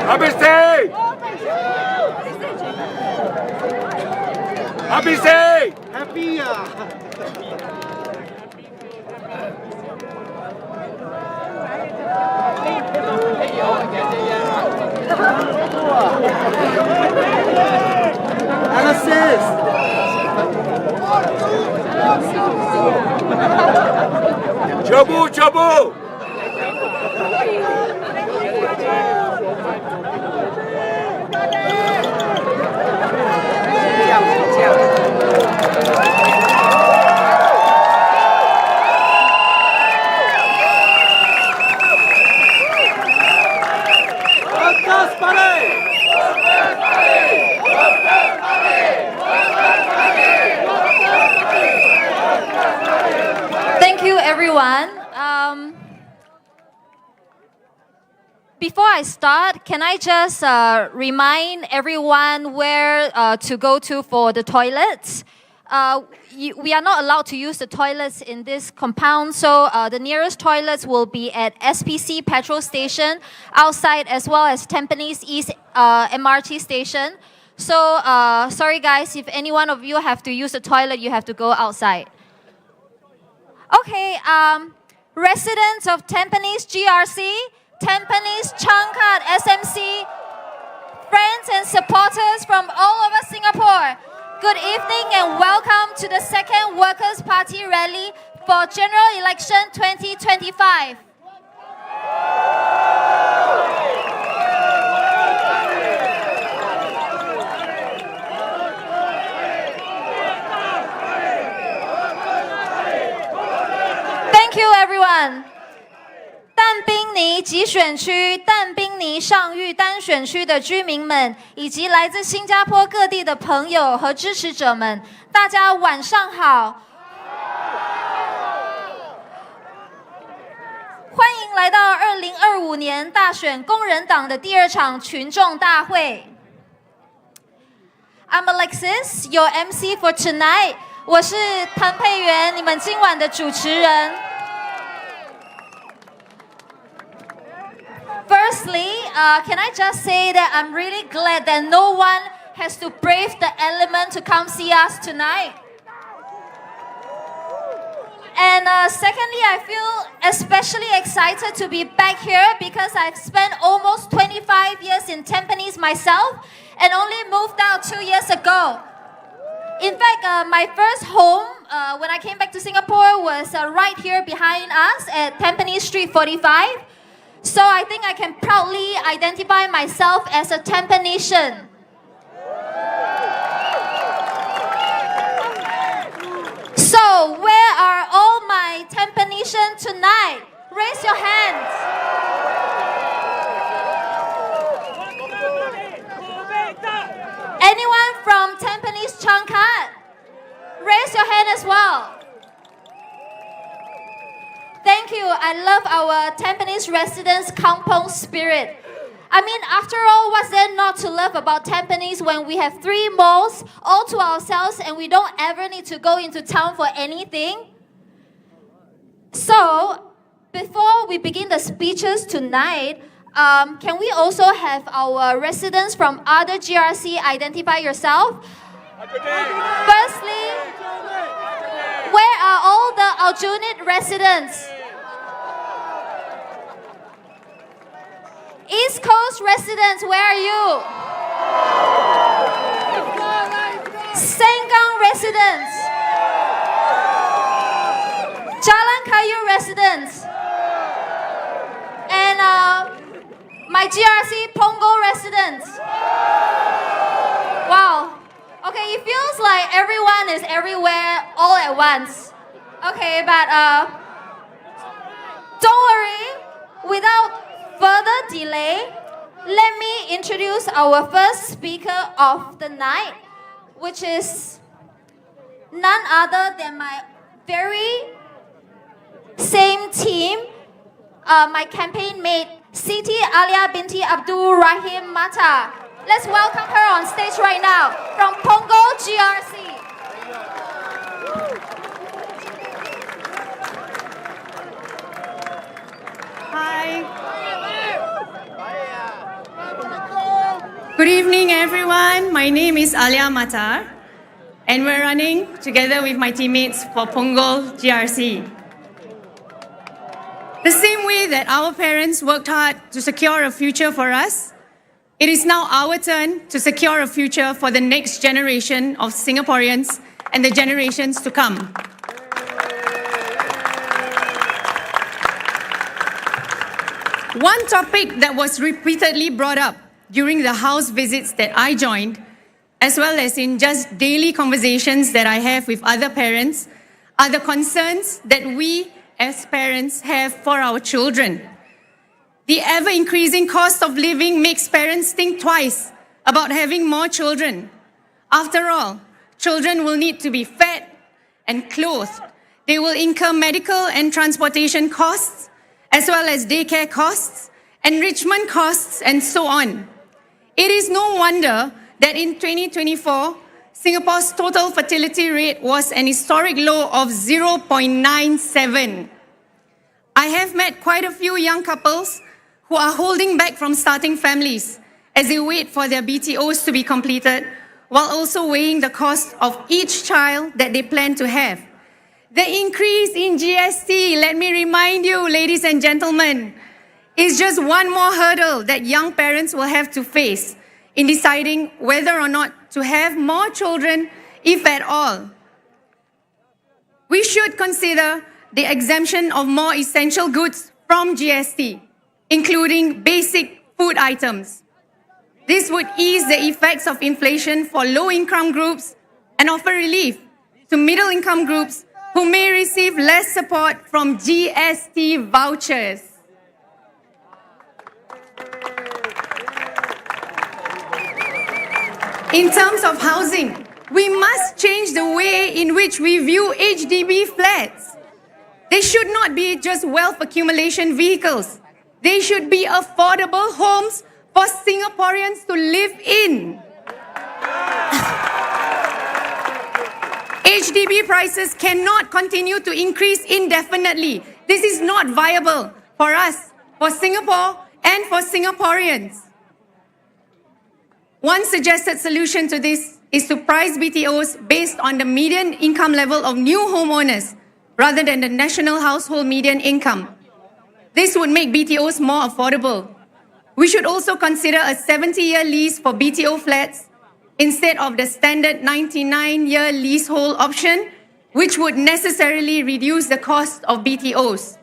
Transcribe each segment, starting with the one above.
ABC! ABC! Happy Analysis! Jabu, Jabu! Thank you, everyone. Before I start, can I just remind everyone where to go to for the toilets? We are not allowed to use the toilets in this compound, so the nearest toilets will be at SPC petrol station outside, as well as Tampines East MRT station. So sorry guys, if any one of you have to use the toilet, you have to go outside. Okay, residents of Tampines GRC, Tampines Changkat SMC, friends and supporters from all over Singapore, good evening and welcome to the second Workers' Party rally for General Election 2025. Thank you, everyone. 淡滨尼集选区、淡滨尼上玉单选区的居民们，以及来自新加坡各地的朋友和支持者们，大家晚上好！欢迎来到2025年大选工人党的第2场群众大会。I'm Alexis, your MC for tonight. 我是谭佩媛，你们今晚的主持人。Firstly, can I just say that I'm really glad that no one has to brave the element to come see us tonight. And secondly, I feel especially excited to be back here because I've spent almost 25 years in Tampines myself and only moved out 2 years ago. In fact, my first home when I came back to Singapore was right here behind us at Tampines Street 45. So I think I can proudly identify myself as a Tampanesian. So where are all my Tampanesians tonight? Raise your hands. Anyone from Tampines Changkat? Raise your hand as well. Thank you. I love our Tampines residents' kampong spirit. I mean, after all, what's there not to love about Tampines when we have 3 malls all to ourselves and we don't ever need to go into town for anything? So, before we begin the speeches tonight, can we also have our residents from other GRC identify yourself? Firstly, where are all the Aljunied residents? East Coast residents, where are you? Sengkang residents. Jalan Kayu residents. And my GRC Punggol residents. Wow. Okay, it feels like everyone is everywhere all at once. Okay, but don't worry. Without further delay, let me introduce our first speaker of the night, which is none other than my very same team, my campaign mate, Siti Alia binti Abdul Rahim Mata. Let's welcome her on stage right now from Punggol GRC. Hi. everyone. My name is Alia Matar, and we're running together with my teammates for Punggol GRC. The same way that our parents worked hard to secure a future for us, it is now our turn to secure a future for the next generation of Singaporeans and the generations to come. One topic that was repeatedly brought up during the house visits that I joined, as well as in just daily conversations that I have with other parents, are the concerns that we as parents have for our children. The ever-increasing cost of living makes parents think twice about having more children. After all, children will need to be fed and clothed. They will incur medical and transportation costs, as well as daycare costs, enrichment costs, and so on. It is no wonder that in 2024, Singapore's total fertility rate was an historic low of 0.97. I have met quite a few young couples who are holding back from starting families as they wait for their BTOs to be completed, while also weighing the cost of each child that they plan to have. The increase in GST, let me remind you, ladies and gentlemen, is just one more hurdle that young parents will have to face in deciding whether or not to have more children, if at all. We should consider the exemption of more essential goods from GST, including basic food items. This would ease the effects of inflation for low-income groups and offer relief to middle-income groups who may receive less support from GST vouchers. In terms of housing, we must change the way in which we view HDB flats. They should not be just wealth accumulation vehicles. They should be affordable homes for Singaporeans to live in. HDB prices cannot continue to increase indefinitely. This is not viable for us, for Singapore, and for Singaporeans. One suggested solution to this is to price BTOs based on the median income level of new homeowners rather than the national household median income. This would make BTOs more affordable. We should also consider a 70-year lease for BTO flats instead of the standard 99-year leasehold option, which would necessarily reduce the cost of BTOs.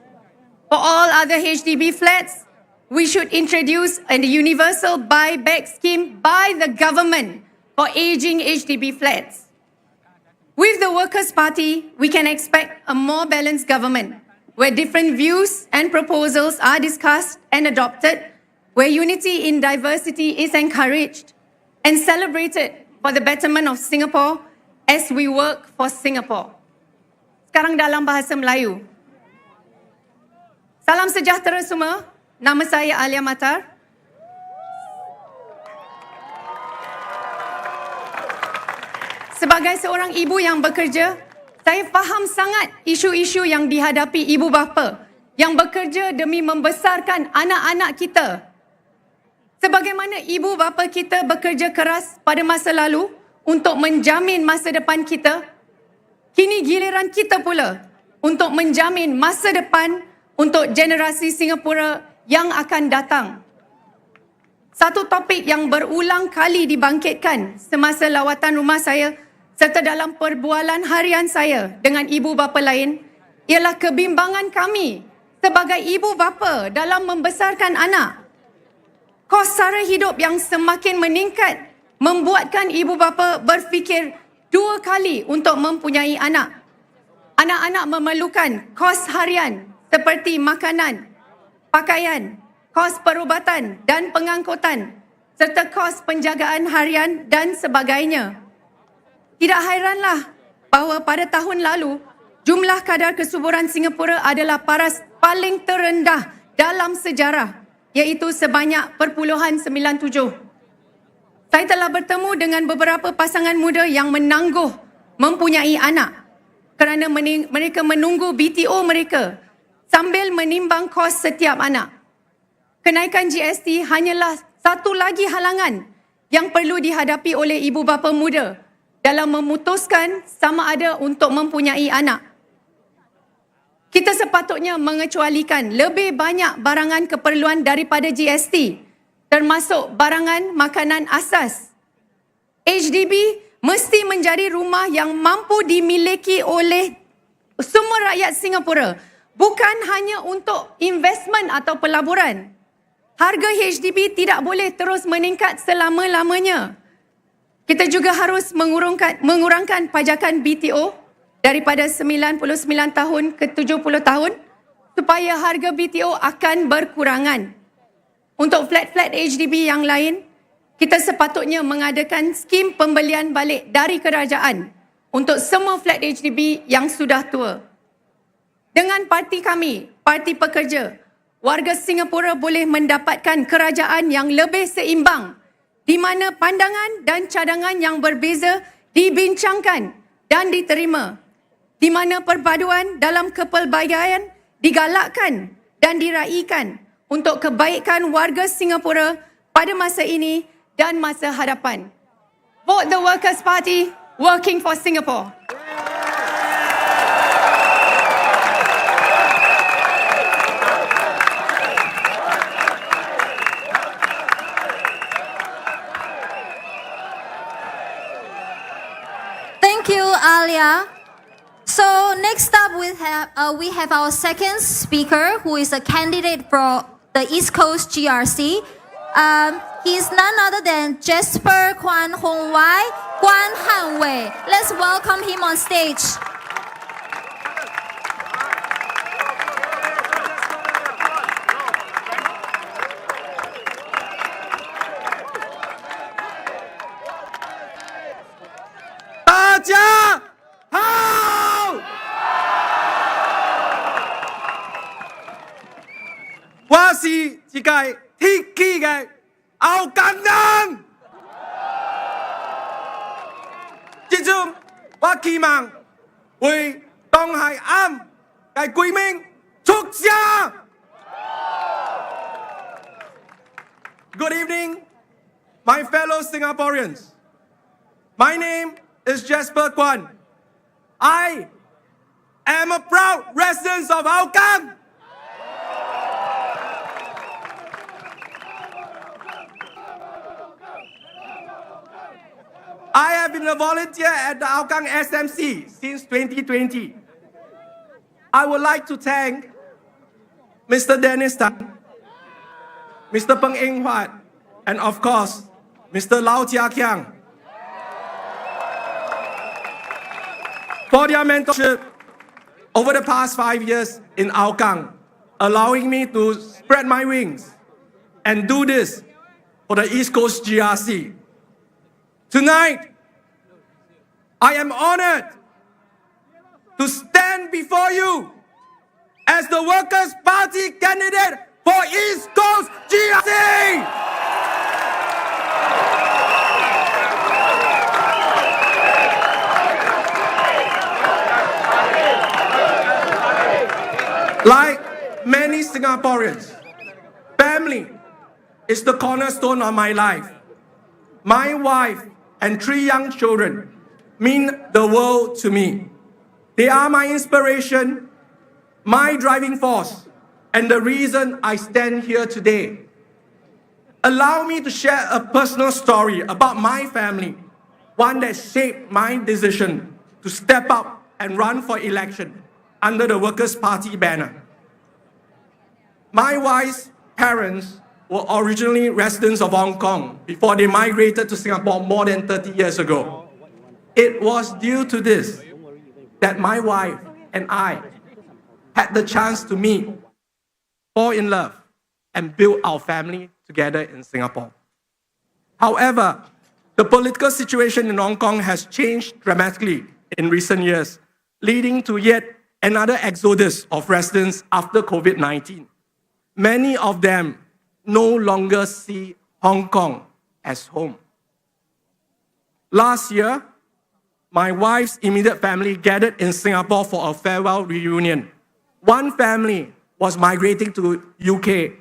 For all other HDB flats, we should introduce a universal buyback scheme by the government for aging HDB flats. With the Workers' Party, we can expect a more balanced government, where different views and proposals are discussed and adopted, where unity in diversity is encouraged and celebrated for the betterment of Singapore as we work for Singapore. Sekarang dalam bahasa Melayu. Salam sejahtera semua. Nama saya Alia Matar. Sebagai seorang ibu yang bekerja, saya faham sangat isu-isu yang dihadapi ibu bapa yang bekerja demi membesarkan anak-anak kita. Sebagaimana ibu bapa kita bekerja keras pada masa lalu untuk menjamin masa depan kita, kini giliran kita pula untuk menjamin masa depan untuk generasi Singapura yang akan datang. Satu topik yang berulang kali dibangkitkan semasa lawatan rumah saya serta dalam perbualan harian saya dengan ibu bapa lain ialah kebimbangan kami sebagai ibu bapa dalam membesarkan anak. Kos sara hidup yang semakin meningkat membuatkan ibu bapa berfikir dua kali untuk mempunyai anak. Anak-anak memerlukan kos harian seperti makanan, pakaian, kos perubatan dan pengangkutan, serta kos penjagaan harian dan sebagainya. Tidak hairanlah bahawa pada tahun lalu, jumlah kadar kesuburan Singapura adalah paling terendah dalam sejarah, iaitu sebanyak 0.97. Saya telah bertemu dengan beberapa pasangan muda yang menangguh mempunyai anak kerana mereka menunggu BTO mereka sambil menimbang kos setiap anak. Kenaikan GST hanyalah satu lagi halangan yang perlu dihadapi oleh ibu bapa muda dalam memutuskan sama ada untuk mempunyai anak. Kita sepatutnya mengecualikan lebih banyak barangan keperluan daripada GST, termasuk barangan makanan asas. HDB mesti menjadi rumah yang mampu dimiliki oleh semua rakyat Singapura, bukan hanya untuk investmen atau pelaburan. Harga HDB tidak boleh terus meningkat selama-lamanya. Kita juga harus mengurangkan pajakan BTO daripada 99 tahun ke 70 tahun supaya harga BTO akan berkurangan. Untuk flat-flat HDB yang lain, kita sepatutnya mengadakan skim pembelian balik dari kerajaan untuk semua flat HDB yang sudah tua. Dengan parti kami, Parti Pekerja, warga Singapura boleh mendapatkan kerajaan yang lebih seimbang di mana pandangan dan cadangan yang berbeza dibincangkan dan diterima, di mana perpaduan dalam kepelbagaian digalakkan dan diraikan untuk kebaikan warga Singapura pada masa ini dan masa hadapan. Vote the Workers' Party, working for Singapore. Thank you, Alia. So next up we have our second speaker, who is a candidate for the East Coast GRC. He is none other than Jasper Kwan Hong Wai Kwan Han Wei. Let's welcome him on stage. Good evening, my fellow Singaporeans. My name is Jasper Kwan. I am a proud resident of Hougang. I have been a volunteer at the Hougang SMC since 2020. I would like to thank Mr. Dennis Tan, Mr. Peng Eng Huat, and of course, Mr. Lau Chia Kiang for their mentorship over the past 5 years in Hougang, allowing me to spread my wings and do this for the East Coast GRC. Tonight, I am honored to stand before you as the Workers' Party candidate for East Coast GRC. Like many Singaporeans, family is the cornerstone of my life. My wife and 3 young children mean the world to me. They are my inspiration, my driving force, and the reason I stand here today. Allow me to share a personal story about my family, one that shaped my decision to step up and run for election under the Workers' Party banner. My wife's parents were originally residents of Hong Kong before they migrated to Singapore more than 30 years ago. It was due to this that my wife and I had the chance to meet, fall in love, and build our family together in Singapore. However, the political situation in Hong Kong has changed dramatically in recent years, leading to yet another exodus of residents after COVID-19. Many of them no longer see Hong Kong as home. Last year, my wife's immediate family gathered in Singapore for a farewell reunion. One family was migrating to UK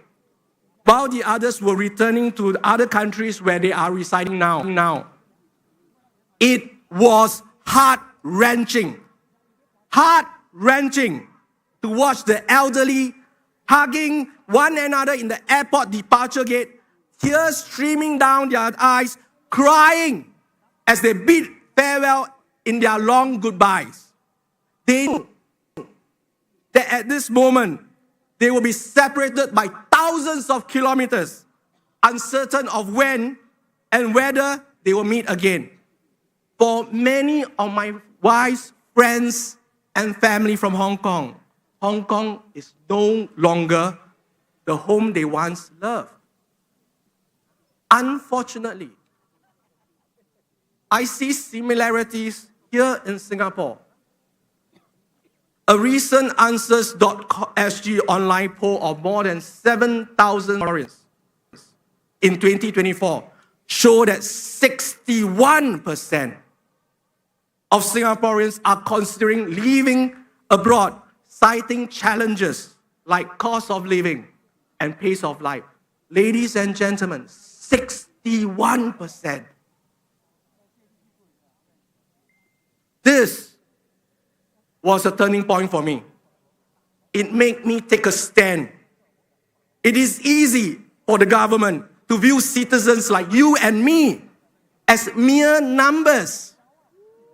while the others were returning to the other countries where they are residing now. It was heart-wrenching to watch the elderly hugging one another in the airport departure gate, tears streaming down their eyes, crying as they bid farewell in their long goodbyes. They knew that at this moment, they will be separated by thousands of kilometers, uncertain of when and whether they will meet again. For many of my wife's friends and family from Hong Kong is no longer the home they once loved. Unfortunately, I see similarities here in Singapore. A recent Answers.sg online poll of more than 7,000 Singaporeans in 2024 showed that 61% of Singaporeans are considering leaving abroad, citing challenges like cost of living and pace of life. Ladies and gentlemen, 61%. This was a turning point for me. It made me take a stand. It is easy for the government to view citizens like you and me as mere numbers,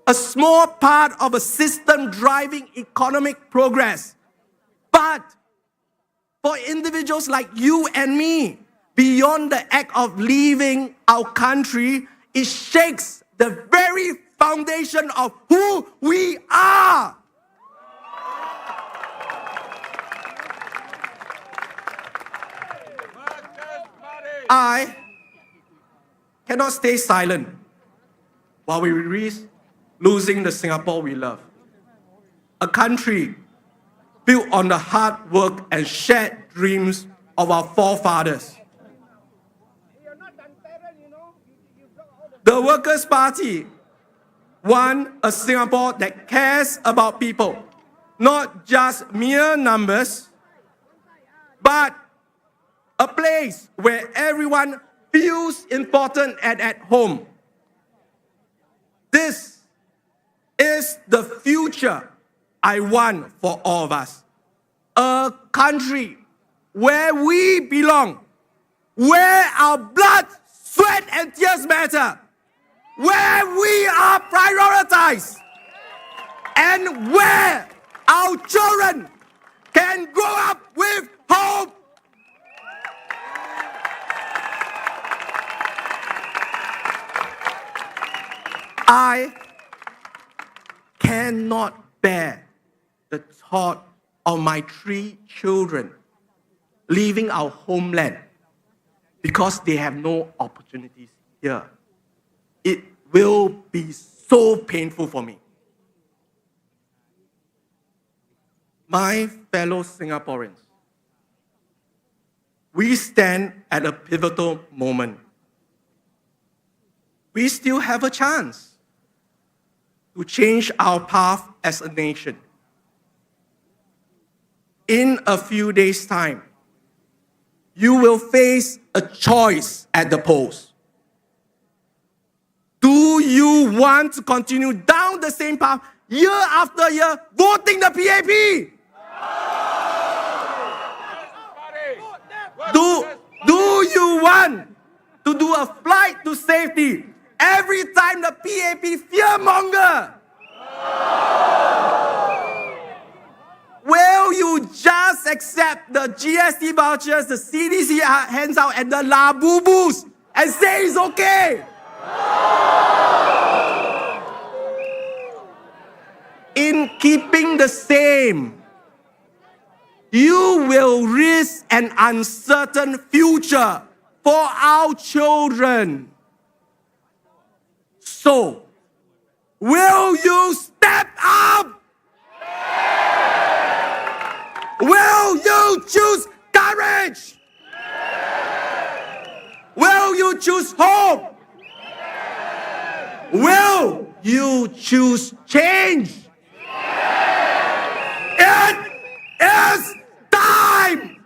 a small part of a system driving economic progress. But for individuals like you and me, beyond the act of leaving our country, it shakes the very foundation of who we are. I cannot stay silent while we risk losing the Singapore we love. A country built on the hard work and shared dreams of our forefathers. The Workers' Party want a Singapore that cares about people, not just mere numbers, but a place where everyone feels important and at home. This is the future I want for all of us. A country where we belong, where our blood, sweat, and tears matter, where we are prioritized, and where our children can grow up with hope. I cannot bear the thought of my 3 children leaving our homeland because they have no opportunities here. It will be so painful for me. My fellow Singaporeans, we stand at a pivotal moment. We still have a chance to change our path as a nation. In a few days' time, you will face a choice at the polls. Do you want to continue down the same path year after year, voting the PAP? Do you want to do a flight to safety every time the PAP fearmonger? Will you just accept the GST vouchers the CDC hands out and the labubus and say it's okay? In keeping the same, you will risk an uncertain future for our children. So, will you step up? Will you choose courage? Will you choose hope? Will you choose change? It is time!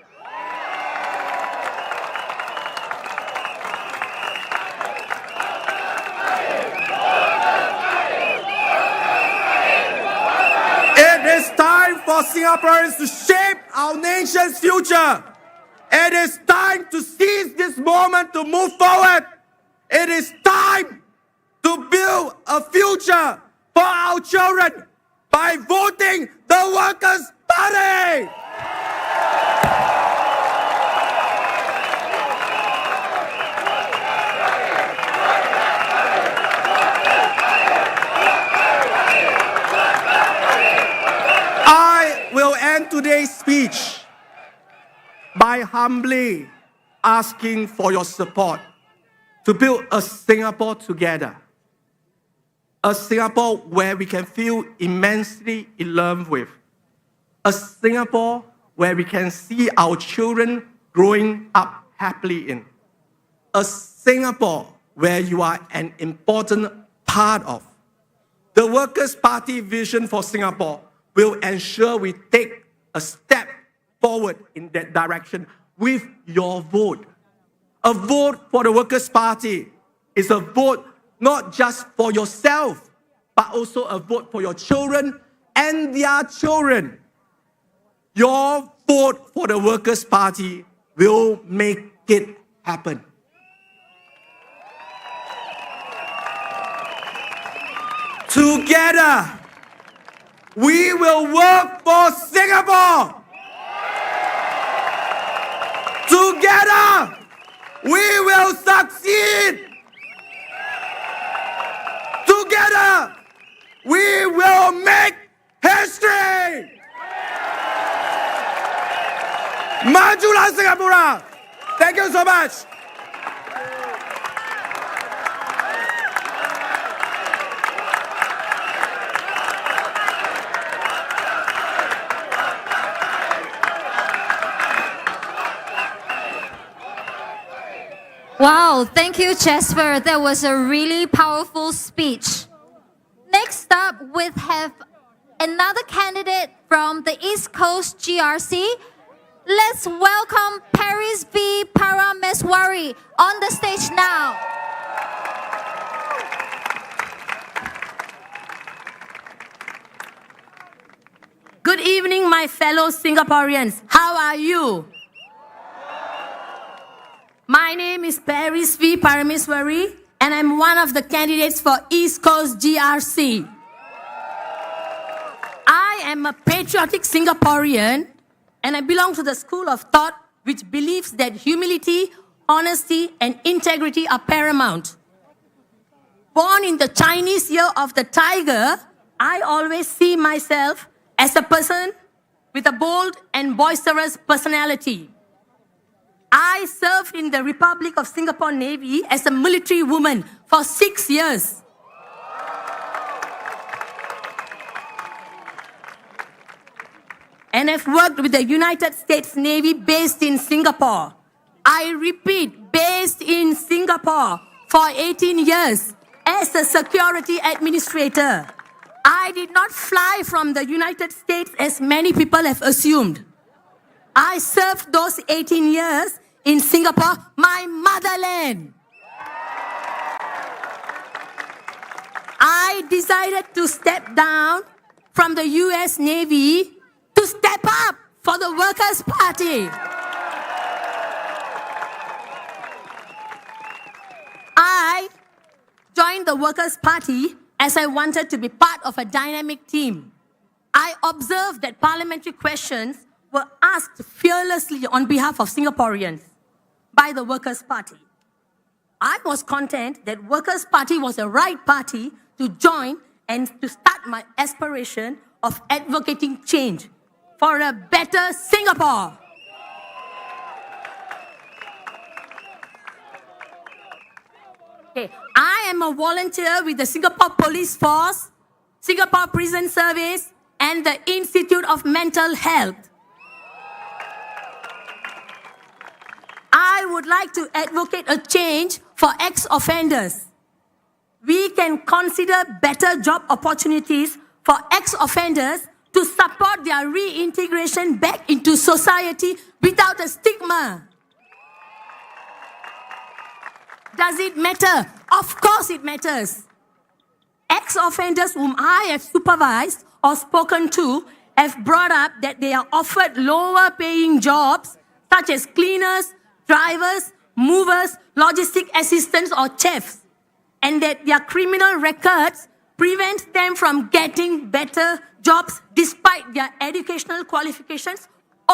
Singaporeans to shape our nation's future. It is time to seize this moment to move forward. It is time to build a future for our children by voting the Workers' Party. I will end today's speech by humbly asking for your support to build a Singapore together. A Singapore where we can feel immensely in love with. A Singapore where we can see our children growing up happily in. A Singapore where you are an important part of. The Workers' Party vision for Singapore will ensure we take a step forward in that direction with your vote. A vote for the Workers' Party is a vote not just for yourself, but also a vote for your children and their children. Your vote for the Workers' Party will make it happen. Together, we will work for Singapore. Together, we will succeed. Together, we will make history. Majulah Singapura. Thank you so much. Wow, thank you, Jasper. That was a really powerful speech. Next up, we have another candidate from the East Coast GRC. Let's welcome Paris V. Parameswari on the stage now. Good evening, my fellow Singaporeans. How are you? My name is Paris V. Parameswari, and I'm one of the candidates for East Coast GRC. I am a patriotic Singaporean, and I belong to the school of thought which believes that humility, honesty, and integrity are paramount. Born in the Chinese Year of the Tiger, I always see myself as a person with a bold and boisterous personality. I served in the Republic of Singapore Navy as a military woman for 6 years. And I've worked with the United States Navy based in Singapore. I repeat, based in Singapore for 18 years as a security administrator. I did not fly from the United States as many people have assumed. I served those 18 years in Singapore, my motherland. I decided to step down from the US Navy to step up for the Workers' Party. I joined the Workers' Party as I wanted to be part of a dynamic team. I observed that parliamentary questions were asked fearlessly on behalf of Singaporeans by the Workers' Party. I was content that Workers' Party was the right party to join and to start my aspiration of advocating change for a better Singapore. Okay. I am a volunteer with the Singapore Police Force, Singapore Prison Service, and the Institute of Mental Health. I would like to advocate a change for ex-offenders. We can consider better job opportunities for ex-offenders to support their reintegration back into society without a stigma. Does it matter? Of course it matters. Ex-offenders whom I have supervised or spoken to have brought up that they are offered lower paying jobs such as cleaners, drivers, movers, logistic assistants or chefs, and that their criminal records prevent them from getting better jobs despite their educational qualifications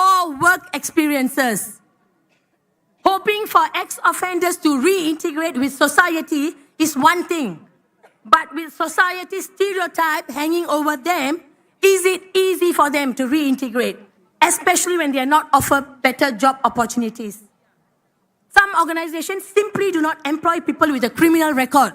or work experiences. Hoping for ex-offenders to reintegrate with society is one thing, but with society's stereotype hanging over them, is it easy for them to reintegrate, especially when they are not offered better job opportunities? Some organizations simply do not employ people with a criminal record.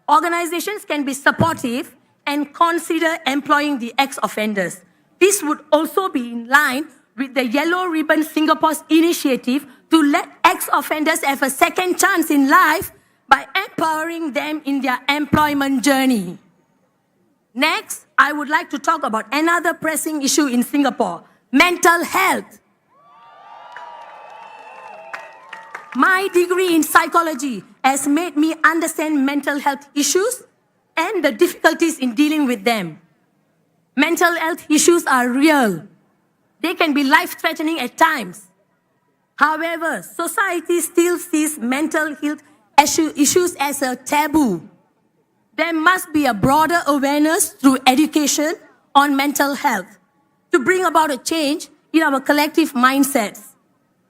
Organizations can be supportive and consider employing the ex-offenders. This would also be in line with the Yellow Ribbon Singapore's initiative to let ex-offenders have a second chance in life by empowering them in their employment journey. Next, I would like to talk about another pressing issue in Singapore, mental health. My degree in psychology has made me understand mental health issues and the difficulties in dealing with them. Mental health issues are real. They can be life-threatening at times. However, society still sees mental health issues as a taboo. There must be a broader awareness through education on mental health to bring about a change in our collective mindsets.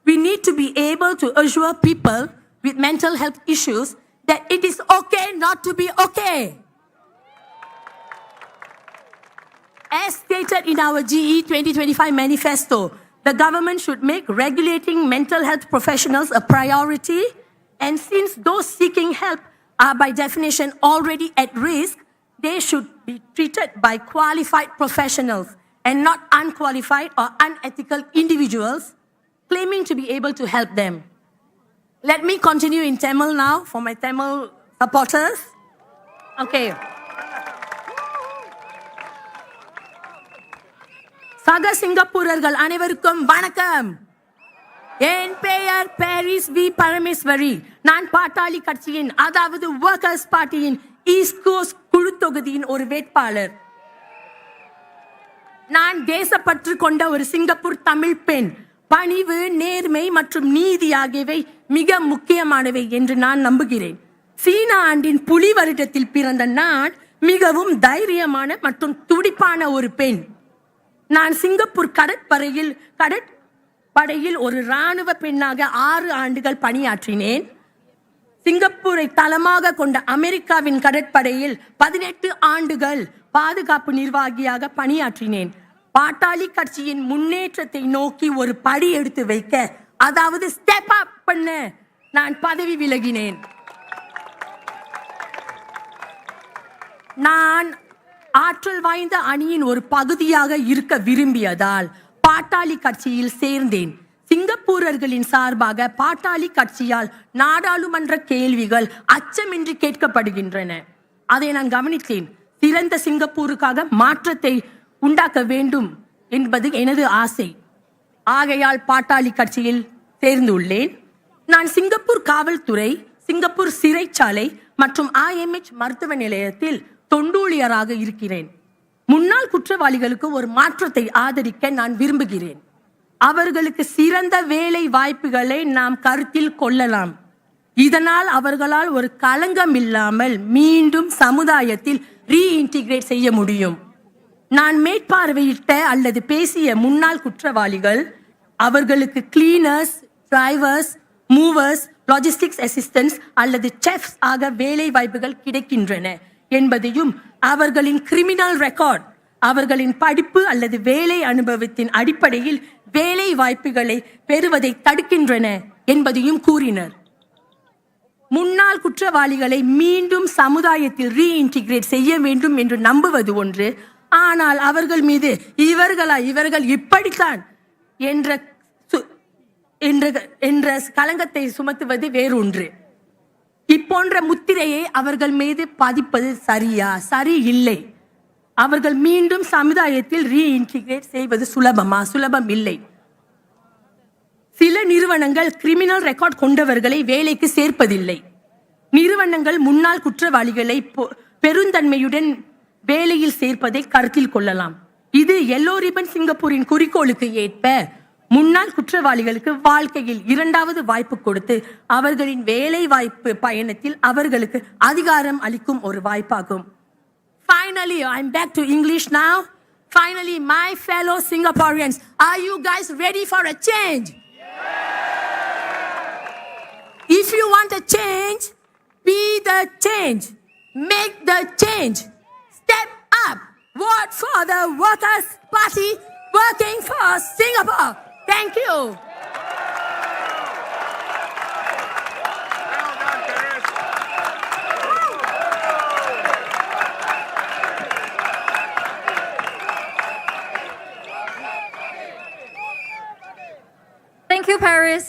We need to be able to assure people with mental health issues that it is okay not to be okay. As stated in our GE2025 manifesto, the government should make regulating mental health professionals a priority, and since those seeking help are by definition already at risk, they should be treated by qualified professionals and not unqualified or unethical individuals claiming to be able to help them. Let me continue in Tamil now for my Tamil supporters. Okay. சக சிங்கப்பூரர்கள் அனைவருக்கும் வணக்கம். என் பெயர் Paris we Parameswari. நான் பாட்டாளி கட்சியின் அதாவது workers பார்ட்டியின் east cost குழு தொகுதியின் ஒரு வேட்பாளர். நான் தேசப்பற்று கொண்ட ஒரு சிங்கப்பூர் தமிழ் பெண். பணிவு, நேர்மை மற்றும் நீதி ஆகியவை மிக முக்கியமானவை என்று நான் நம்புகிறேன். சீன ஆண்டின் புலி வருடத்தில் பிறந்த நான் மிகவும் தைரியமான மற்றும் துடிப்பான ஒரு பெண். நான் சிங்கப்பூர் கடற்படையில் ஒரு இராணுவ பெண்ணாக 6 ஆண்டுகள் பணியாற்றினேன். சிங்கப்பூரை தளமாக கொண்ட அமெரிக்காவின் கடற்படையில் 18 ஆண்டுகள் பாதுகாப்பு நிர்வாகியாக பணியாற்றினேன். பாட்டாளி கட்சியின் முன்னேற்றத்தை நோக்கி ஒரு படி எடுத்து வைக்க, அதாவது ஸ்டெப் அப் பண்ண நான் பதவி விலகினேன். நான் ஆற்றல் வாய்ந்த அணியின் ஒரு பகுதியாக இருக்க விரும்பியதால் பாட்டாளி கட்சியில் சேர்ந்தேன். சிங்கப்பூரர்களின் சார்பாக பாட்டாளி கட்சியால் நாடாளுமன்ற கேள்விகள் அச்சமின்றி கேட்கப்படுகின்றன. அதை நான் கவனித்தேன். சிறந்த சிங்கப்பூருக்காக மாற்றத்தை உண்டாக்க வேண்டும் என்பது எனது ஆசை. ஆகையால் பாட்டாளி கட்சியில் சேர்ந்துள்ளேன். நான் சிங்கப்பூர் காவல்துறை, சிங்கப்பூர் சிறைச்சாலை மற்றும் IMH மருத்துவ நிலையத்தில் தொண்டூழியராக இருக்கிறேன். முன்னாள் குற்றவாளிகளுக்கு ஒரு மாற்றத்தை ஆதரிக்க நான் விரும்புகிறேன். அவர்களுக்கு சிறந்த வேலை வாய்ப்புகளை நாம் கருத்தில் கொள்ளலாம். இதனால் அவர்களால் ஒரு களங்கம் இல்லாமல் மீண்டும் சமுதாயத்தில் ரீஇன்டிகிரேட் செய்ய முடியும். நான் மேற்பார்வையிட்ட அல்லது பேசிய முன்னாள் குற்றவாளிகள் அவர்களுக்கு cleaners, drivers, movers, logistics assistants அல்லது செஃப்ஸ் ஆக வேலை வாய்ப்புகள் கிடைக்கின்றன என்பதையும், அவர்களின் கிரிமினல் ரெக்கார்ட் அவர்களின் படிப்பு அல்லது வேலை அனுபவத்தின் அடிப்படையில் வேலை வாய்ப்புகளை பெறுவதை தடுக்கின்றன என்பதையும் கூறினர். முன்னாள் குற்றவாளிகளை மீண்டும் சமுதாயத்தில் ரீஇன்டிகிரேட் செய்ய வேண்டும் என்று நம்புவது ஒன்று, ஆனால் அவர்கள் மீது இவர்கள் இப்படித்தான் என்ற களங்கத்தை சுமத்துவது வேறொன்று. இப்போன்ற முத்திரையை அவர்கள் மீது பதிப்பது சரி இல்லை. அவர்கள் மீண்டும் சமுதாயத்தில் ரீஇன்டிகிரேட் செய்வது சுலபம் இல்லை. சில நிறுவனங்கள் கிரிமினல் ரெக்கார்ட் கொண்டவர்களை வேலைக்கு சேர்ப்பதில்லை. நிறுவனங்கள் முன்னாள் குற்றவாளிகளை பெருந்தன்மையுடன் வேலையில் சேர்ப்பதை கருத்தில் கொள்ளலாம். இது எல்லோ ரிப்பன் சிங்கப்பூரின் குறிக்கோளுக்கு ஏற்ப முன்னாள் குற்றவாளிகளுக்கு வாழ்க்கையில் இரண்டாவது வாய்ப்பு கொடுத்து அவர்களின் வேலை வாய்ப்பு பயணத்தில் அவர்களுக்கு அதிகாரம் அளிக்கும் ஒரு வாய்ப்பாகும். Finally, I'm back to English now. Finally, my fellow Singaporeans, are you guys ready for a change? If you want a change, be the change. Make the change. Step up. Vote for the Workers' Party working for Singapore. Thank you. Thank you, Paris.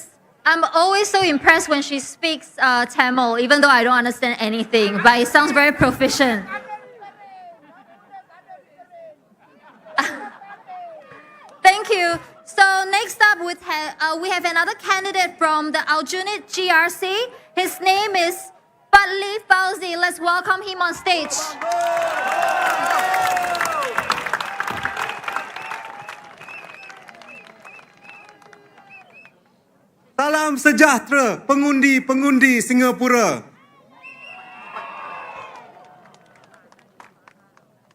I'm always so impressed when she speaks Tamil, even though I don't understand anything, but it sounds very proficient. Thank you. So next up, we have another candidate from the Aljunied GRC. His name is Patli Fauzi. Let's welcome him on stage. Salam sejahtera pengundi-pengundi Singapura.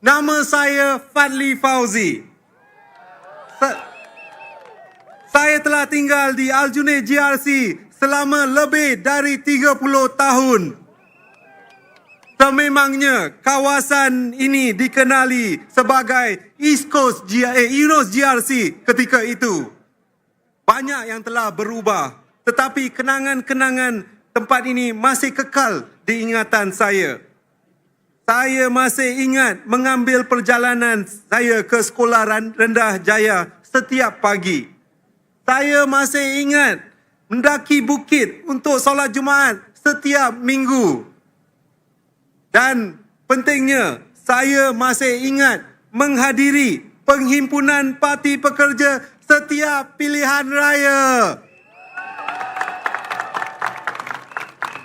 Nama saya Patli Fauzi. Saya telah tinggal di Aljunied GRC selama lebih dari 30 tahun. Sememangnya kawasan ini dikenali sebagai East Coast GRC ketika itu. Banyak yang telah berubah, tetapi kenangan-kenangan tempat ini masih kekal di ingatan saya. Saya masih ingat mengambil perjalanan saya ke sekolah rendah jaya setiap pagi. Saya masih ingat mendaki bukit untuk solat Jumaat setiap minggu. Dan pentingnya, saya masih ingat menghadiri penghimpunan parti pekerja setiap pilihan raya.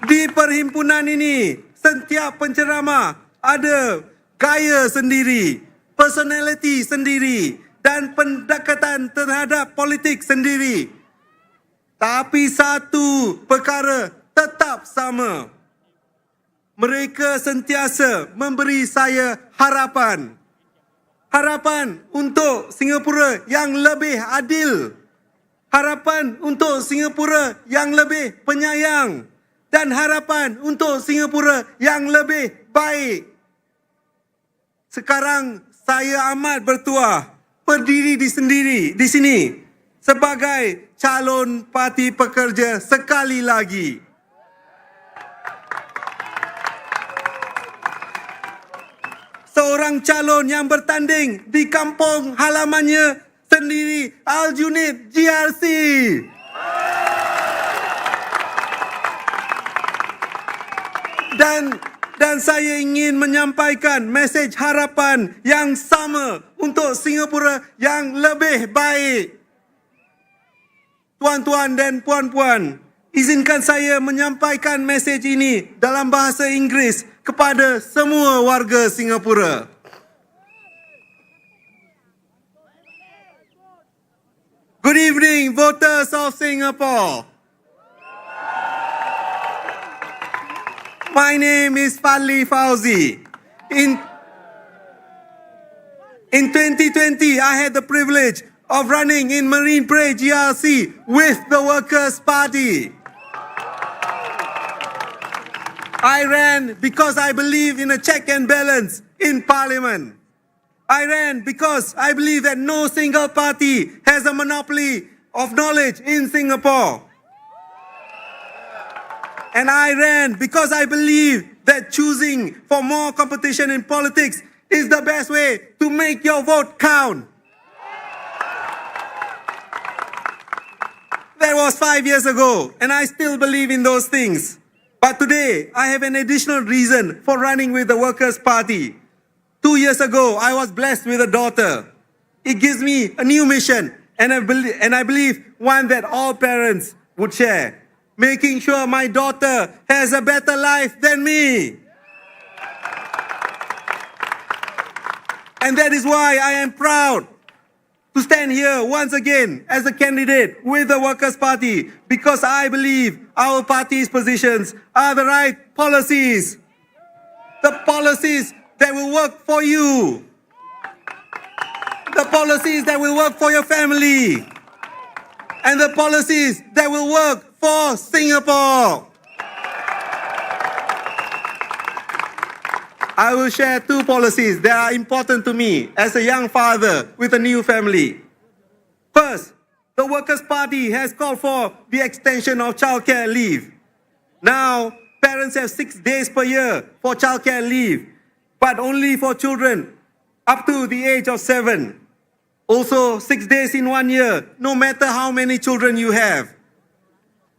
Di perhimpunan ini, setiap penceramah ada gaya sendiri, personality sendiri dan pendekatan terhadap politik sendiri. Tapi satu perkara tetap sama. Mereka sentiasa memberi saya harapan. Harapan untuk Singapura yang lebih adil. Harapan untuk Singapura yang lebih penyayang. Dan harapan untuk Singapura yang lebih baik. Sekarang saya amat bertuah berdiri di sini sebagai calon parti pekerja sekali lagi. Seorang calon yang bertanding di kampung halamannya sendiri, Aljunied GRC. Dan saya ingin menyampaikan mesej harapan yang sama untuk Singapura yang lebih baik. Tuan-tuan dan puan-puan, izinkan saya menyampaikan mesej ini dalam bahasa Inggeris kepada semua warga Singapura. Good evening, voters of Singapore. My name is Patli Fauzi. In 2020, I had the privilege of running in Marine Parade GRC with the Workers' Party. I ran because I believe in a check and balance in Parliament. I ran because I believe that no single party has a monopoly of knowledge in Singapore. And I ran because I believe that choosing for more competition in politics is the best way to make your vote count. That was 5 years ago, and I still believe in those things. But today, I have an additional reason for running with the Workers' Party. 2 years ago, I was blessed with a daughter. It gives me a new mission, and I believe one that all parents would share. Making sure my daughter has a better life than me. And that is why I am proud to stand here once again as a candidate with the Workers' Party, because I believe our party's positions are the right policies. The policies that will work for you. The policies that will work for your family. And the policies that will work for Singapore. I will share two policies that are important to me as a young father with a new family. First, the Workers' Party has called for the extension of childcare leave. Now, parents have 6 days per year for childcare leave, but only for children up to the age of 7. Also, 6 days in 1 year, no matter how many children you have.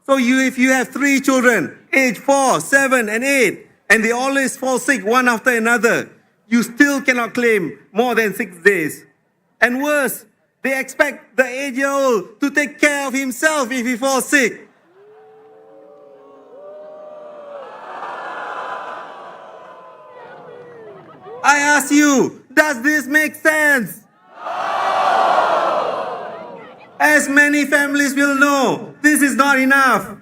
So if you have 3 children, age 4, 7, and 8, and they always fall sick one after another, you still cannot claim more than 6 days. And worse, they expect the 8-year-old to take care of himself if he falls sick. I ask you, does this make sense? As many families will know, this is not enough.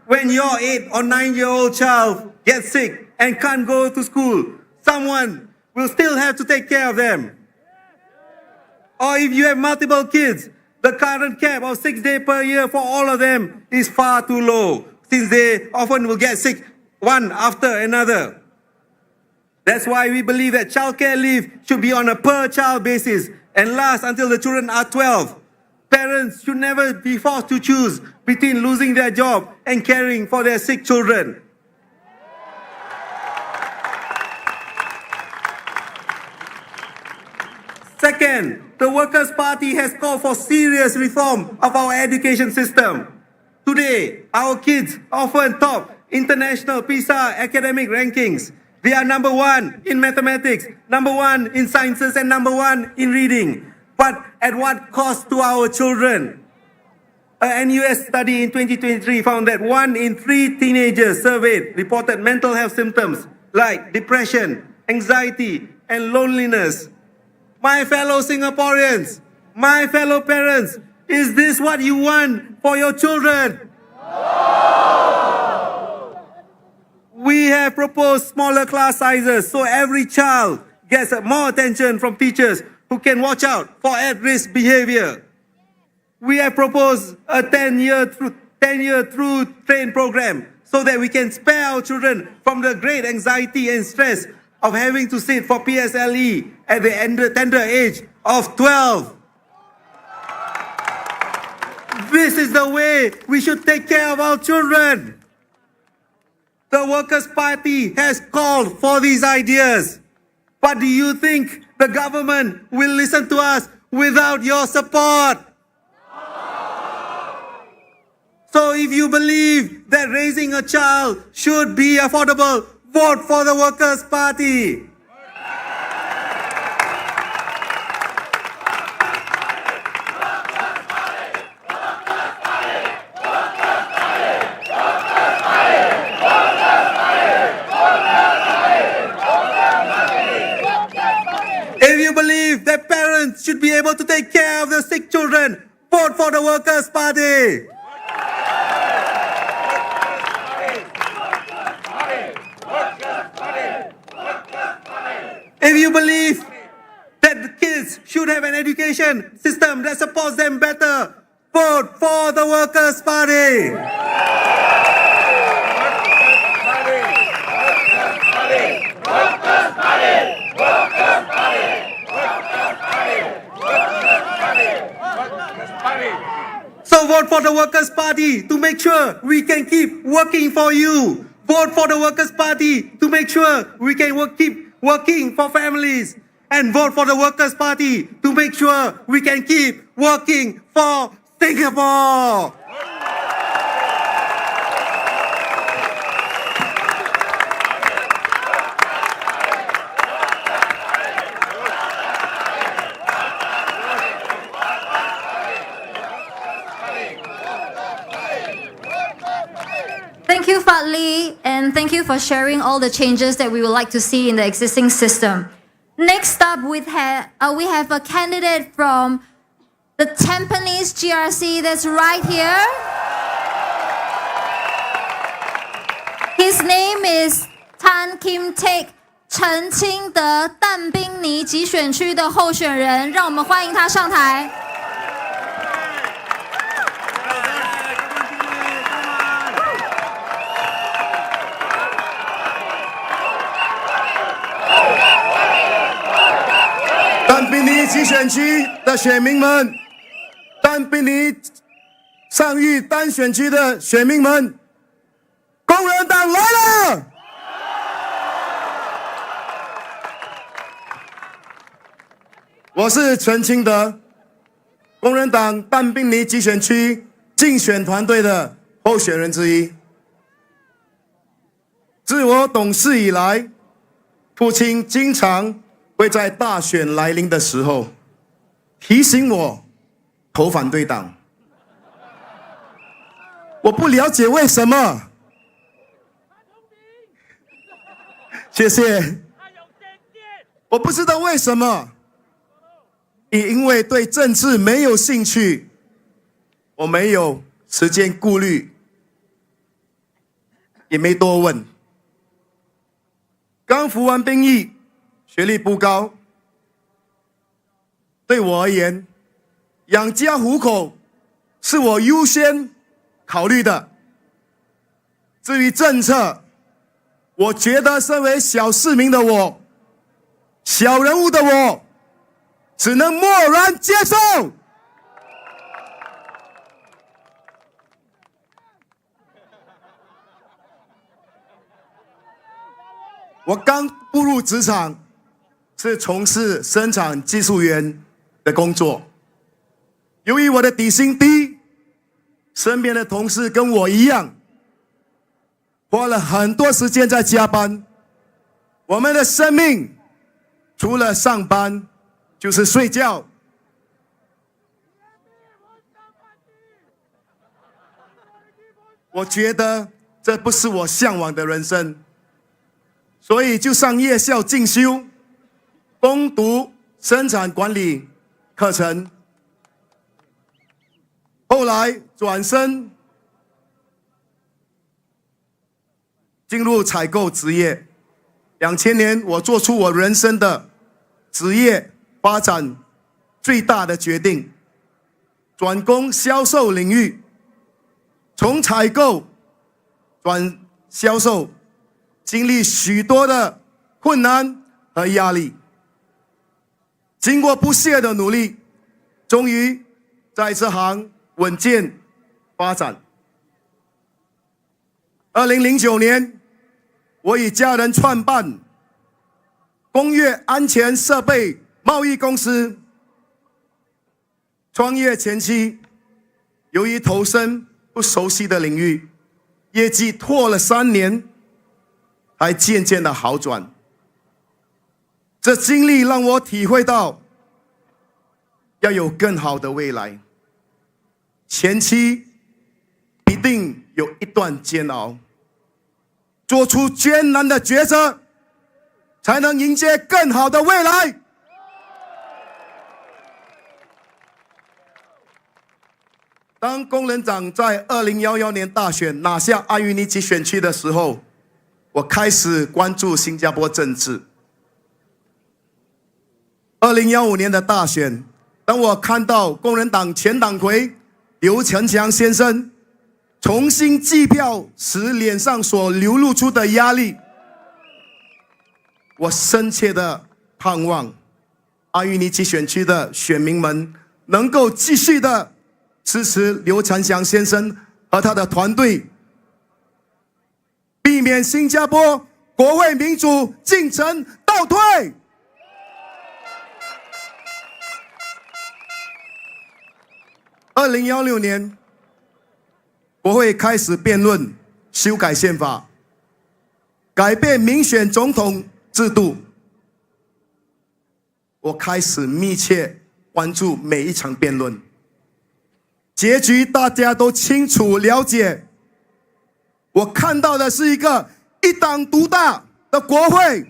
When your 8 or 9-year-old child gets sick and can't go to school, someone will still have to take care of them. Or if you have multiple kids, the current cap of 6 days per year for all of them is far too low, since they often will get sick one after another. That's why we believe that childcare leave should be on a per-child basis and last until the children are 12. Parents should never be forced to choose between losing their job and caring for their sick children. Second, the Workers' Party has called for serious reform of our education system. Today, our kids often top international PISA academic rankings. They are number 1 in mathematics, number 1 in sciences, and number 1 in reading. But at what cost to our children? A NUS study in 2023 found that 1 in 3 teenagers surveyed reported mental health symptoms like depression, anxiety, and loneliness. My fellow Singaporeans, my fellow parents, is this what you want for your children? We have proposed smaller class sizes so every child gets more attention from teachers who can watch out for at-risk behavior. We have proposed a 10-year through train program so that we can spare our children from the great anxiety and stress of having to sit for PSLE at the tender age of 12. This is the way we should take care of our children. The Workers' Party has called for these ideas. But do you think the government will listen to us without your support? So if you believe that raising a child should be affordable, vote for the Workers' Party. If you believe that parents should be able to take care of their sick children, vote for the Workers' Party. If you believe that the kids should have an education system that supports them better, vote for the Workers' Party. So vote for the Workers' Party to make sure we can keep working for you. Vote for the Workers' Party to make sure we can keep working for families. And vote for the Workers' Party to make sure we can keep working for Singapore. Thank you, Fadli, and thank you for sharing all the changes that we would like to see in the existing system. Next up, we have a candidate from the Tampines GRC that's right here. His name is Tan Kim Taek, 陈清德淡滨尼集选区的候选人，让我们欢迎他上台。淡滨尼集选区的选民们，淡滨尼上议单选区的选民们，工人党来了！我是陈清德，工人党淡滨尼集选区竞选团队的候选人之一。自我懂事以来，父亲经常会在大选来临的时候提醒我投反对党。我不了解为什么。谢谢。我不知道为什么，也因为对政治没有兴趣，我没有时间顾虑，也没多问。刚服完兵役，学历不高，对我而言，养家糊口是我优先考虑的。至于政策，我觉得身为小市民的我，小人物的我，只能默然接受。我刚步入职场，是从事生产技术员的工作。由于我的底薪低，身边的同事跟我一样，花了很多时间在加班。我们的生命除了上班就是睡觉。我觉得这不是我向往的人生，所以就上夜校进修，攻读生产管理课程。后来转身进入采购职业。2000年，我做出我人生的职业发展最大的决定，转攻销售领域，从采购转销售，经历许多的困难和压力。经过不懈的努力，终于在这行稳健发展。2009年，我与家人创办工业安全设备贸易公司。创业前期，由于投身不熟悉的领域，业绩拖了3年，才渐渐的好转。这经历让我体会到，要有更好的未来。前期一定有一段煎熬，做出艰难的抉择，才能迎接更好的未来。当工人党在2011年大选拿下安于尼集选区的时候，我开始关注新加坡政治。2015年的大选，当我看到工人党前党魁刘成强先生重新计票时脸上所流露出的压力，我深切的盼望安于尼集选区的选民们能够继续的支持刘成强先生和他的团队，避免新加坡国会民主进程倒退。2016年，国会开始辩论修改宪法，改变民选总统制度。我开始密切关注每一场辩论，结局大家都清楚了解。我看到的是一个一党独大的国会，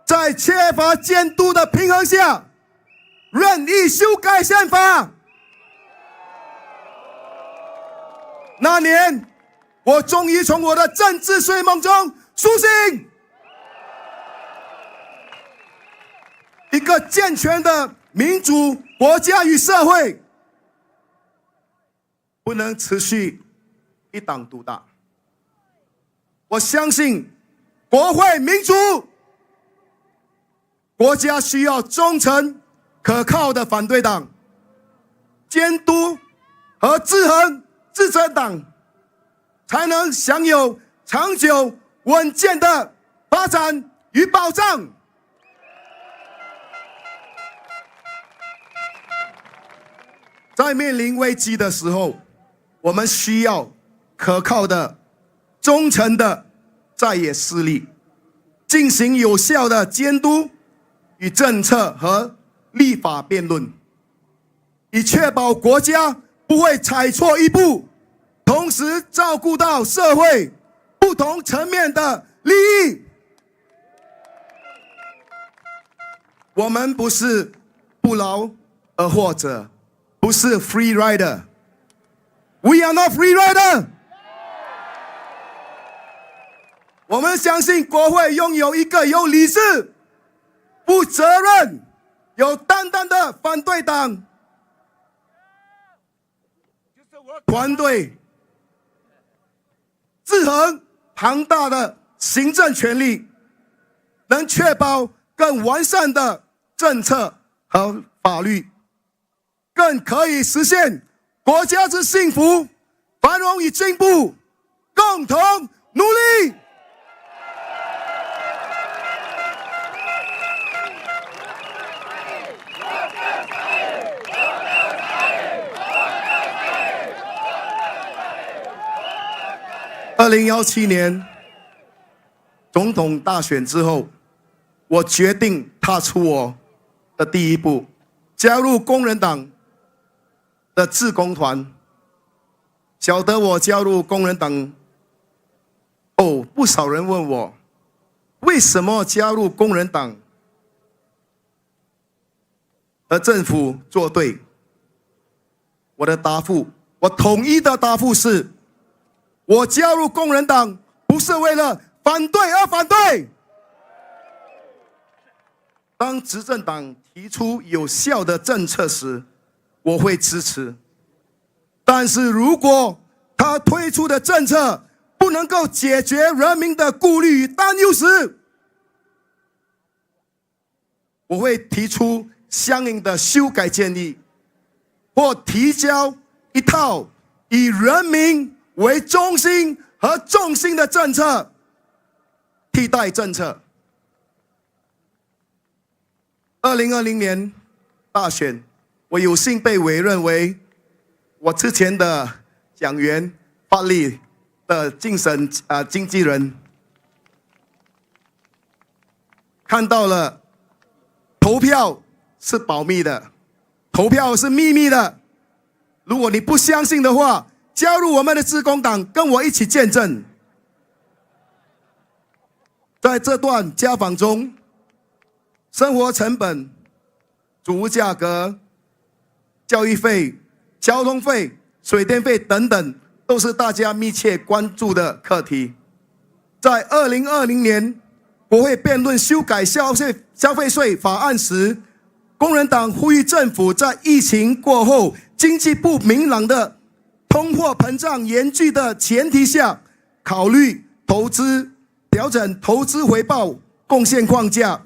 在缺乏监督的平衡下，任意修改宪法。那年，我终于从我的政治睡梦中苏醒。一个健全的民主国家与社会，不能持续一党独大。我相信国会民主，国家需要忠诚可靠的反对党，监督和制衡执政党，才能享有长久稳健的发展与保障。在面临危机的时候，我们需要可靠的、忠诚的在野势力，进行有效的监督与政策和立法辩论，以确保国家不会踩错一步，同时照顾到社会不同层面的利益。我们不是不劳而获者，不是 free rider。We are not free rider。我们相信国会拥有一个有理智、负责任、有担当的反对党团队，制衡庞大的行政权力，能确保更完善的政策和法律，更可以实现国家之幸福、繁荣与进步，共同努力。2017年总统大选之后，我决定踏出我的第一步，加入工人党的志工团。晓得我加入工人党后，不少人问我为什么加入工人党和政府作对。我统一的答复是，我加入工人党不是为了反对而反对。当执政党提出有效的政策时，我会支持。但是如果他推出的政策不能够解决人民的顾虑与担忧时，我会提出相应的修改建议，或提交一套以人民为中心和重心的政策替代政策。2020年大选，我有幸被委任为我之前的讲员法律的精神经纪人。看到了，投票是保密的，投票是秘密的。如果你不相信的话，加入我们的志工党，跟我一起见证。在这段家访中，生活成本、住屋价格、教育费、交通费、水电费等等，都是大家密切关注的课题。在2020年国会辩论修改消费税法案时，工人党呼吁政府在疫情过后经济不明朗的通货膨胀严峻的前提下，考虑调整投资回报贡献框架，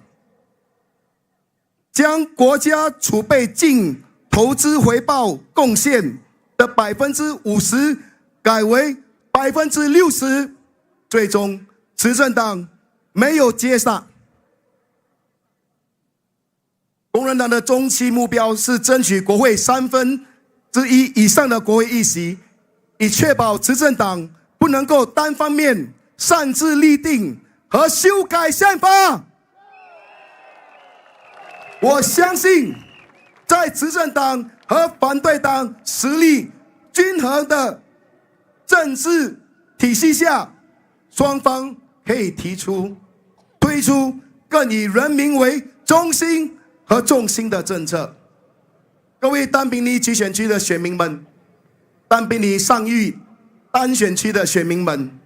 将国家储备净投资回报贡献的50%改为60%。最终，执政党没有接纳。工人党的中期目标是争取国会1/3以上的国会议席，以确保执政党不能够单方面擅自立定和修改宪法。我相信，在执政党和反对党实力均衡的政治体系下，双方可以推出更以人民为中心和重心的政策。各位淡滨尼集选区的选民们，淡滨尼上议单选区的选民们，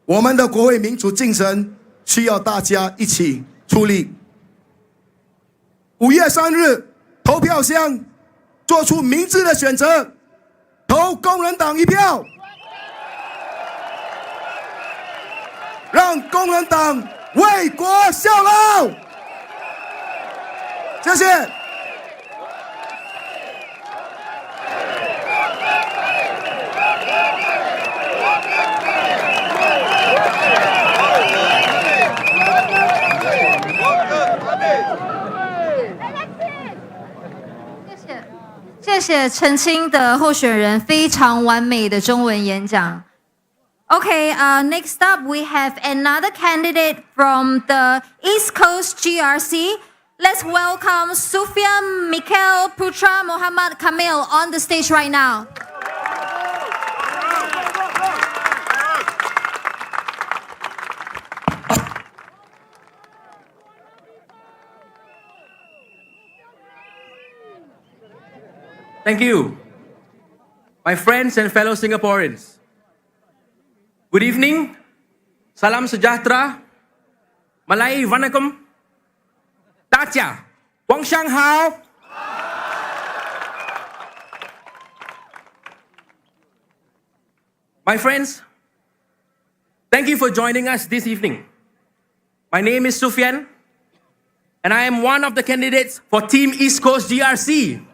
我们的国会民主进程需要大家一起出力。5月3日投票箱做出明智的选择，投工人党一票，让工人党为国效劳。谢谢。谢谢澄清的候选人非常完美的中文演讲。Okay, next up we have another candidate from the East Coast GRC. Let's welcome Sufyan Mikhail Putra Muhammad Kamil on the stage right now. Thank you, my friends and fellow Singaporeans. Good evening, salam sejahtera, Malay vanakkam, Dacia, Wang Shang Hao. My friends, thank you for joining us this evening. My name is Sufyan, and I am one of the candidates for Team East Coast GRC.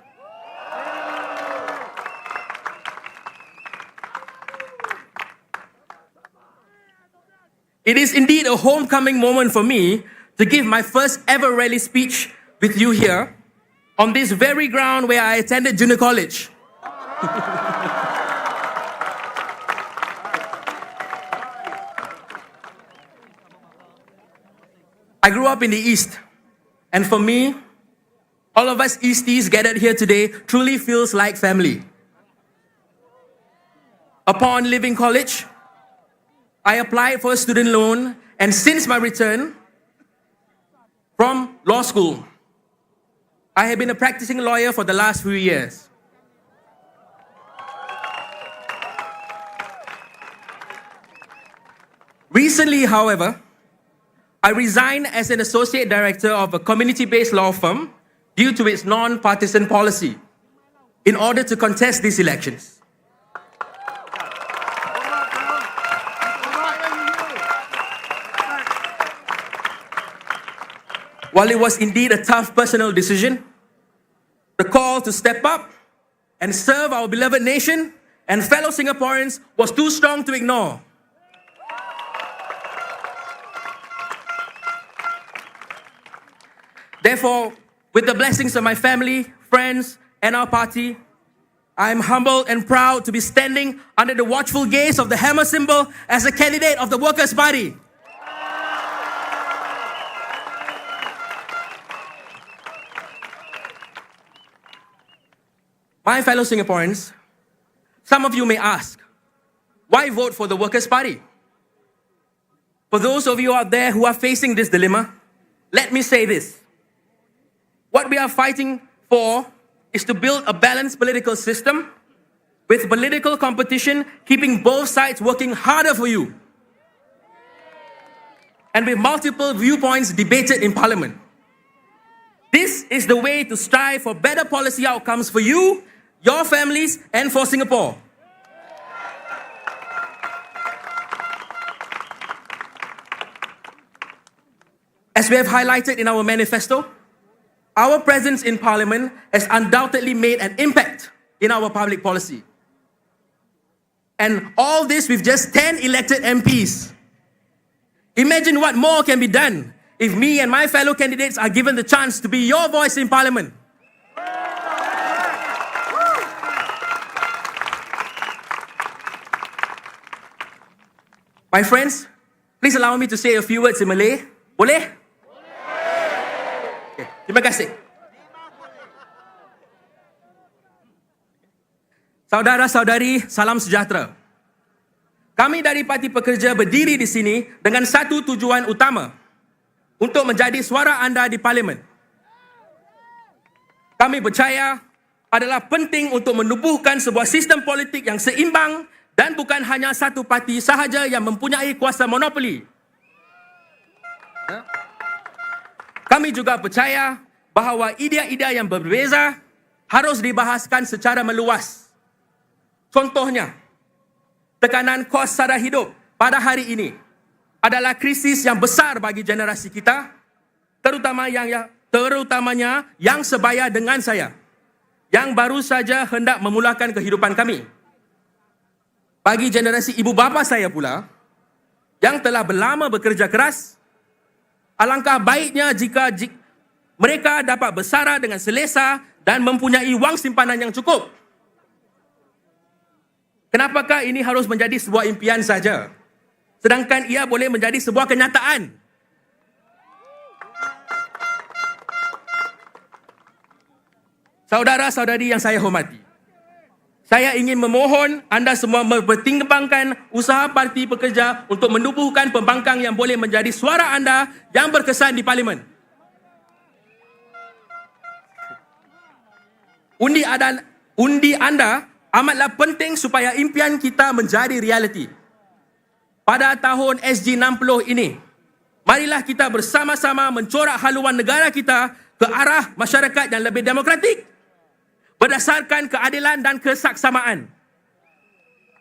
It is indeed a homecoming moment for me to give my first ever rally speech with you here on this very ground where I attended junior college. I grew up in the East, and for me, all of us Easties gathered here today truly feels like family. Upon leaving college, I applied for a student loan, and since my return from law school, I have been a practicing lawyer for the last few years. Recently, however, I resigned as an associate director of a community-based law firm due to its non-partisan policy in order to contest these elections. While it was indeed a tough personal decision, the call to step up and serve our beloved nation and fellow Singaporeans was too strong to ignore. Therefore, with the blessings of my family, friends, and our party, I am humbled and proud to be standing under the watchful gaze of the hammer symbol as a candidate of the Workers' Party. My fellow Singaporeans, some of you may ask, why vote for the Workers' Party? For those of you out there who are facing this dilemma, let me say this. What we are fighting for is to build a balanced political system with political competition keeping both sides working harder for you, and with multiple viewpoints debated in Parliament. This is the way to strive for better policy outcomes for you, your families, and for Singapore. As we have highlighted in our manifesto, our presence in Parliament has undoubtedly made an impact in our public policy. And all this with just 10 elected MPs. Imagine what more can be done if me and my fellow candidates are given the chance to be your voice in Parliament. My friends, please allow me to say a few words in Malay. Boleh? Okay, terima kasih. Saudara-saudari, salam sejahtera. Kami dari Parti Pekerja berdiri di sini dengan satu tujuan utama, untuk menjadi suara anda di parlimen. Kami percaya adalah penting untuk menubuhkan sebuah sistem politik yang seimbang dan bukan hanya satu parti sahaja yang mempunyai kuasa monopoli. Kami juga percaya bahawa idea-idea yang berbeza harus dibahaskan secara meluas. Contohnya, tekanan kos sara hidup pada hari ini adalah krisis yang besar bagi generasi kita, terutamanya yang sebaya dengan saya, yang baru saja hendak memulakan kehidupan kami. Bagi generasi ibu bapa saya pula, yang telah berlama bekerja keras, alangkah baiknya jika mereka dapat bersara dengan selesa dan mempunyai wang simpanan yang cukup. Kenapakah ini harus menjadi sebuah impian saja, sedangkan ia boleh menjadi sebuah kenyataan? Saudara-saudari yang saya hormati, saya ingin memohon anda semua mempertimbangkan usaha Parti Pekerja untuk menubuhkan pembangkang yang boleh menjadi suara anda yang berkesan di parlimen. Undi anda amatlah penting supaya impian kita menjadi realiti. Pada tahun SG60 ini, marilah kita bersama-sama mencorak haluan negara kita ke arah masyarakat yang lebih demokratik, berdasarkan keadilan dan kesaksamaan.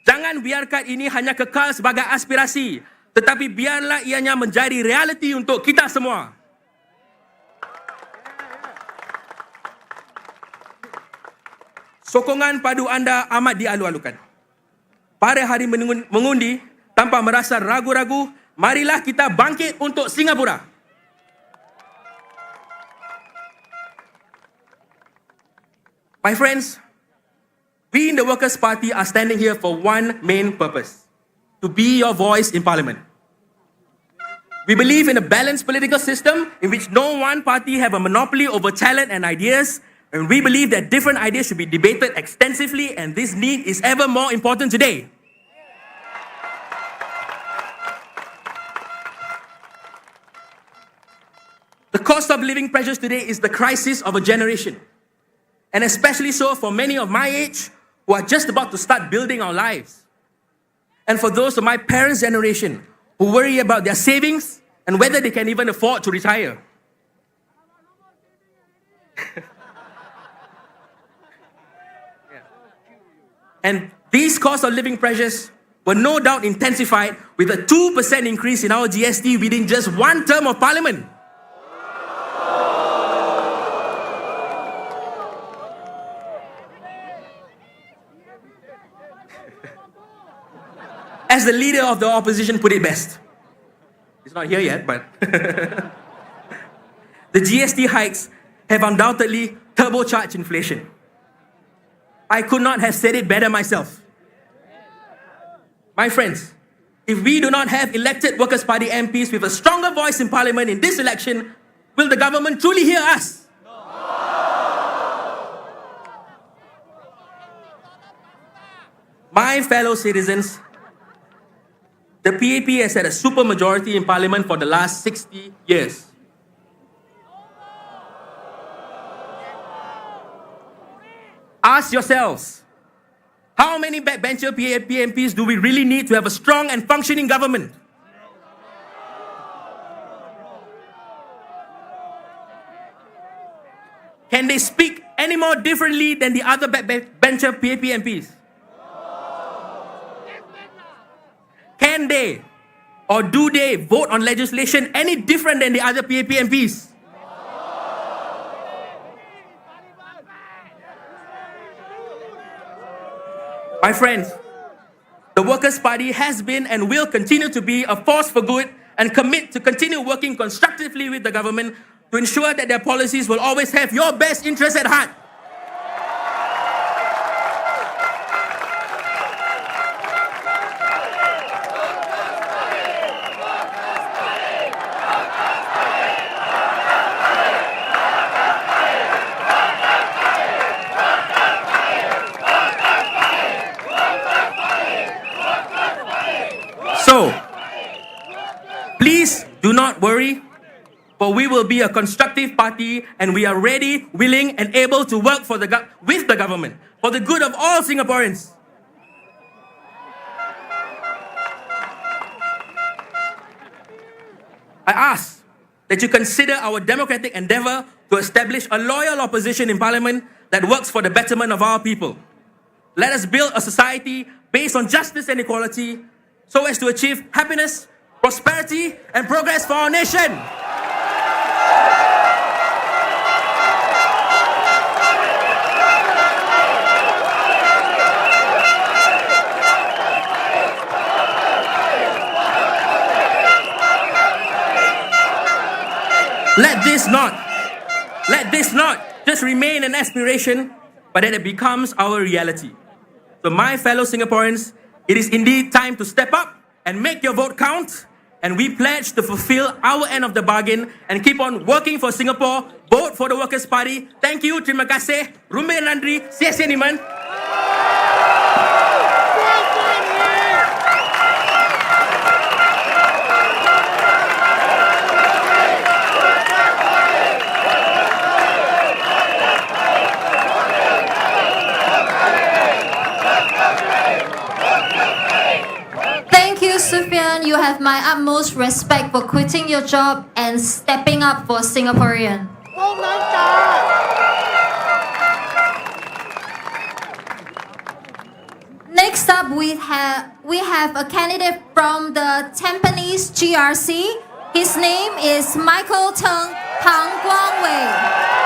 Jangan biarkan ini hanya kekal sebagai aspirasi, tetapi biarlah ianya menjadi realiti untuk kita semua. Sokongan padu anda amat dialu-alukan. Pada hari mengundi, tanpa merasa ragu-ragu, marilah kita bangkit untuk Singapura. My friends, we in the Workers' Party are standing here for one main purpose: to be your voice in Parliament. We believe in a balanced political system in which no one party have a monopoly over talent and ideas, and we believe that different ideas should be debated extensively, and this need is ever more important today. The cost of living pressures today is the crisis of a generation. And especially so for many of my age who are just about to start building our lives. And for those of my parents' generation who worry about their savings and whether they can even afford to retire. And these cost of living pressures were no doubt intensified with a 2% increase in our GST within just one term of parliament. As the leader of the opposition put it best, he's not here yet, but the GST hikes have undoubtedly turbocharged inflation. I could not have said it better myself. My friends, if we do not have elected Workers' Party MPs with a stronger voice in Parliament in this election, will the government truly hear us? My fellow citizens, the PAP has had a supermajority in Parliament for the last 60 years. Ask yourselves, how many backbencher PAP MPs do we really need to have a strong and functioning government? Can they speak any more differently than the other backbencher PAP MPs? Can they or do they vote on legislation any different than the other PAP MPs? My friends, the Workers' Party has been and will continue to be a force for good and commit to continue working constructively with the government to ensure that their policies will always have your best interests at heart. So, please do not worry. For we will be a constructive party and we are ready, willing, and able to work with the government for the good of all Singaporeans. I ask that you consider our democratic endeavor to establish a loyal opposition in parliament that works for the betterment of our people. Let us build a society based on justice and equality so as to achieve happiness, prosperity, and progress for our nation. Let this not just remain an aspiration, but that it becomes our reality. So my fellow Singaporeans, it is indeed time to step up and make your vote count. And we pledge to fulfill our end of the bargain and keep on working for Singapore. Vote for the Workers' Party. Thank you. Terima kasih. Rumbe nandri. Sia niman. Sufyan, you have my utmost respect for quitting your job and stepping up for Singaporean. Next up, we have a candidate from the Tampines GRC. His name is Michael Tang Guangwei.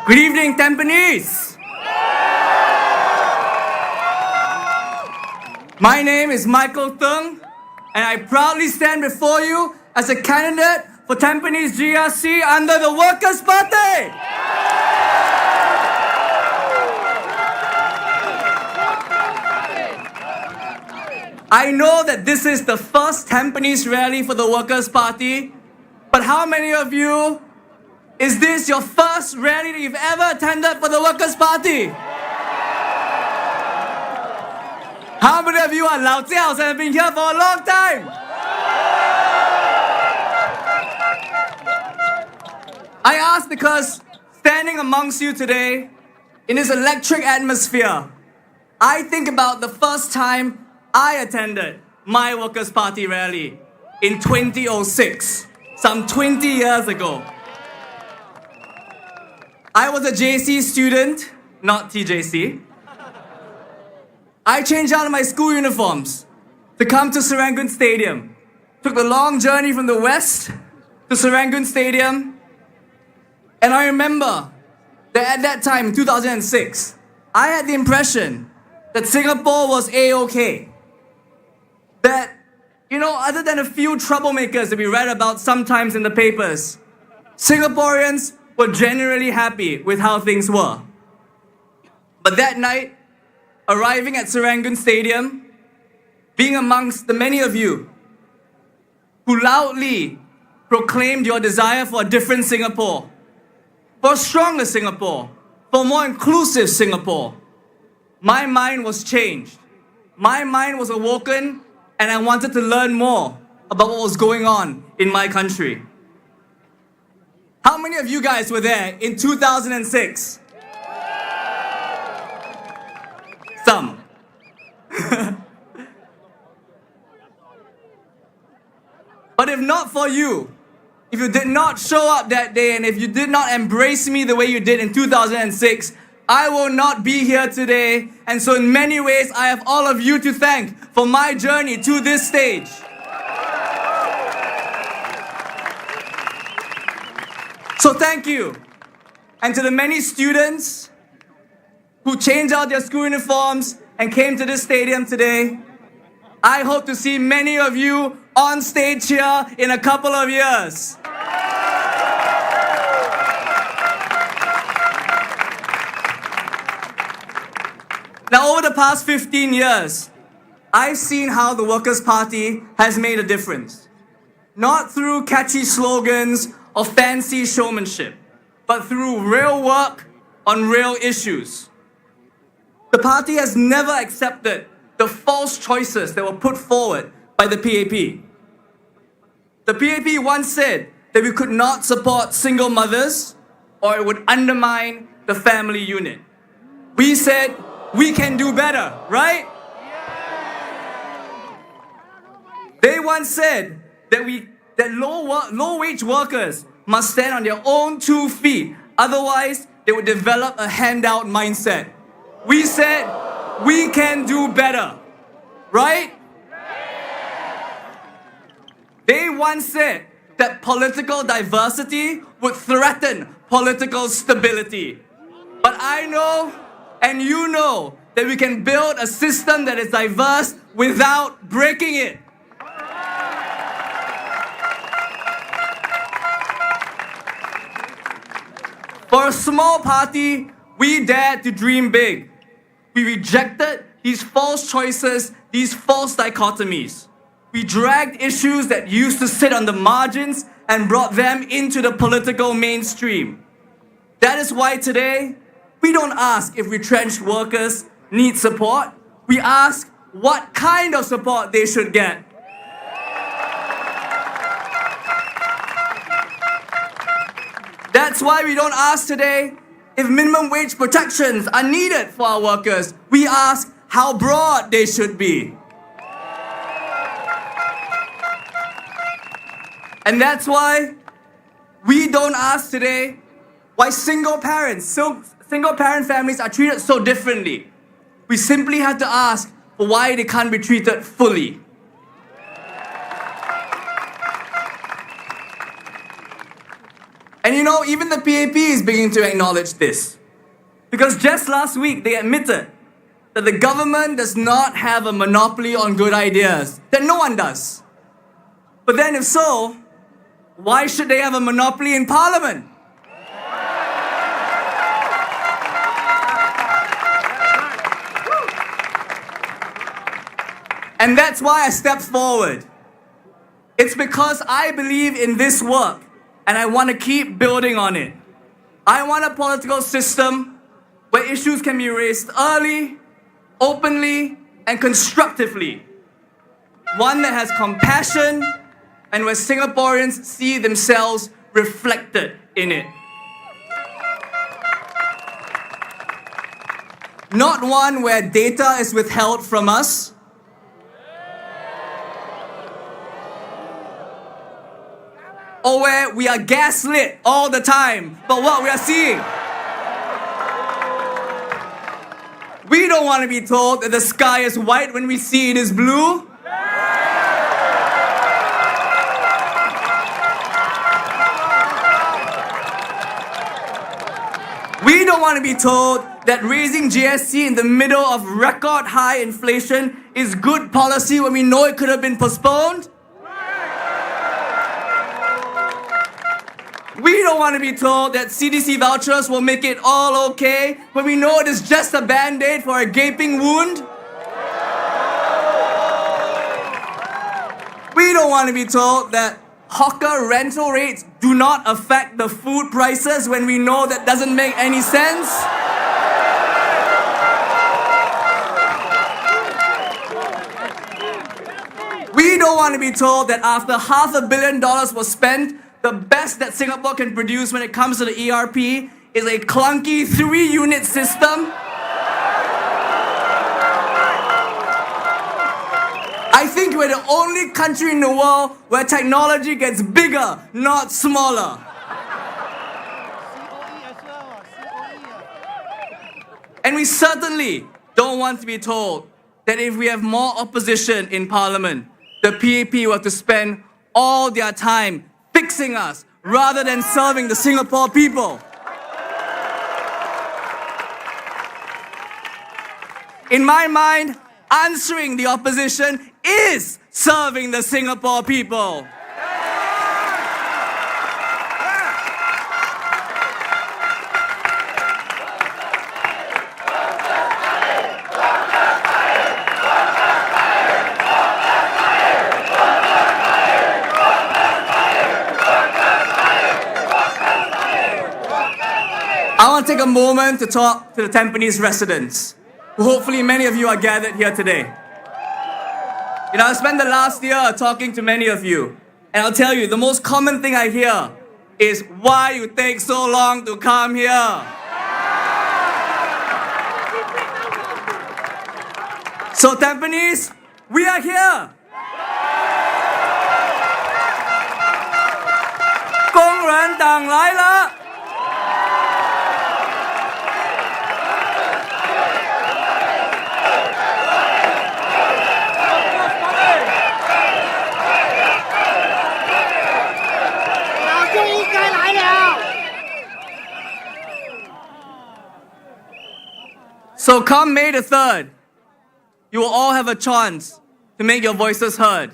Good evening, Tampines. My name is Michael Tung, and I proudly stand before you as a candidate for Tampines GRC under the Workers' Party. I know that this is the first Tampines rally for the Workers' Party, but how many of you is this your first rally that you've ever attended for the Workers' Party? How many of you are Lao Jiaos and have been here for a long time? I ask because standing amongst you today in this electric atmosphere, I think about the first time I attended my Workers' Party rally in 2006, some 20 years ago. I was a JC student, not TJC. I changed out of my school uniforms to come to Serangoon Stadium. Took the long journey from the west to Serangoon Stadium. And I remember that at that time, in 2006, I had the impression that Singapore was A-OK. That, other than a few troublemakers that we read about sometimes in the papers, Singaporeans were generally happy with how things were. But that night, arriving at Serangoon Stadium, being amongst the many of you who loudly proclaimed your desire for a different Singapore, for a stronger Singapore, for a more inclusive Singapore, my mind was changed. My mind was awoken, and I wanted to learn more about what was going on in my country. How many of you guys were there in 2006? Some. But if not for you, if you did not show up that day and if you did not embrace me the way you did in 2006, I will not be here today. And so in many ways, I have all of you to thank for my journey to this stage. So thank you. And to the many students who changed out their school uniforms and came to this stadium today, I hope to see many of you on stage here in a couple of years. Now, over the past 15 years, I've seen how the Workers' Party has made a difference. Not through catchy slogans or fancy showmanship, but through real work on real issues. The party has never accepted the false choices that were put forward by the PAP. The PAP once said that we could not support single mothers or it would undermine the family unit. We said we can do better, right? They once said that low-wage workers must stand on their own 2 feet, otherwise they would develop a handout mindset. We said we can do better, right? They once said that political diversity would threaten political stability. But I know, and you know, that we can build a system that is diverse without breaking it. For a small party, we dared to dream big. We rejected these false choices, these false dichotomies. We dragged issues that used to sit on the margins and brought them into the political mainstream. That is why today, we don't ask if retrenched workers need support. We ask what kind of support they should get. That's why we don't ask today if minimum wage protections are needed for our workers. We ask how broad they should be. And that's why we don't ask today why single parent families are treated so differently. We simply have to ask for why they can't be treated fully. And you know, even the PAP is beginning to acknowledge this. Because just last week, they admitted that the government does not have a monopoly on good ideas, that no one does. But then if so, why should they have a monopoly in Parliament? And that's why I stepped forward. It's because I believe in this work and I want to keep building on it. I want a political system where issues can be raised early, openly, and constructively. One that has compassion and where Singaporeans see themselves reflected in it. Not one where data is withheld from us. Or where we are gaslit all the time by what we are seeing. We don't want to be told that the sky is white when we see it is blue. We don't want to be told that raising GST in the middle of record high inflation is good policy when we know it could have been postponed. We don't want to be told that CDC vouchers will make it all okay when we know it is just a band-aid for a gaping wound. We don't want to be told that hawker rental rates do not affect the food prices when we know that doesn't make any sense. We don't want to be told that after $500 million was spent, the best that Singapore can produce when it comes to the ERP is a clunky 3-unit system. I think we're the only country in the world where technology gets bigger, not smaller. And we certainly don't want to be told that if we have more opposition in Parliament, the PAP will have to spend all their time fixing us rather than serving the Singapore people. In my mind, answering the opposition is serving the Singapore people. I want to take a moment to talk to the Tampines residents, who hopefully many of you are gathered here today. You know, I spent the last year talking to many of you, and I'll tell you, the most common thing I hear is why you take so long to come here. So Tampines, we are here. 工人党来了。So come May the 3rd, you will all have a chance to make your voices heard.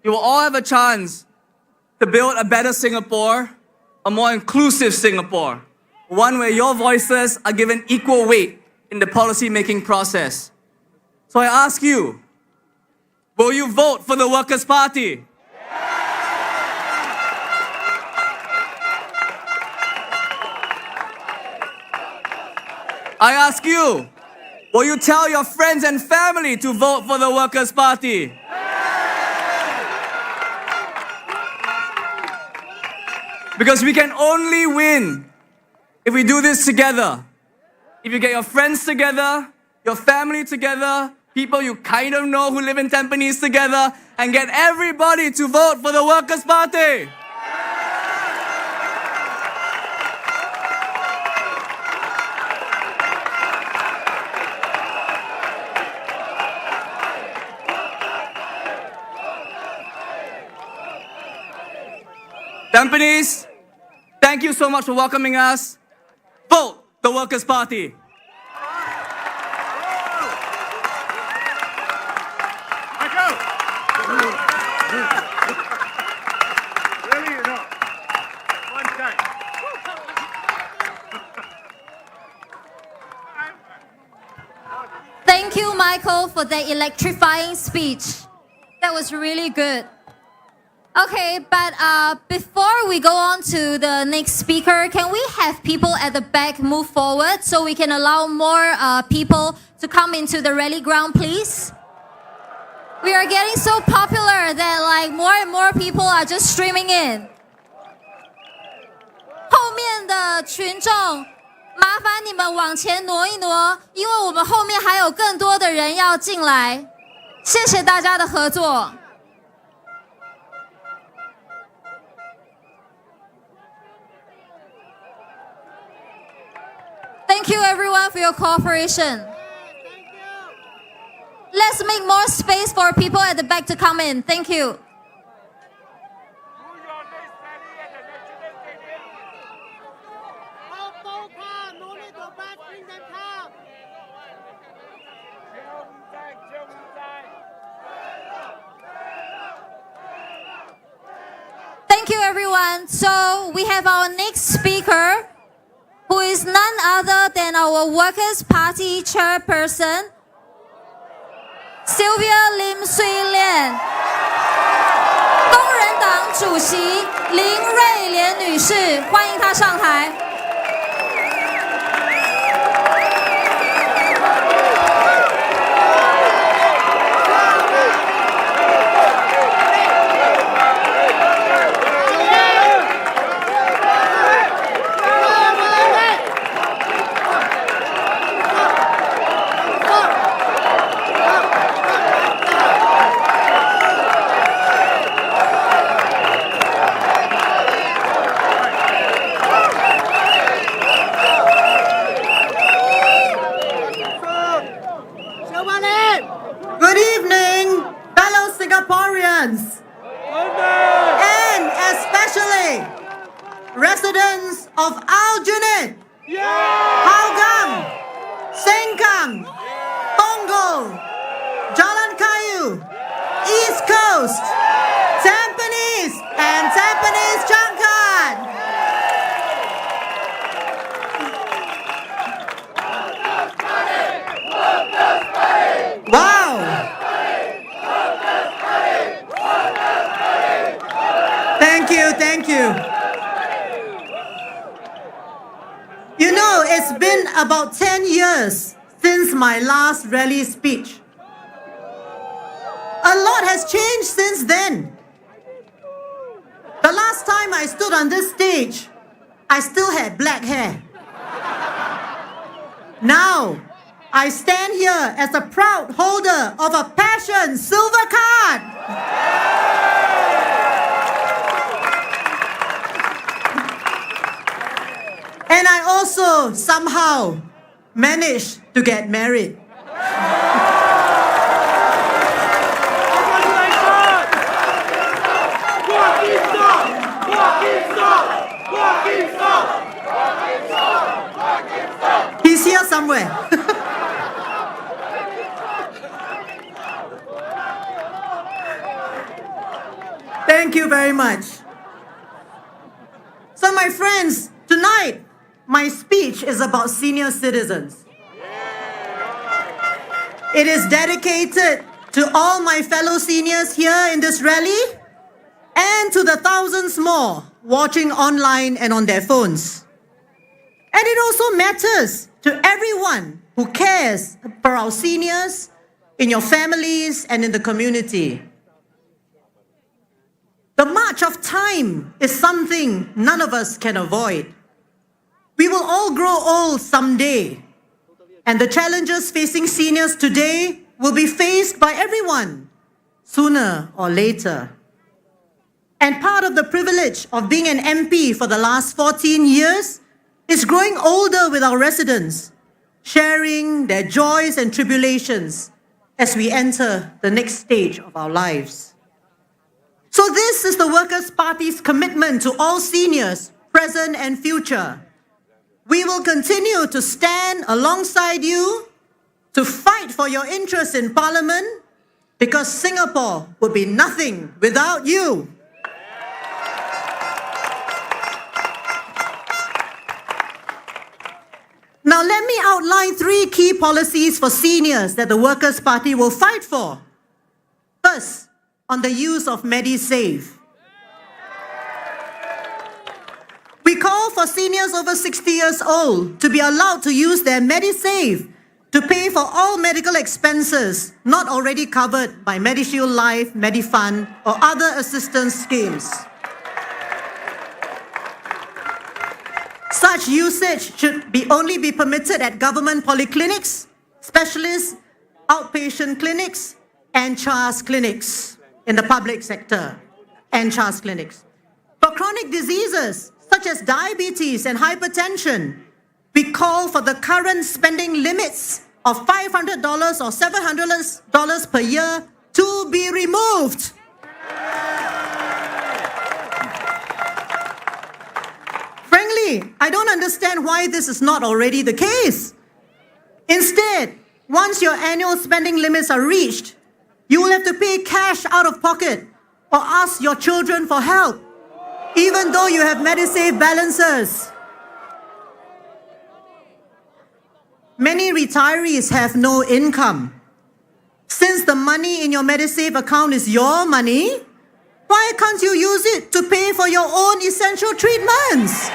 You will all have a chance to build a better Singapore, a more inclusive Singapore, one where your voices are given equal weight in the policy-making process. So I ask you, will you vote for the Workers' Party? I ask you, will you tell your friends and family to vote for the Workers' Party? Because we can only win if we do this together. If you get your friends together, your family together, people you kind of know who live in Tampines together, and get everybody to vote for the Workers' Party. Tampines, thank you so much for welcoming us. Vote the Workers' Party. Thank you, Michael, for that electrifying speech. That was really good. Okay, but before we go on to the next speaker, can we have people at the back move forward so we can allow more people to come into the rally ground, please? We are getting so popular that like more and more people are just streaming in. 后面的群众，麻烦你们往前挪一挪，因为我们后面还有更多的人要进来。谢谢大家的合作。Thank you everyone for your cooperation. Let's make more space for people at the back to come in. Thank you. Thank you everyone. So we have our next speaker, who is none other than our Workers' Party chairperson, Sylvia Lim Sui Lian. 工人党主席林瑞莲女士，欢迎她上台。Good evening, fellow Singaporeans, and especially residents of Aljunied, Hougang, Sengkang, Punggol, Jalan Kayu, East Coast, Tampines, and Tampines Changkat. Wow! Thank you. You know, it's been about 10 years since my last rally speech. A lot has changed since then. The last time I stood on this stage, I still had black hair. Now, I stand here as a proud holder of a Passion Silver Card. And I also somehow managed to get married. He's here somewhere. Thank you very much. So, my friends, tonight, my speech is about senior citizens. It is dedicated to all my fellow seniors here in this rally and to the thousands more watching online and on their phones. And it also matters to everyone who cares for our seniors in your families and in the community. The march of time is something none of us can avoid. We will all grow old someday, and the challenges facing seniors today will be faced by everyone, sooner or later. And part of the privilege of being an MP for the last 14 years is growing older with our residents, sharing their joys and tribulations as we enter the next stage of our lives. So this is the Workers' Party's commitment to all seniors, present and future. We will continue to stand alongside you to fight for your interests in Parliament, because Singapore would be nothing without you. Now let me outline 3 key policies for seniors that the Workers' Party will fight for. First, on the use of MediSave. We call for seniors over 60 years old to be allowed to use their MediSave to pay for all medical expenses not already covered by MediShield Life, MediFund, or other assistance schemes. Such usage should only be permitted at government polyclinics, specialists, outpatient clinics, and CHARS clinics in the public sector, and CHARS clinics. For chronic diseases such as diabetes and hypertension, we call for the current spending limits of $500 or $700 per year to be removed. Frankly, I don't understand why this is not already the case. Instead, once your annual spending limits are reached, you will have to pay cash out of pocket or ask your children for help, even though you have MediSave balances. Many retirees have no income. Since the money in your MediSave account is your money, why can't you use it to pay for your own essential treatments?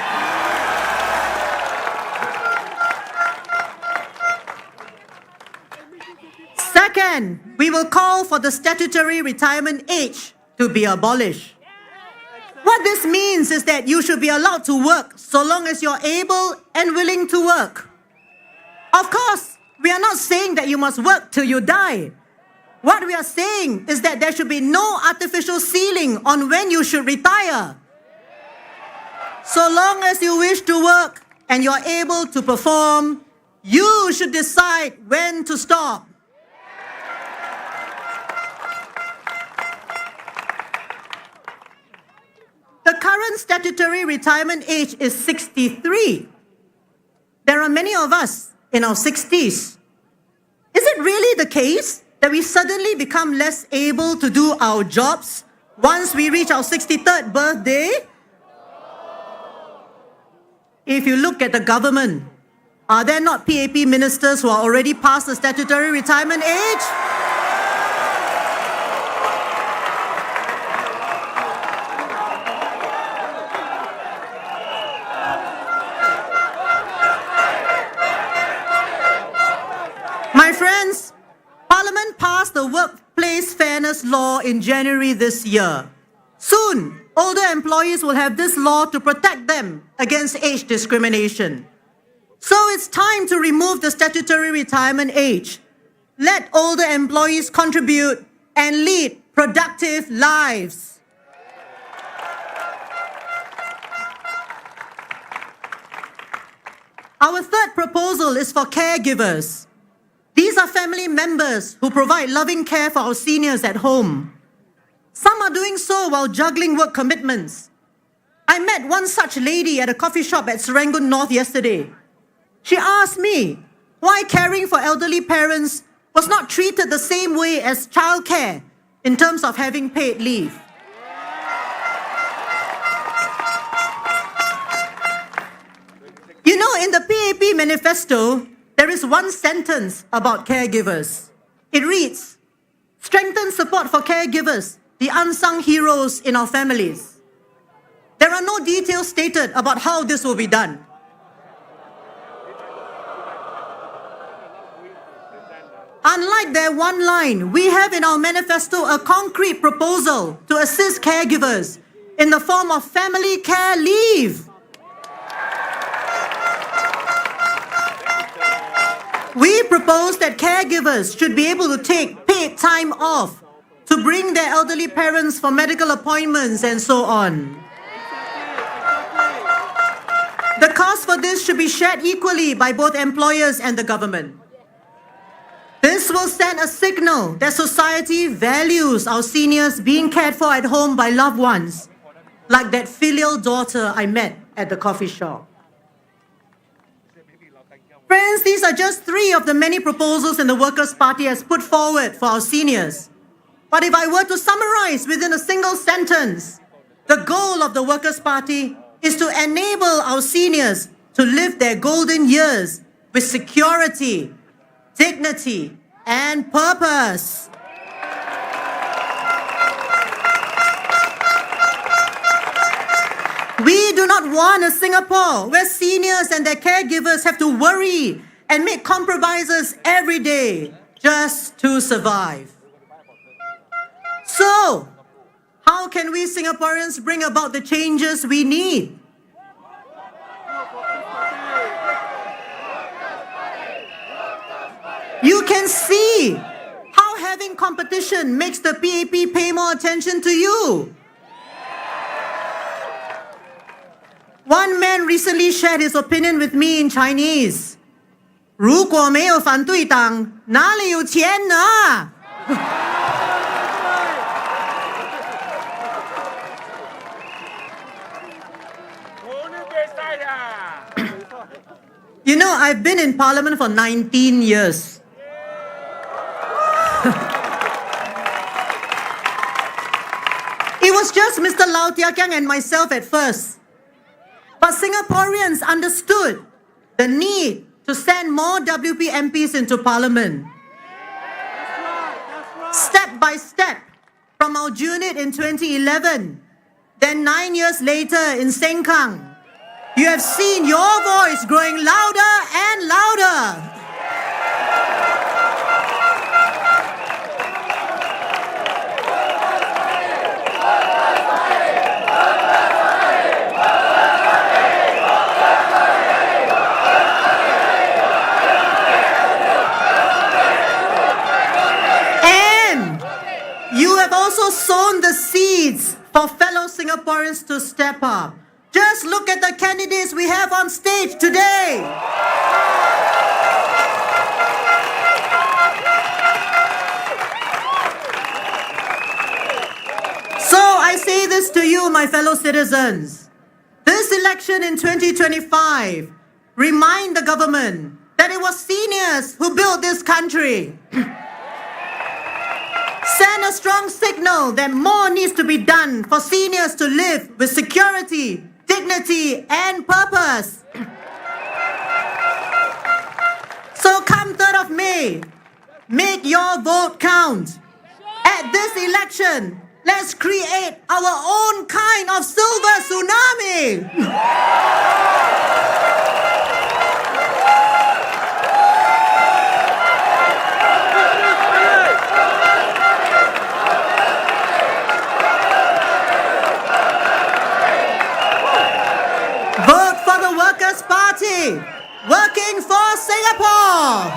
Second, we will call for the statutory retirement age to be abolished. What this means is that you should be allowed to work so long as you're able and willing to work. Of course, we are not saying that you must work till you die. What we are saying is that there should be no artificial ceiling on when you should retire. So long as you wish to work and you're able to perform, you should decide when to stop. The current statutory retirement age is 63. There are many of us in our 60s. Is it really the case that we suddenly become less able to do our jobs once we reach our 63rd birthday? If you look at the government, are there not PAP ministers who are already past the statutory retirement age? passed the Workplace Fairness Law in January this year. Soon, older employees will have this law to protect them against age discrimination. So it's time to remove the statutory retirement age. Let older employees contribute and lead productive lives. Our third proposal is for caregivers. These are family members who provide loving care for our seniors at home. Some are doing so while juggling work commitments. I met one such lady at a coffee shop at Serangoon North yesterday. She asked me why caring for elderly parents was not treated the same way as childcare in terms of having paid leave. You know, in the PAP manifesto, there is one sentence about caregivers. It reads, "Strengthen support for caregivers, the unsung heroes in our families." There are no details stated about how this will be done. Unlike their one line, we have in our manifesto a concrete proposal to assist caregivers in the form of family care leave. We propose that caregivers should be able to take paid time off to bring their elderly parents for medical appointments and so on. The cost for this should be shared equally by both employers and the government. This will send a signal that society values our seniors being cared for at home by loved ones, like that filial daughter I met at the coffee shop. Friends, these are just three of the many proposals the Workers' Party has put forward for our seniors. But if I were to summarize within a single sentence, the goal of the Workers' Party is to enable our seniors to live their golden years with security, dignity, and purpose. We do not want a Singapore where seniors and their caregivers have to worry and make compromises every day just to survive. So, how can we Singaporeans bring about the changes we need? You can see how having competition makes the PAP pay more attention to you. One man recently shared his opinion with me in Chinese. 如果没有反对党，哪里有钱拿？ You know, I've been in Parliament for 19 years. It was just Mr. Lau Tia Kiang and myself at first. But Singaporeans understood the need to send more WP MPs into Parliament. Step by step, from our unit in 2011, then 9 years later in Sengkang, you have seen your voice growing louder and louder. Also sown the seeds for fellow Singaporeans to step up. Just look at the candidates we have on stage today. So I say this to you, my fellow citizens. This election in 2025, remind the government that it was seniors who built this country. Send a strong signal that more needs to be done for seniors to live with security, dignity, and purpose. So come 3rd of May, make your vote count. At this election, let's create our own kind of silver tsunami. Party, working for Singapore.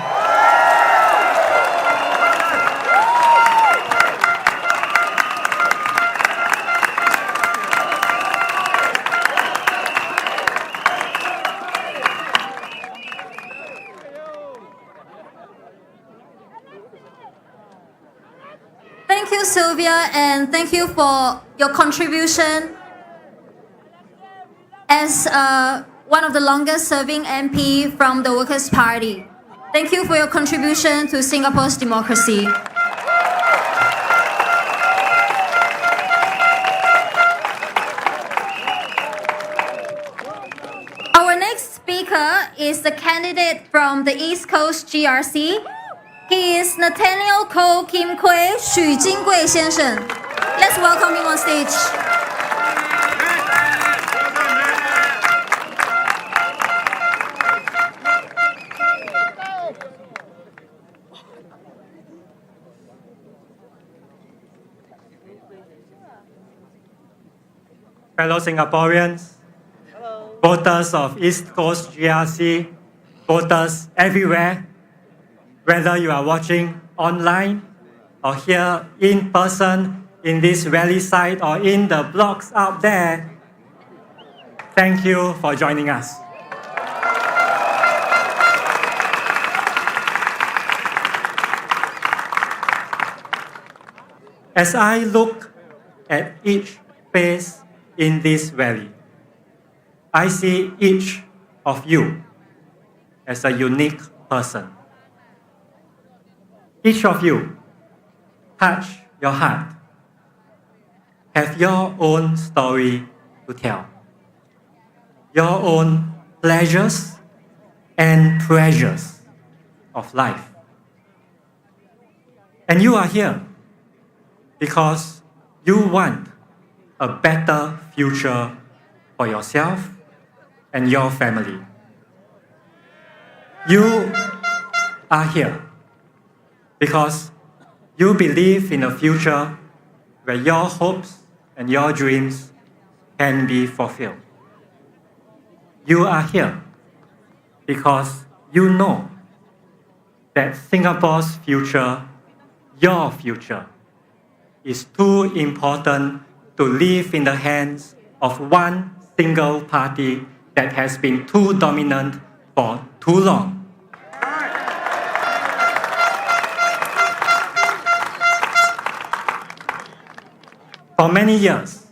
Thank you, Sylvia, and thank you for your contribution as one of the longest serving MP from the Workers' Party. Thank you for your contribution to Singapore's democracy. Our next speaker is the candidate from the East Coast GRC. He is Nathaniel Ko Kim Kwei Xu Jingwei 先生. Let's welcome him on stage. Fellow Singaporeans, voters of East Coast GRC, voters everywhere, whether you are watching online or here in person in this rally site or in the blogs out there, thank you for joining us. As I look at each face in this rally, I see each of you as a unique person. Each of you touch your heart, have your own story to tell, your own pleasures and treasures of life. And you are here because you want a better future for yourself and your family. You are here because you believe in a future where your hopes and your dreams can be fulfilled. You are here because you know that Singapore's future, your future, is too important to leave in the hands of one single party that has been too dominant for too long. For many years,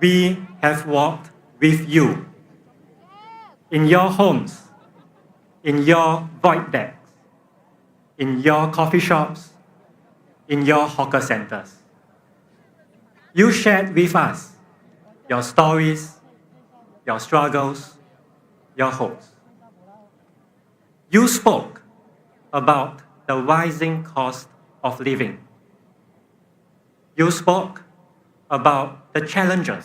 we have walked with you in your homes, in your void decks, in your coffee shops, in your hawker centers. You shared with us your stories, your struggles, your hopes. You spoke about the rising cost of living. You spoke about the challenges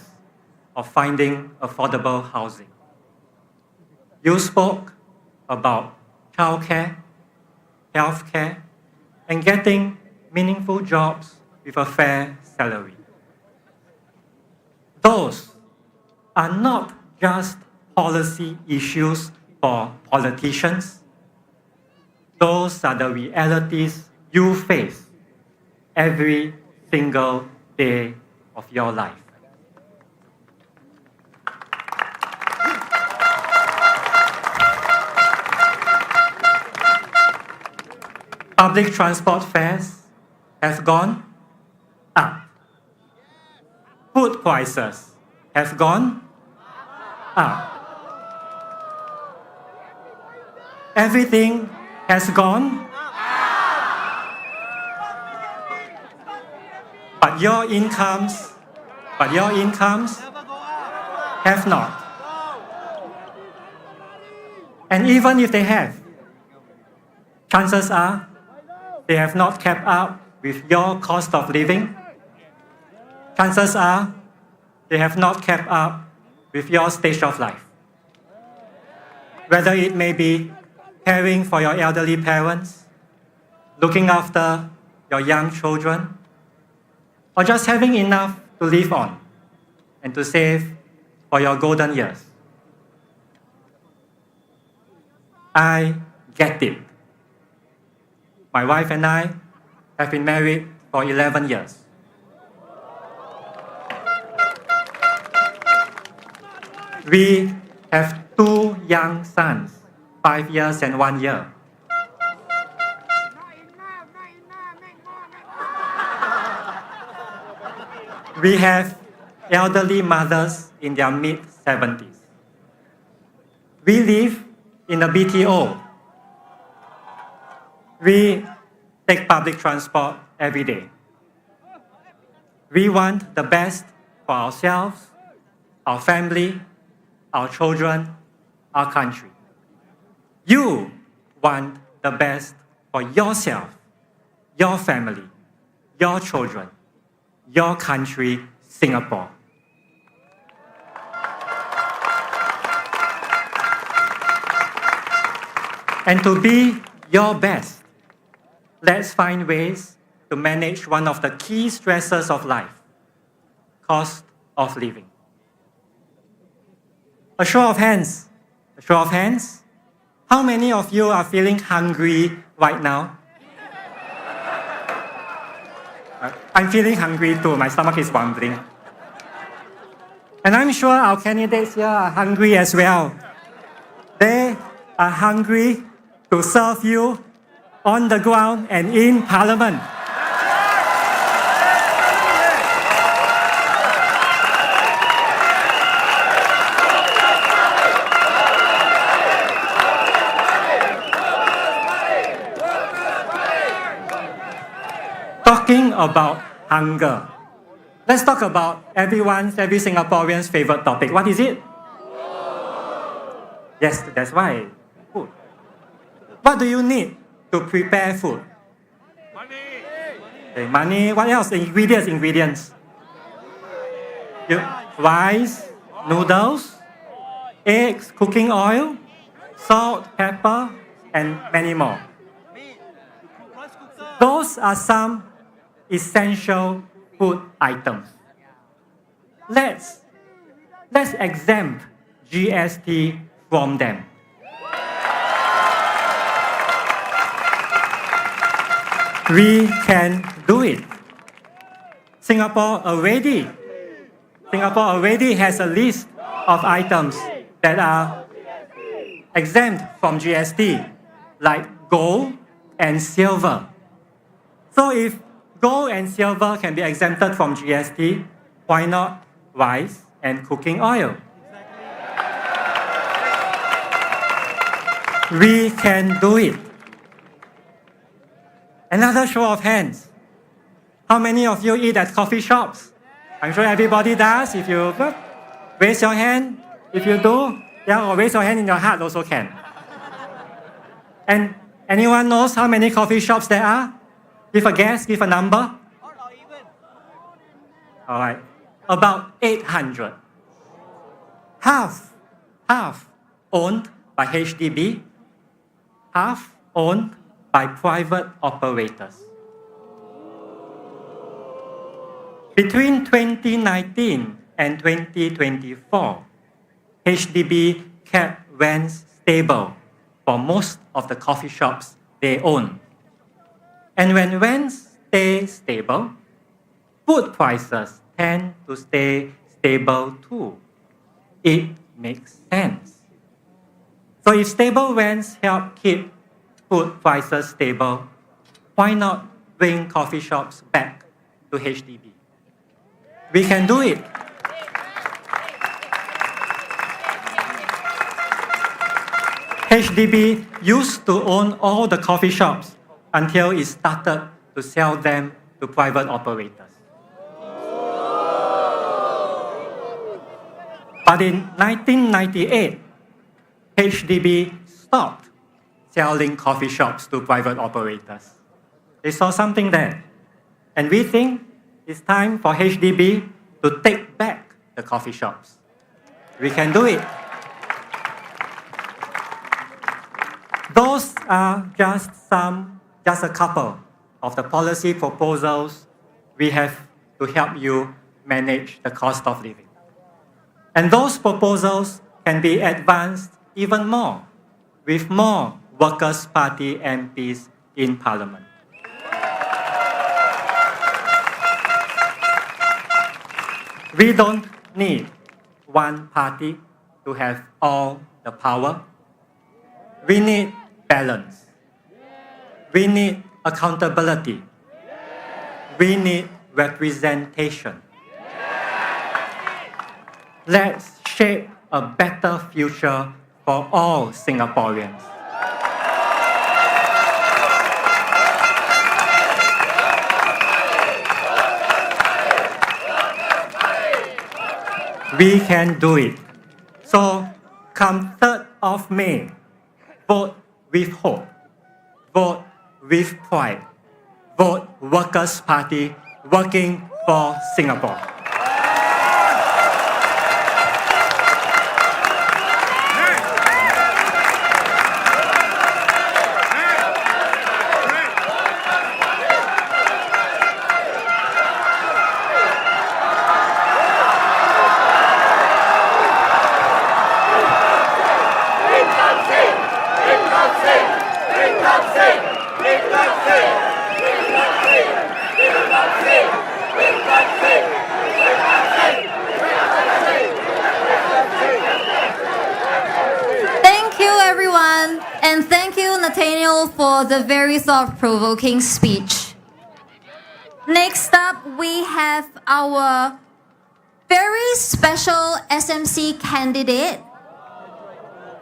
of finding affordable housing. You spoke about childcare, healthcare, and getting meaningful jobs with a fair salary. Those are not just policy issues for politicians. Those are the realities you face every single day of your life. Public transport fares have gone up. Food prices have gone up. Everything has gone up. But your incomes have not. And even if they have, chances are they have not kept up with your cost of living. Chances are they have not kept up with your stage of life. Whether it may be caring for your elderly parents, looking after your young children, or just having enough to live on and to save for your golden years. I get it. My wife and I have been married for 11 years. We have 2 young sons, 5 years and 1 year. We have elderly mothers in their mid-70s. We live in a BTO. We take public transport every day. We want the best for ourselves, our family, our children, our country. You want the best for yourself, your family, your children, your country, Singapore. And to be your best, let's find ways to manage one of the key stresses of life, cost of living. A show of hands. A show of hands. How many of you are feeling hungry right now? I'm feeling hungry too. My stomach is rumbling. And I'm sure our candidates here are hungry as well. They are hungry to serve you on the ground and in Parliament. Talking about hunger. Let's talk about every Singaporean's favorite topic. What is it? Yes, that's right. Food. What do you need to prepare food? Money. Okay, money. What else? Ingredients. Rice, noodles, eggs, cooking oil, salt, pepper, and many more. Those are some essential food items. Let's exempt GST from them. We can do it. Singapore already has a list of items that are exempt from GST, like gold and silver. So if gold and silver can be exempted from GST, why not rice and cooking oil? We can do it. Another show of hands. How many of you eat at coffee shops? I'm sure everybody does. If you raise your hand, if you do, yeah, or raise your hand in your heart also can. And anyone knows how many coffee shops there are? Give a guess, give a number. All right, about 800. Half owned by HDB, half owned by private operators. Between 2019 and 2024, HDB kept rents stable for most of the coffee shops they own. And when rents stay stable, food prices tend to stay stable too. It makes sense. So if stable rents help keep food prices stable, why not bring coffee shops back to HDB? We can do it. HDB used to own all the coffee shops until it started to sell them to private operators. But in 1998, HDB stopped selling coffee shops to private operators. They saw something there. And we think it's time for HDB to take back the coffee shops. We can do it. Those are just a couple of the policy proposals we have to help you manage the cost of living. And those proposals can be advanced even more with more Workers' Party MPs in Parliament. We don't need one party to have all the power. We need balance. We need accountability. We need representation. Let's shape a better future for all Singaporeans. We can do it. So, come 3rd of May, vote with hope. Vote with pride. Vote Workers' Party, working for Singapore. Thank you, everyone, and thank you, Nathaniel, for the very thought-provoking speech. Next up, we have our very special SMC candidate,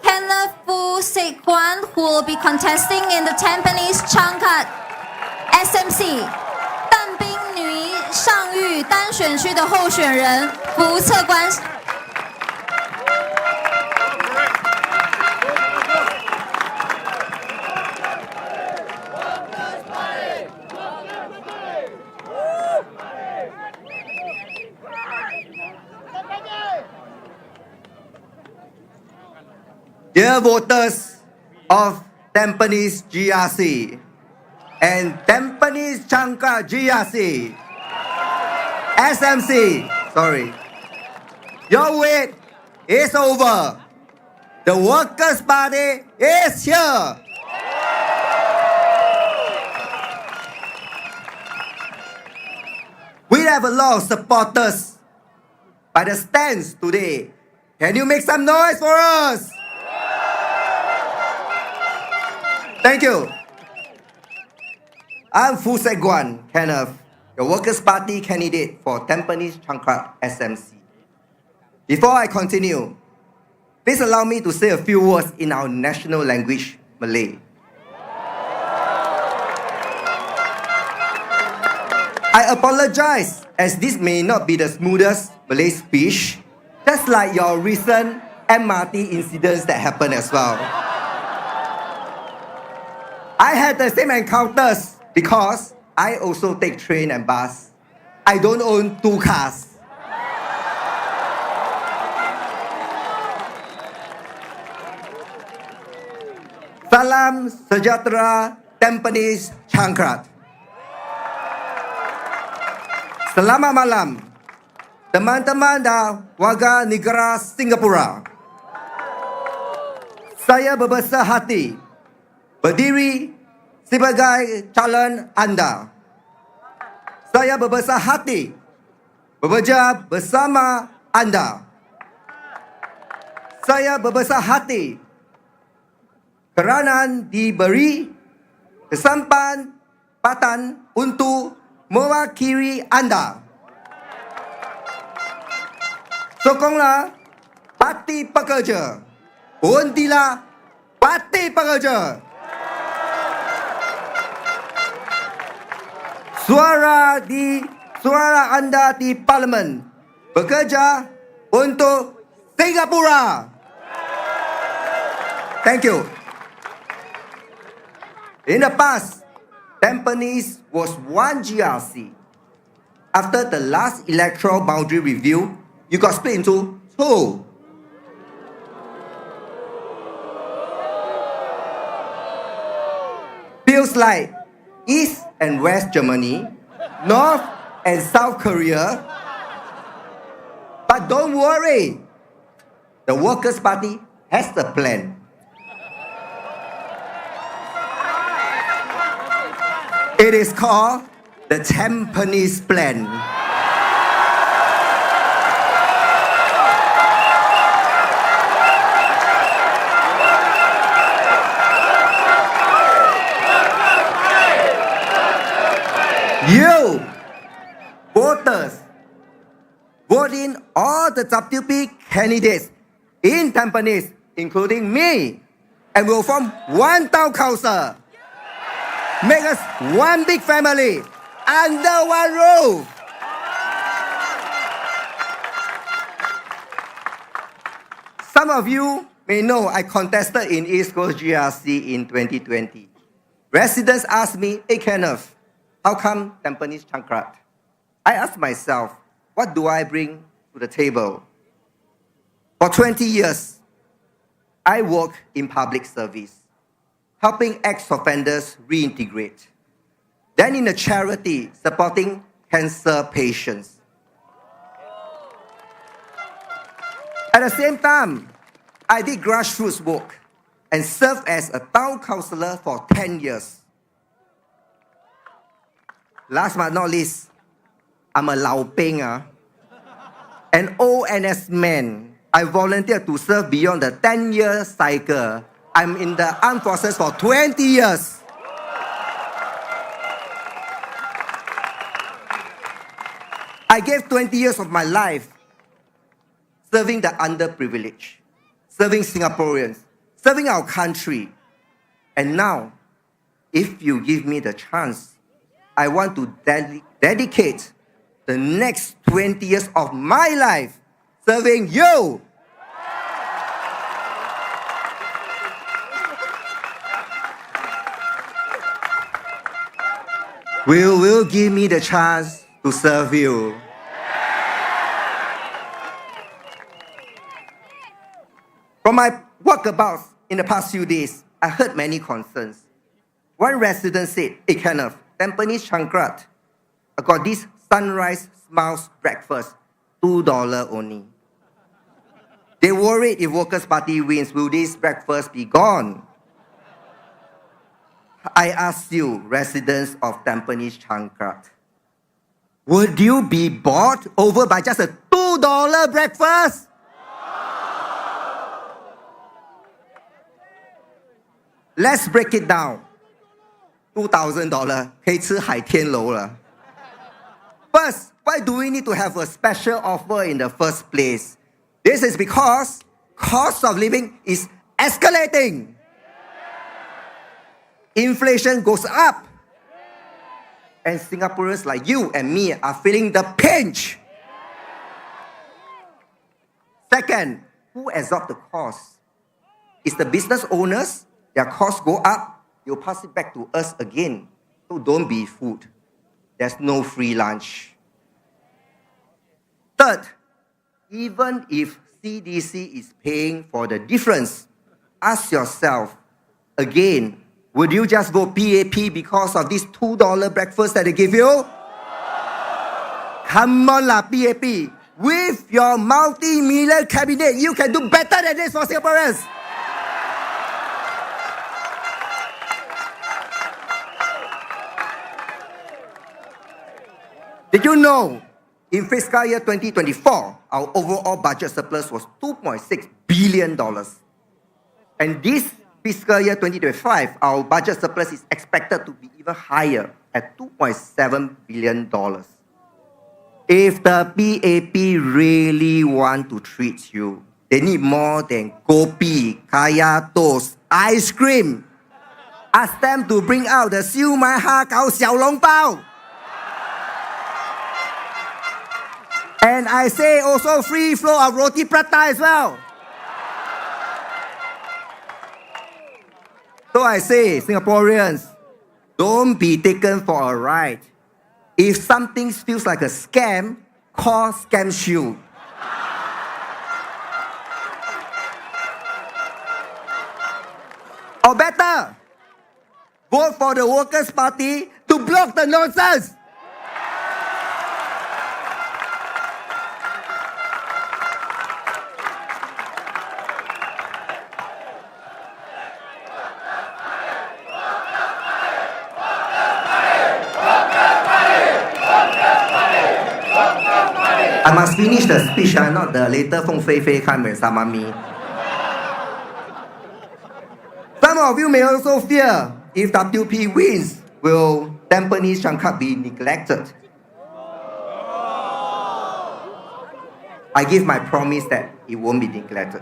Kenneth Fu Sek Kwan, who will be contesting in the Tampines Changkat SMC 淡滨尼上玉单选区的候选人福测官。Dear voters of Tampines GRC and Tampines Changkat GRC, SMC, your wait is over. The Workers' Party is here. We have a lot of supporters by the stands today. Can you make some noise for us? Thank you. I'm Fu Sek Kwan, Kenneth, the Workers' Party candidate for Tampines Changkat SMC. Before I continue, please allow me to say a few words in our national language, Malay. I apologize as this may not be the smoothest Malay speech, just like your recent MRT incidents that happened as well. I had the same encounters because I also take train and bus. I don't own 2 cars. Salam sejahtera Tampines Changkat. Selamat malam, teman-teman dan warga negara Singapura. Saya berbesar hati berdiri sebagai calon anda. Saya berbesar hati bekerja bersama anda. Saya berbesar hati kerana diberi kesempatan untuk mewakili anda. Sokonglah Parti Pekerja. Undilah Parti Pekerja. Suara anda di Parlimen bekerja untuk Singapura. Thank you. In the past, Tampines was one GRC. After the last electoral boundary review, you got split into 2. Feels like East and West Germany, North and South Korea. But don't worry, the Workers' Party has a plan. It is called the Tampines Plan. You, voters, vote in all the WP candidates in Tampines, including me, and we'll form one town council. Make us one big family under one roof. Some of you may know I contested in East Coast GRC in 2020. Residents asked me, hey Kenneth, how come Tampines Changkat? I asked myself, what do I bring to the table? For 20 years, I work in public service, helping ex-offenders reintegrate. Then in a charity supporting cancer patients. At the same time, I did grassroots work and served as a town councillor for 10 years. Last but not least, I'm a Lao Peng, an old NS man. I volunteered to serve beyond the 10-year cycle. I'm in the armed forces for 20 years. I gave 20 years of my life serving the underprivileged, serving Singaporeans, serving our country. And now, if you give me the chance, I want to dedicate the next 20 years of my life serving you. Will give me the chance to serve you. From my walkabouts in the past few days, I heard many concerns. One resident said, hey Kenneth, Tampines Changkat, I got this sunrise smiles breakfast, $2 only. They worried if Workers' Party wins, will this breakfast be gone? I ask you, residents of Tampines Changkat, would you be bought over by just a $2 breakfast? Let's break it down. $2,000 可以吃海天楼了。First, why do we need to have a special offer in the first place? This is because cost of living is escalating. Inflation goes up. And Singaporeans like you and me are feeling the pinch. Second, who absorbs the cost? It's the business owners. Their costs go up, they'll pass it back to us again. So don't be fooled. There's no free lunch. Third, even if CDC is paying for the difference, ask yourself, again, would you just go PAP because of this $2 breakfast that they give you? Come on lah, PAP. With your multi-million cabinet, you can do better than this for Singaporeans. Did you know, in fiscal year 2024, our overall budget surplus was $2.6 billion. And this fiscal year 2025, our budget surplus is expected to be even higher at $2.7 billion. If the PAP really want to treat you, they need more than kopi, kaya toast, ice cream. Ask them to bring out the siu mai ha kao xiao long bao. And I say also free flow of roti prata as well. So I say, Singaporeans, don't be taken for a ride. If something feels like a scam, call Scam Shield. Or better, vote for the Workers' Party to block the nonsense. I must finish the speech, not the later Feng Fei Fei come and summon me. Some of you may also fear if WP wins, will Tampines Changkat be neglected? I give my promise that it won't be neglected.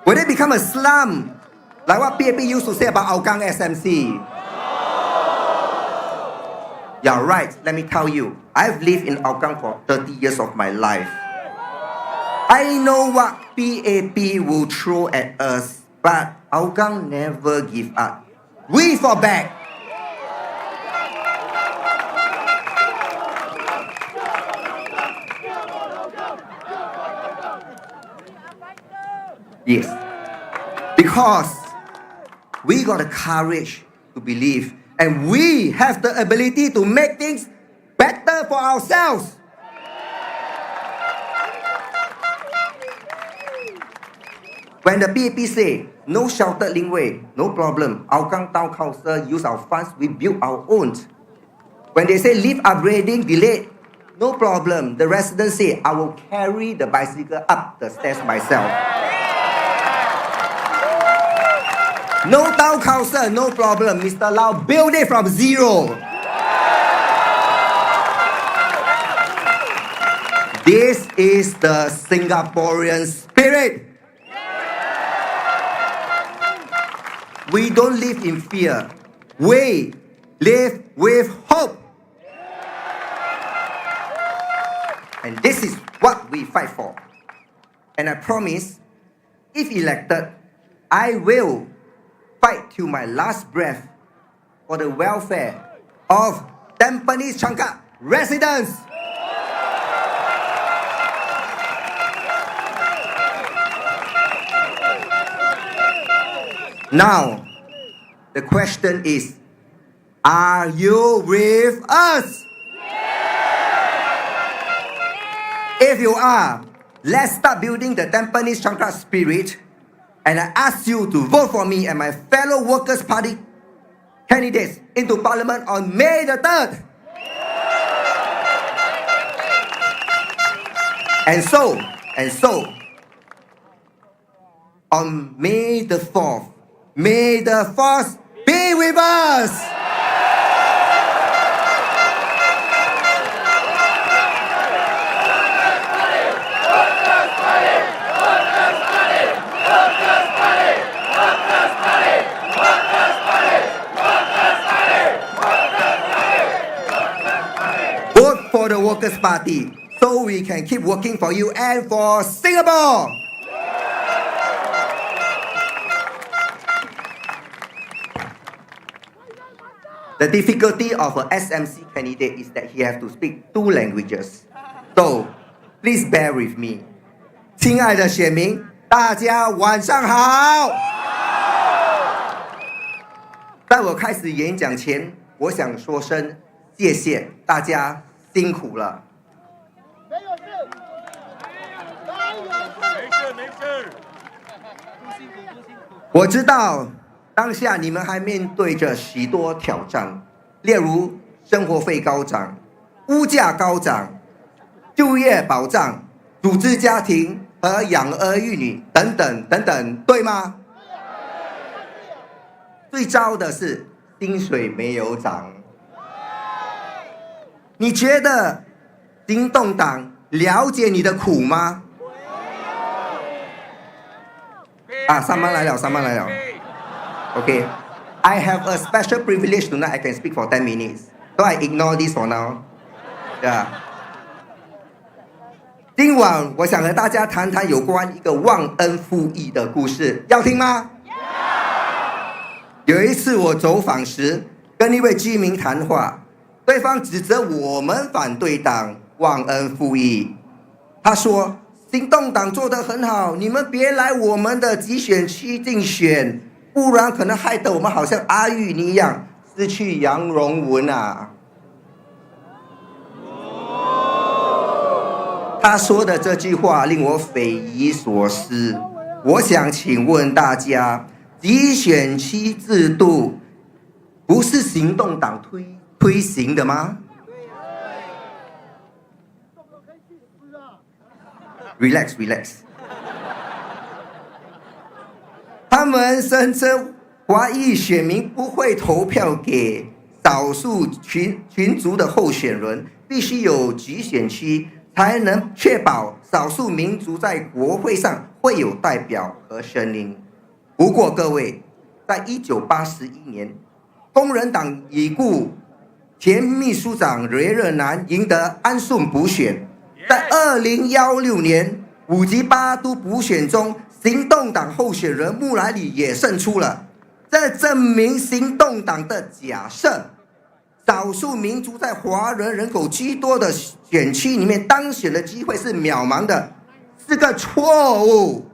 Will it become a slum, like what PAP used to say about Hougang SMC? You're right, let me tell you. I've lived in Hougang for 30 years of my life. I know what PAP will throw at us, but Hougang never give up. We fall back. Yes. Because we got the courage to believe, and we have the ability to make things better for ourselves. When the PAP say, no sheltered link way, no problem. Hougang Town Council use our funds, we build our own. When they say lift upgrading delayed, no problem. The residents say, I will carry the bicycle up the stairs myself. No town council, no problem. Mr. Lau build it from zero. This is the Singaporean spirit. We don't live in fear. We live with hope. And this is what we fight for. And I promise, if elected, I will fight till my last breath for the welfare of Tampines Changkat residents. Now, the question is, are you with us? If you are, let's start building the Tampines Changkat spirit. And I ask you to vote for me and my fellow Workers' Party candidates into Parliament on May the 3rd. And so, on May the 4th, may the force be with us. Vote for the Workers' Party so we can keep working for you and for Singapore. The difficulty of an SMC candidate is that he has to speak 2 languages. So, please bear with me. 亲爱的选民，大家晚上好。在我开始演讲前，我想说声谢谢大家辛苦了。我知道当下你们还面对着许多挑战，例如生活费高涨、物价高涨、就业保障、组织家庭和养儿育女等等等等，对吗？最糟的是薪水没有涨。你觉得行动党了解你的苦吗？啊，上班来了，上班来了。Okay, I have a special privilege tonight. I can speak for 10 minutes. So I ignore this for now. Yeah. 今晚我想和大家谈谈有关一个忘恩负义的故事，要听吗？有一次我走访时，跟一位居民谈话，对方指责我们反对党忘恩负义。他说：“行动党做得很好，你们别来我们的集选区竞选。”不然可能害得我们好像阿玉尼一样失去杨荣文啊！他说的这句话令我匪夷所思。我想请问大家，集选区制度不是行动党推行的吗？ relax。他们声称华裔选民不会投票给少数群族的候选人，必须有集选区才能确保少数民族在国会上会有代表和声音。不过各位，在1981年，工人党已故前秘书长雷热南赢得安顺补选，在2016年5级8都补选中，行动党候选人穆莱里也胜出了。这证明行动党的假设，少数民族在华人人口居多的选区里面当选的机会是渺茫的，是个错误。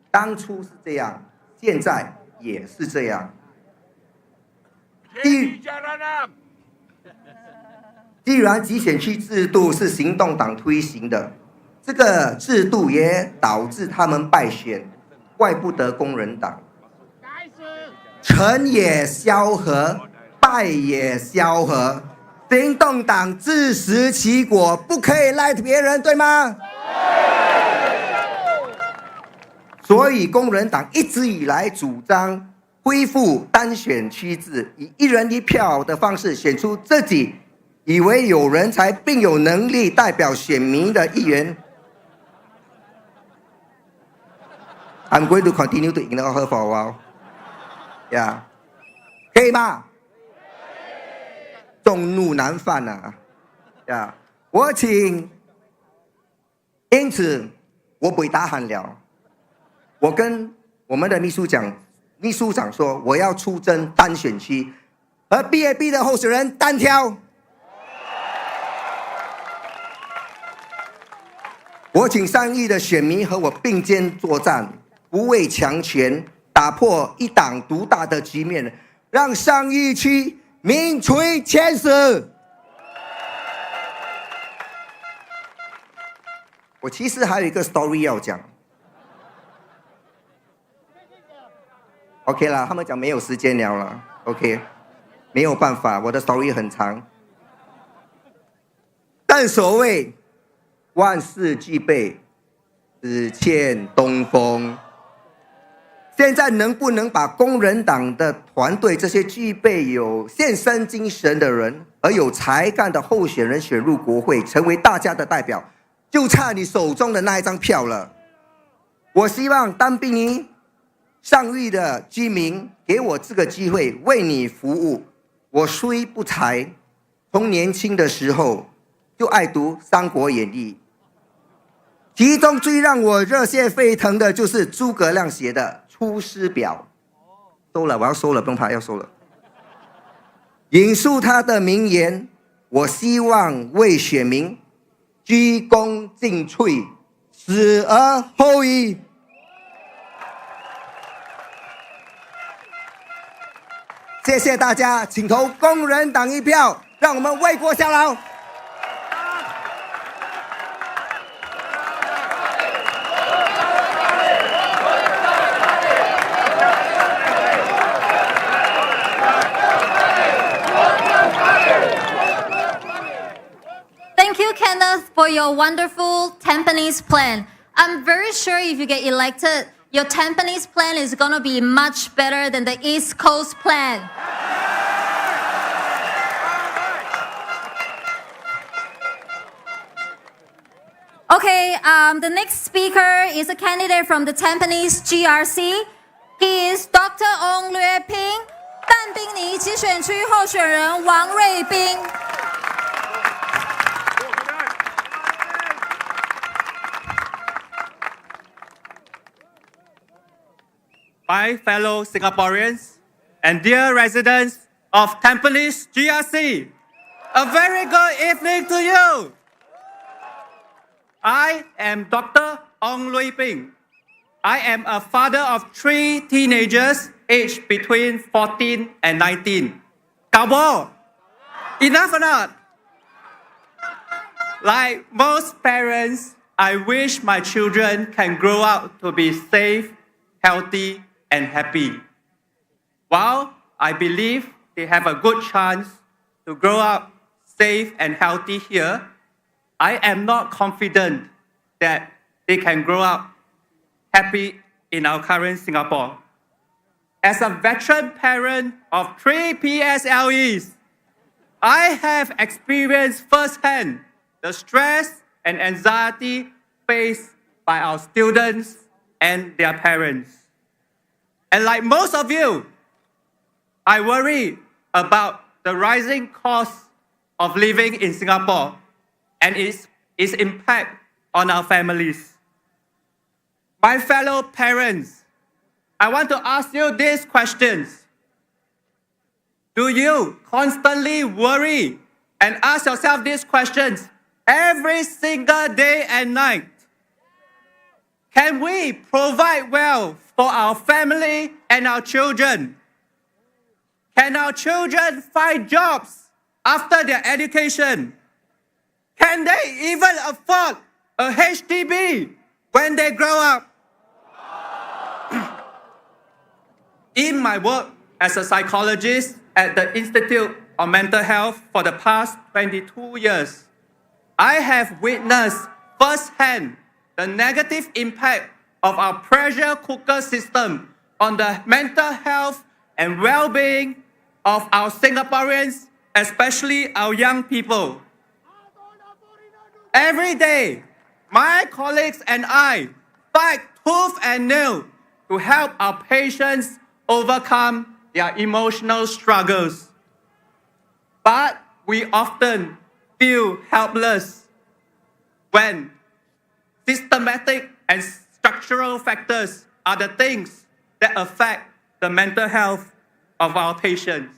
当初是这样，现在也是这样。既然集选区制度是行动党推行的，这个制度也导致他们败选，怪不得工人党。成也萧何，败也萧何。行动党自食其果，不可以赖别人，对吗？所以工人党一直以来主张恢复单选区制，以一人一票的方式选出自己以为有人才并有能力代表选民的议员。I'm going to continue to ignore her for a while. Yeah. 可以吗？众怒难犯啊！呀，我请，因此我不打喊了。我跟我们的秘书长说，我要出征单选区，而 BAB 的候选人单挑。我请上亿的选民和我并肩作战，不畏强权，打破一党独大的局面，让上亿区名垂千史。我其实还有一个 story 要讲。OK 啦，他们讲没有时间聊了。OK， 没有办法，我的 story 很长。但所谓万事俱备，只欠东风。现在能不能把工人党的团队这些具备有献身精神的人，而有才干的候选人选入国会，成为大家的代表，就差你手中的那一张票了。我希望淡滨尼上亿的居民给我这个机会为你服务。我虽不才，从年轻的时候就爱读《三国演义》，其中最让我热血沸腾的就是诸葛亮写的《出师表》。收了，我要收了，不用怕，要收了。引述他的名言：我希望为选民鞠躬尽瘁，死而后已。谢谢大家，请投工人党一票，让我们为国效劳。Thank you, Kenneth, for your wonderful Tampines plan. I'm very sure if you get elected, your Tampines plan is going to be much better than the East Coast plan. Okay, the next speaker is a candidate from the Tampines GRC. He is Dr. Ong Lue Ping, 淡滨尼集选区候选人王瑞斌。My fellow Singaporeans and dear residents of Tampines GRC, a very good evening to you. I am Dr. Ong Lue Ping. I am a father of 3 teenagers aged between 14 and 19. Cowboy, enough or not? Like most parents, I wish my children can grow up to be safe, healthy, and happy. While I believe they have a good chance to grow up safe and healthy here, I am not confident that they can grow up happy in our current Singapore. As a veteran parent of 3 PSLEs, I have experienced firsthand the stress and anxiety faced by our students and their parents. And like most of you, I worry about the rising cost of living in Singapore and its impact on our families. My fellow parents, I want to ask you these questions. Do you constantly worry and ask yourself these questions every single day and night? Can we provide well for our family and our children? Can our children find jobs after their education? Can they even afford a HDB when they grow up? In my work as a psychologist at the Institute of Mental Health for the past 22 years, I have witnessed firsthand the negative impact of our pressure cooker system on the mental health and well-being of our Singaporeans, especially our young people. Every day, my colleagues and I fight tooth and nail to help our patients overcome their emotional struggles. But we often feel helpless when systematic and structural factors are the things that affect the mental health of our patients.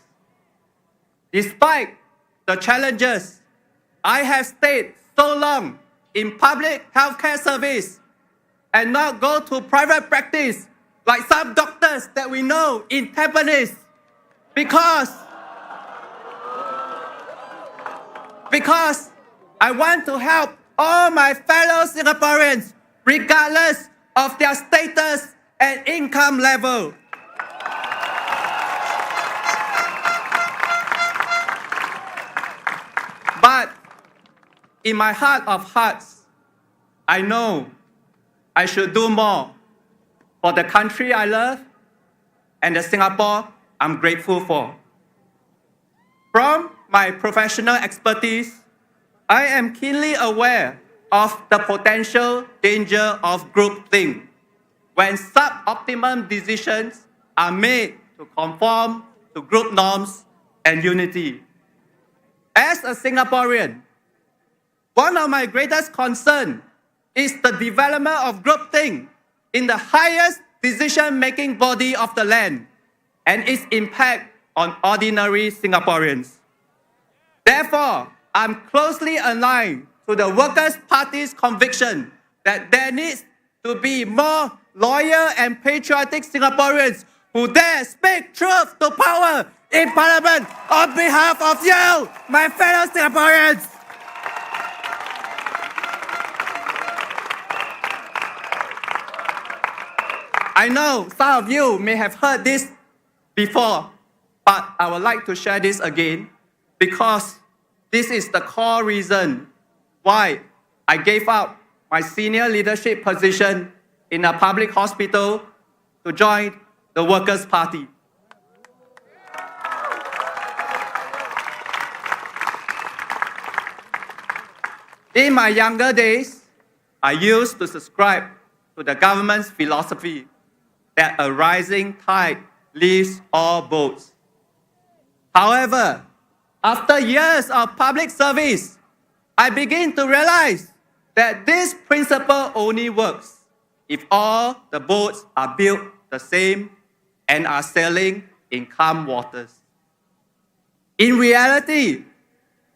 Despite the challenges, I have stayed so long in public healthcare service and not go to private practice like some doctors that we know in Tampines because I want to help all my fellow Singaporeans regardless of their status and income level. But in my heart of hearts, I know I should do more for the country I love and the Singapore I'm grateful for. From my professional expertise, I am keenly aware of the potential danger of groupthink when suboptimum decisions are made to conform to group norms and unity. As a Singaporean, one of my greatest concerns is the development of groupthink in the highest decision-making body of the land and its impact on ordinary Singaporeans. Therefore, I'm closely aligned to the Workers' Party's conviction that there needs to be more loyal and patriotic Singaporeans who dare speak truth to power in Parliament on behalf of you, my fellow Singaporeans. I know some of you may have heard this before, but I would like to share this again because this is the core reason why I gave up my senior leadership position in a public hospital to join the Workers' Party. In my younger days, I used to subscribe to the government's philosophy that a rising tide lifts all boats. However, after years of public service, I begin to realize that this principle only works if all the boats are built the same and are sailing in calm waters. In reality,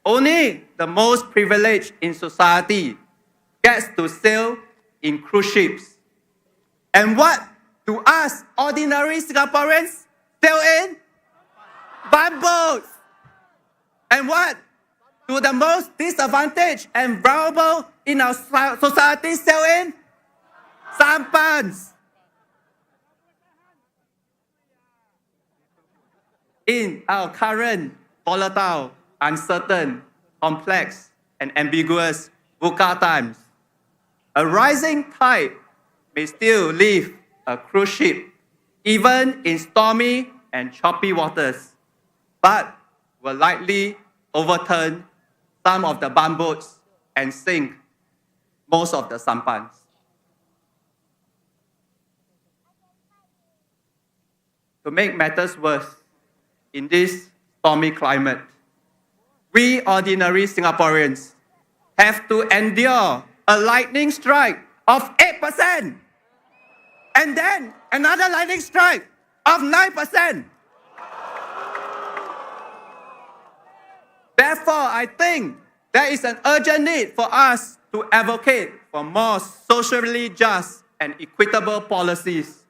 only the most privileged in society gets to sail in cruise ships. And what do us ordinary Singaporeans sail in? Bumboats. And what do the most disadvantaged and vulnerable in our society sail in? Sampans. In our current volatile, uncertain, complex, and ambiguous VUCA times. A rising tide may still leave a cruise ship, even in stormy and choppy waters, but will likely overturn some of the bumboats and sink most of the sampans. To make matters worse, in this stormy climate, we ordinary Singaporeans have to endure a lightning strike of 8%, and then another lightning strike of 9%. Therefore, I think there is an urgent need for us to advocate for more socially just and equitable policies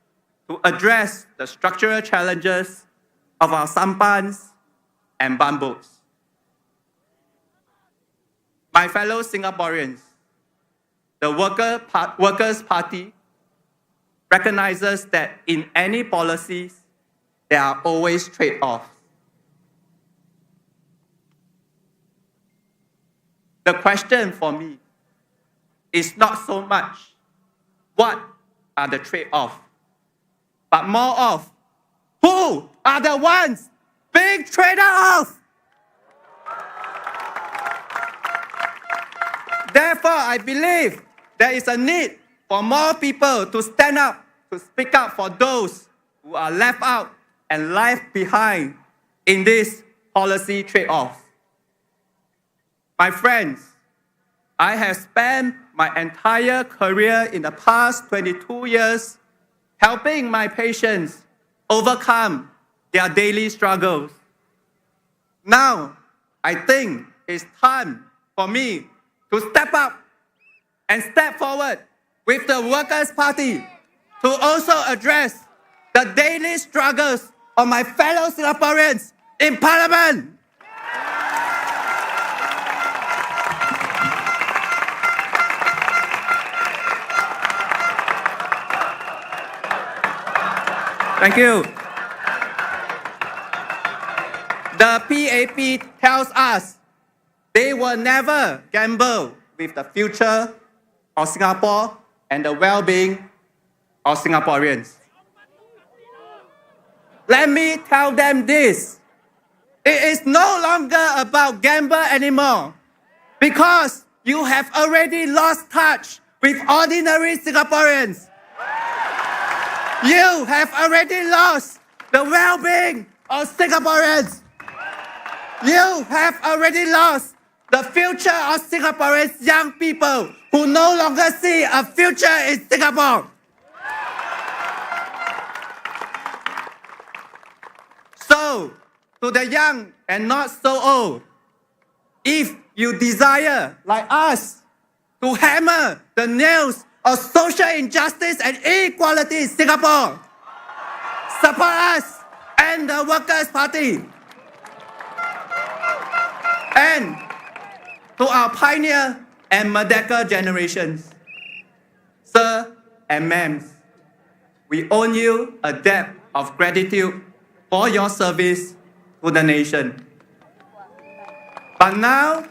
to address the structural challenges of our sampans and bumboats. My fellow Singaporeans, the Workers' Party recognizes that in any policies, there are always trade-offs. The question for me is not so much what are the trade-offs, but more of who are the ones being traded off. Therefore, I believe there is a need for more people to stand up, to speak up for those who are left out and left behind in this policy trade-off. My friends, I have spent my entire career in the past 22 years helping my patients overcome their daily struggles. Now, I think it's time for me to step up and step forward with the Workers' Party to also address the daily struggles of my fellow Singaporeans in Parliament. Thank you. The PAP tells us they will never gamble with the future of Singapore and the well-being of Singaporeans. Let me tell them this. It is no longer about gamble anymore because you have already lost touch with ordinary Singaporeans. You have already lost the well-being of Singaporeans. You have already lost the future of Singaporeans' young people who no longer see a future in Singapore. So, to the young and not so old, if you desire, like us, to hammer the nails of social injustice and inequality in Singapore, support us and the Workers' Party. And to our pioneer and Merdeka generations, sir and ma'ams, we owe you a debt of gratitude for your service to the nation. But now,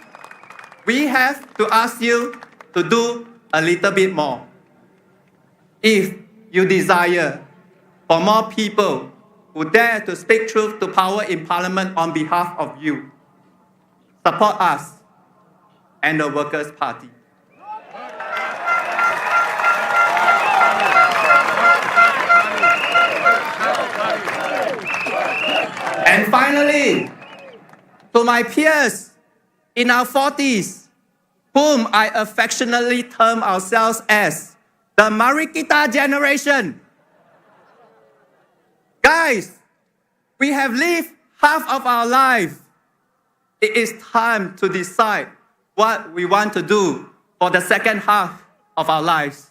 we have to ask you to do a little bit more. If you desire for more people who dare to speak truth to power in Parliament on behalf of you, support us and the Workers' Party. And finally, to my peers in our 40s, whom I affectionately term ourselves as the Marikita generation. Guys, we have lived half of our life. It is time to decide what we want to do for the second half of our lives.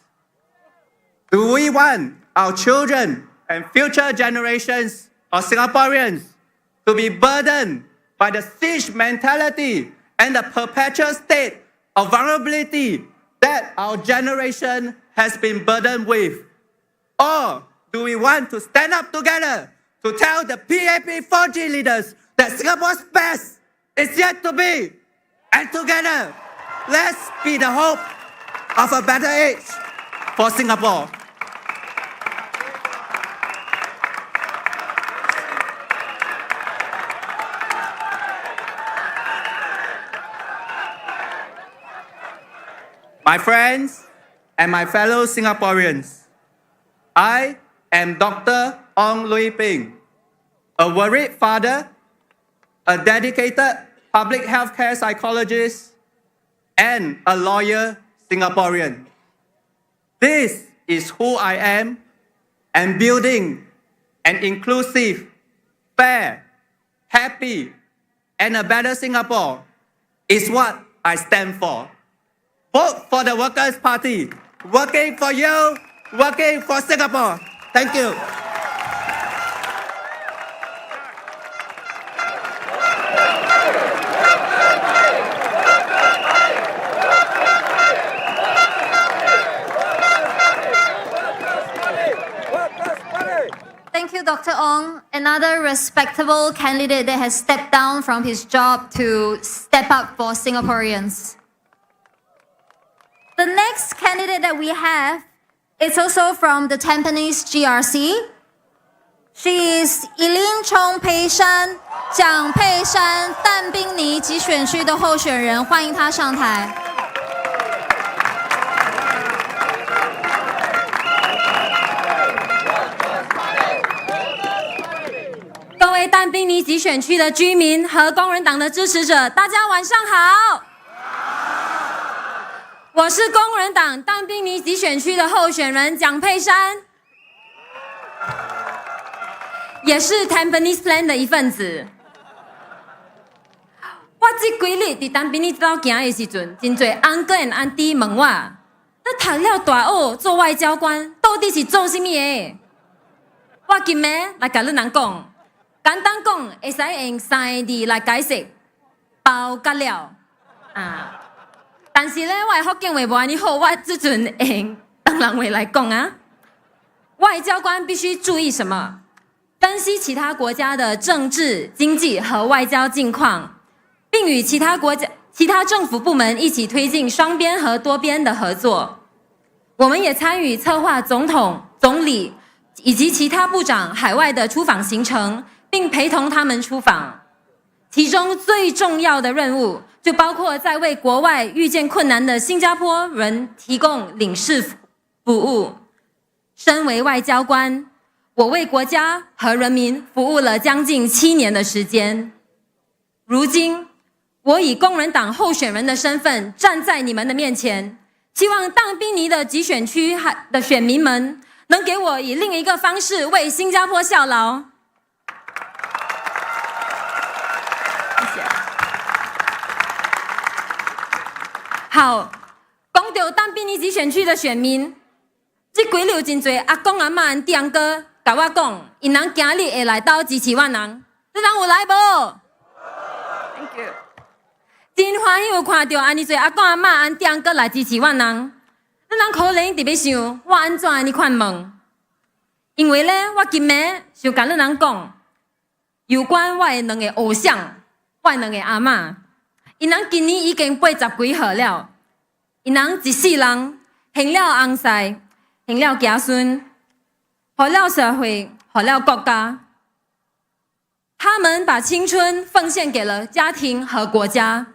Do we want our children and future generations of Singaporeans to be burdened by the siege mentality and the perpetual state of vulnerability that our generation has been burdened with? Or do we want to stand up together to tell the PAP 4G leaders that Singapore's best is yet to be, and together Let's be the hope of a better age for Singapore. My friends and my fellow Singaporeans, I am Dr. Ong Lui Ping, a worried father, a dedicated public healthcare psychologist, and a loyal Singaporean. This is who I am, and building an inclusive, fair, happy, and a better Singapore is what I stand for. Vote for the Workers' Party. Working for you, working for Singapore. Thank you. Thank you, Dr. Ong. Another respectable candidate that has stepped down from his job to step up for Singaporeans. The next candidate that we have is also from the Tampines GRC. She is Eileen Chong Pei Shan, 蒋佩珊，淡滨尼集选区的候选人，欢迎她上台。各位淡滨尼集选区的居民和工人党的支持者，大家晚上好。我是工人党淡滨尼集选区的候选人蒋佩珊，也是 Tampines Plan 的一份子。我这几日伫淡滨尼走行的时阵，真侪安哥和安弟问我，你读了大学做外交官，到底是做什么的？我今日来甲你人讲。简单讲，会使用3个字来解释，包甲了啊！但是咧，我的福建话无安尼好，我即阵会用唐人话来讲啊。外交官必须注意什么？分析其他国家的政治、经济和外交境况，并与其他政府部门一起推进双边和多边的合作。我们也参与策划总统、总理以及其他部长海外的出访行程。并陪同他们出访，其中最重要的任务就包括在为国外遇见困难的新加坡人提供领事服务。身为外交官，我为国家和人民服务了将近7年的时间。如今，我以工人党候选人的身份站在你们的面前，希望淡滨尼的集选区的选民们能给我以另一个方式为新加坡效劳。好，讲到淡滨尼集选区的选民，这几日真侪阿公阿嬷、安弟阿哥甲我讲，因人今日会来到支持我人，你人有来无 ？Thank you。真欢喜有看到安尼侪阿公阿嬷、安弟阿哥来支持我人，你人可能特别想，我安怎安尼款问？因为咧，我今日想甲你人讲，有关我的2个偶像，我的2个阿嬷。因人今年已經80幾歲了，因人一世人行了翁婿，行了子孫，給了社會，給了國家。他們把青春奉獻給了家庭和國家，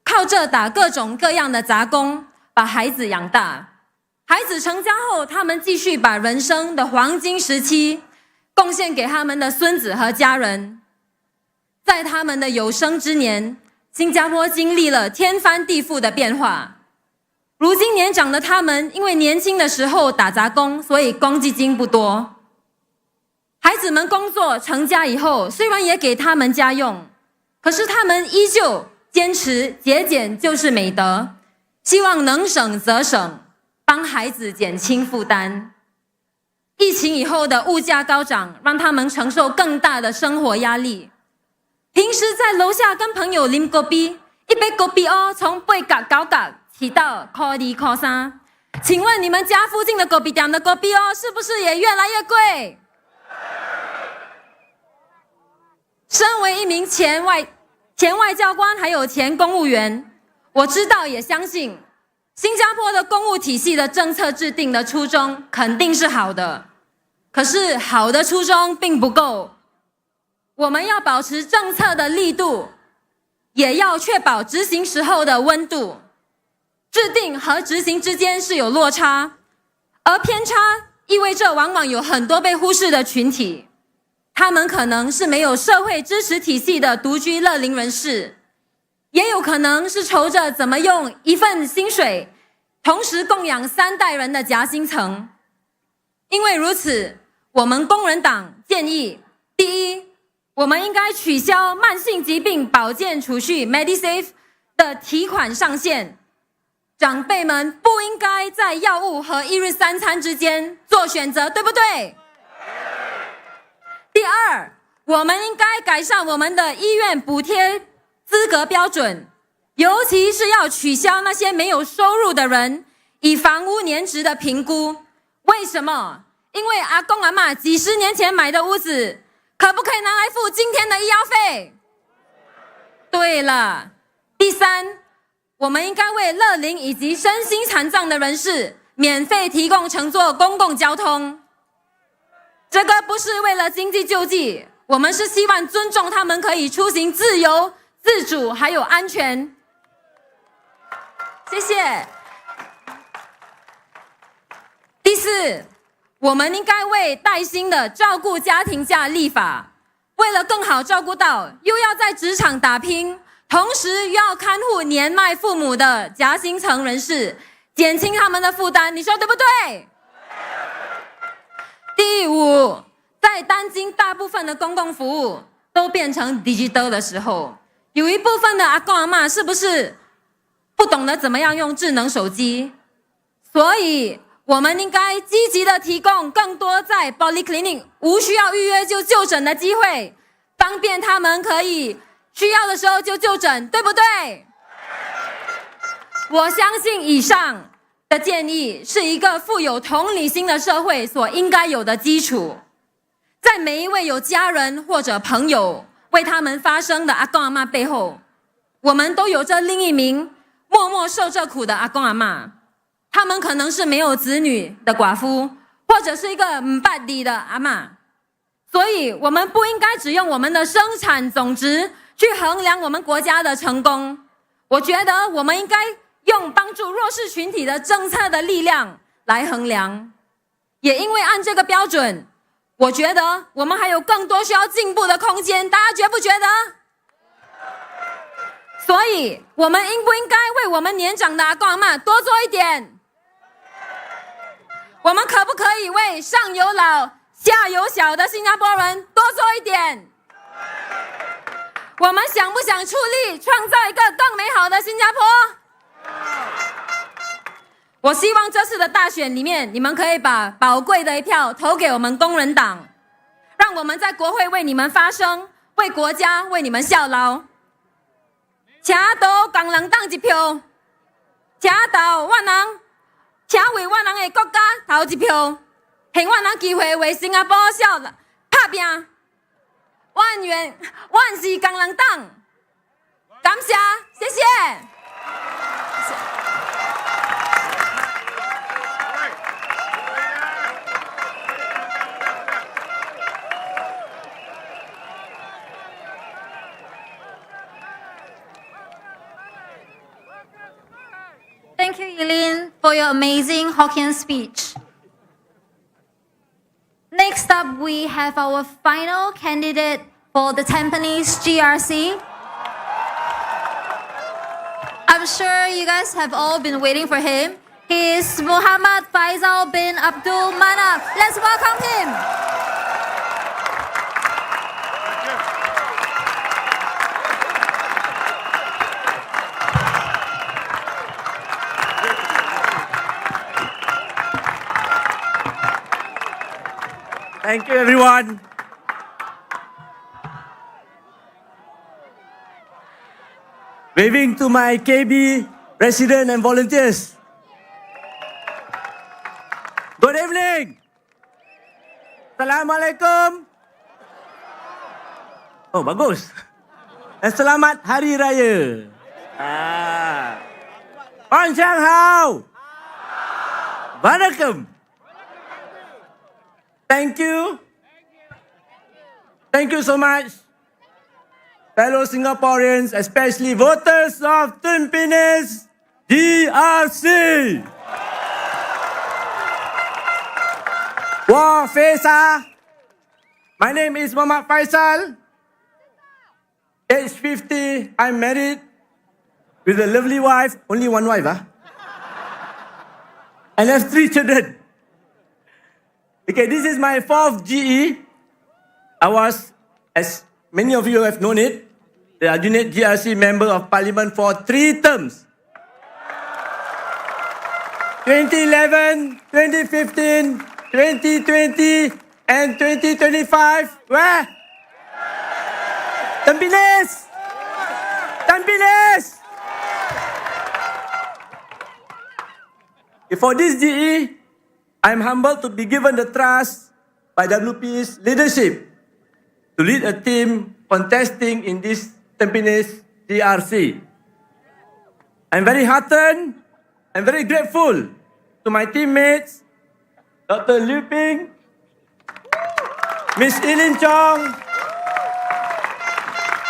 靠着打各種各樣的雜工，把孩子養大。孩子成家後，他們繼續把人生的黃金時期貢獻給他們的孫子和家人。在他們的有生之年，新加坡經歷了天翻地覆的變化。如今年長的他們，因為年輕的時候打雜工，所以公積金不多。孩子們工作成家以後，雖然也給他們家用，可是他們依舊堅持節儉就是美德，希望能省則省，幫孩子減輕負擔。疫情以後的物價高漲，讓他們承受更大的生活壓力。平時在樓下跟朋友啉咖啡，一杯咖啡哦，從8角9角起到1.2、1.3。請問你們家附近的咖啡店的咖啡哦，是不是也越來越貴？身為一名前外交官，還有前公務員，我知道也相信，新加坡的公务体系的政策制定的初衷肯定是好的，可是好的初衷并不够，我们要保持政策的力度，也要确保执行时候的温度。制定和执行之间是有落差，而偏差意味着往往有很多被忽视的群体，他们可能是没有社会支持体系的独居乐龄人士，也有可能是愁着怎么用一份薪水同时供养3代人的夹心层。因为如此，我们工人党建议，第一，我们应该取消慢性疾病保健储蓄 Medisave 的提款上限，长辈们不应该在药物和一日3餐之间做选择，对不对？第二，我们应该改善我们的医院补贴资格标准，尤其是要取消那些没有收入的人以房屋年值的评估。为什么？因为阿公阿嬷几十年前买的屋子，可不可以拿来付今天的医药费？对了，第三，我们应该为乐龄以及身心残障的人士免费提供乘坐公共交通。这个不是为了经济救济，我们是希望尊重他们可以出行自由、自主还有安全。谢谢。第四，我们应该为带薪的照顾家庭假立法，为了更好照顾到又要在职场打拼，同时又要看护年迈父母的夹心层人士，减轻他们的负担，你说对不对？第五，在当今大部分的公共服务都变成 digital 的时候，有一部分的阿公阿嬷是不是不懂得怎么样用智能手机？所以我们应该积极的提供更多在 polyclinic 无需要预约就就诊的机会，方便他们可以需要的时候就就诊，对不对？我相信以上的建议是一个富有同理心的社会所应该有的基础。在每一位有家人或者朋友为他们发声的阿公阿嬷背后，我们都有着另一名默默受这苦的阿公阿嬷。他们可能是没有子女的寡妇，或者是一个不捌字的阿嬷。所以我们不应该只用我们的生产总值去衡量我们国家的成功。我觉得我们应该用帮助弱势群体的政策的力量来衡量。也因为按这个标准，我觉得我们还有更多需要进步的空间，大家觉不觉得？所以我们应不应该为我们年长的阿公阿嬷多做一点？我们可不可以为上有老下有小的新加坡人多做一点？我们想不想出力创造一个更美好的新加坡？我希望这次的大选里面，你们可以把宝贵的一票投给我们工人党，让我们在国会为你们发声，为国家为你们效劳。请投工人党一票，请投我人，请为我人的国家投一票，给我人机会为新加坡效打拼。万是工人党，感谢，谢谢。Thank you, Eileen, for your amazing Hokkien speech. Next up, we have our final candidate for the Tampines GRC. I'm sure you guys have all been waiting for him. He is Muhammad Faisal bin Abdul Manaf. Let's welcome him. Thank you, everyone. Waving to my KB resident and volunteers. Good evening. Assalamualaikum. Oh, bagus. Dan selamat Hari Raya. 晚上好。Welcome. Thank you. Thank you so much, fellow Singaporeans, especially voters of Tampines GRC. Wah Faisal. My name is Muhammad Faisal. Age 50. I'm married with a lovely wife. Only one wife, and have 3 children. Okay, this is my 4th GE. I was, as many of you have known it, the Aljunied GRC Member of Parliament for 3 terms. 2011, 2015, 2020, and 2025. Where? Tampines! Tampines! For this GE, I am humbled to be given the trust by WP's leadership to lead a team contesting in this Tampines GRC. I'm very heartened and very grateful to my teammates, Dr. Liu Ping, Miss Eileen Chong,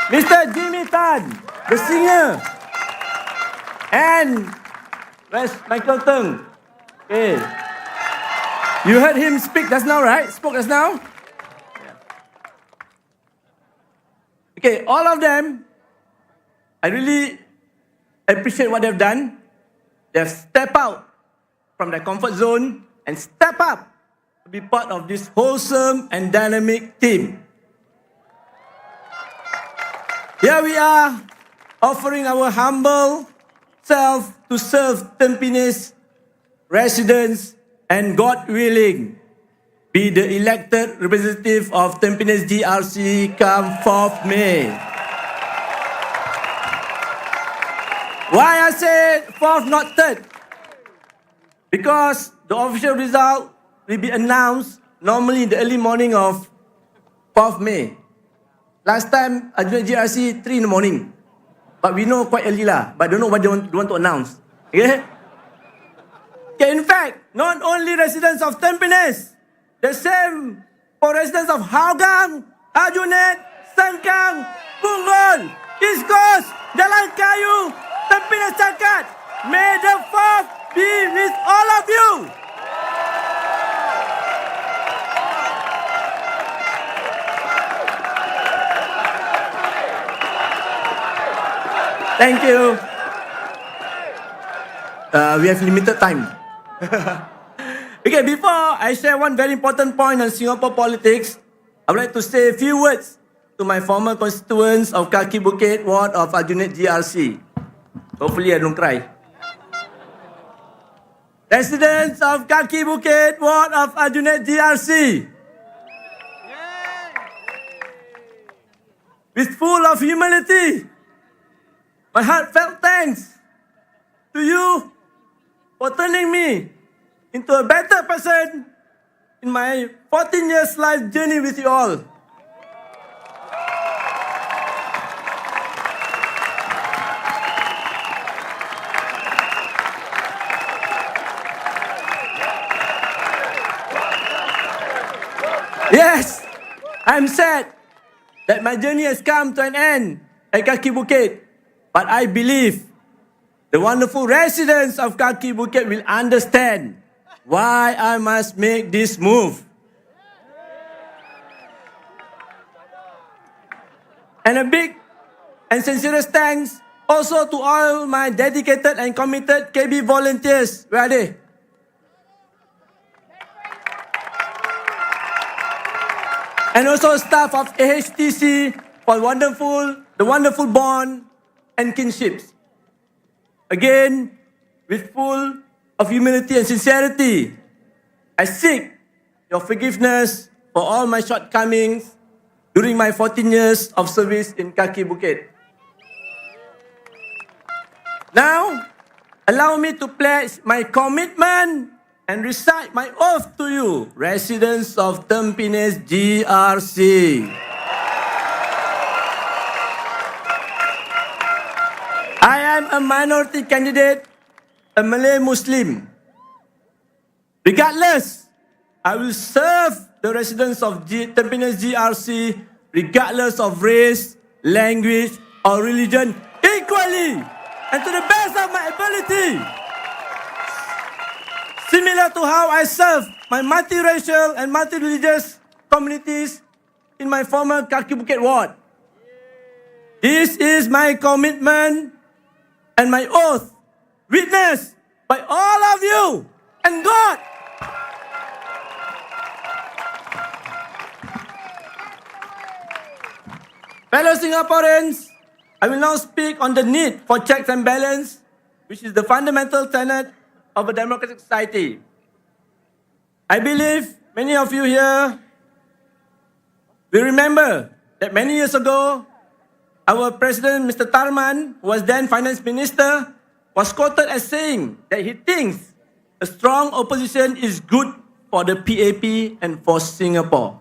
Mr. Jimmy Tan, the singer, and where's Michael Teng? Okay. You heard him speak just now, right? Spoke just now? Okay, all of them, I really appreciate what they've done. They've stepped out from their comfort zone and step up to be part of this wholesome and dynamic team. Here we are, offering our humble self to serve Tampines residents and, God willing, be the elected representative of Tampines GRC come 4th May. Why I say 4th, not 3rd? Because the official result will be announced normally in the early morning of 4th May. Last time, Aljunied GRC 3 in the morning. But we know quite early lah. But don't know what they want to announce. Okay? Okay, in fact, not only residents of Tampines, the same for residents of Hougang, Aljunied, Sengkang, Punggol, East Coast, Jalan Kayu, Tampines Cangkat. May the 4th be with all of you. Thank you. We have limited time. Okay, before I share one very important point on Singapore politics, I would like to say a few words to my former constituents of Kaki Bukit Ward of Aljunied GRC. Hopefully I don't cry. Residents of Kaki Bukit Ward of Aljunied GRC. With full of humility, my heartfelt thanks to you for turning me into a better person in my 14 years life journey with you all. Yes, I'm sad that my journey has come to an end at Kaki Bukit, but I believe the wonderful residents of Kaki Bukit will understand why I must make this move. And a big and sincerest thanks also to all my dedicated and committed KB volunteers. Where are they? And also staff of AHTC for the wonderful bond and kinships. Again, with full of humility and sincerity, I seek your forgiveness for all my shortcomings during my 14 years of service in Kaki Bukit. Now, allow me to pledge my commitment and recite my oath to you, residents of Tampines GRC. I I'm a minority candidate, a Malay Muslim. Regardless, I will serve the residents of Tampines GRC regardless of race, language, or religion equally and to the best of my ability. Similar to how I serve my multiracial and multi-religious communities in my former Kaki Bukit ward. This is my commitment and my oath, witnessed by all of you and God. Fellow Singaporeans, I will now speak on the need for checks and balance, which is the fundamental tenet of a democratic society. I believe many of you here will remember that many years ago, our President, Mr. Tharman, who was then Finance Minister, was quoted as saying that he thinks a strong opposition is good for the PAP and for Singapore.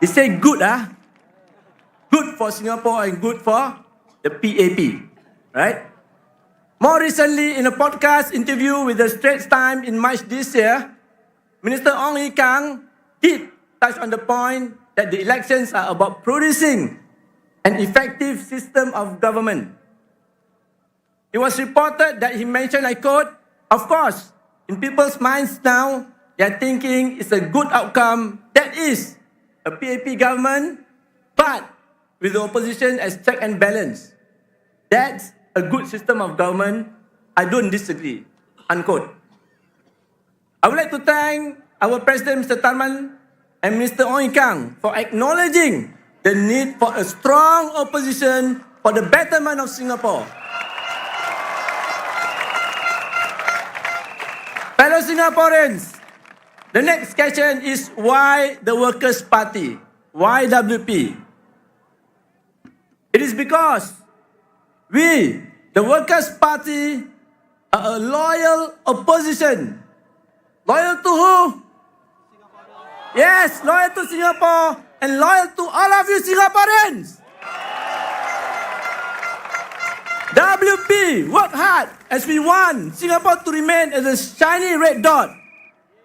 He said good, good for Singapore and good for the PAP, right? More recently, in a podcast interview with the Straits Times in March this year, Minister Ong Ye Kung did touch on the point that the elections are about producing an effective system of government. It was reported that he mentioned, I quote, "Of course, in people's minds now, they are thinking it's a good outcome, that is, a PAP government, but with the opposition as check and balance. That's a good system of government. I don't disagree," unquote. I would like to thank our President, Mr. Tharman, and Mr. Ong Ye Kung for acknowledging the need for a strong opposition for the betterment of Singapore. Fellow Singaporeans, the next question is why the Workers' Party? Why WP? It is because we, the Workers' Party, are a loyal opposition. Loyal to who? Yes, loyal to Singapore and loyal to all of you Singaporeans. WP, work hard as we want Singapore to remain as a shiny red dot.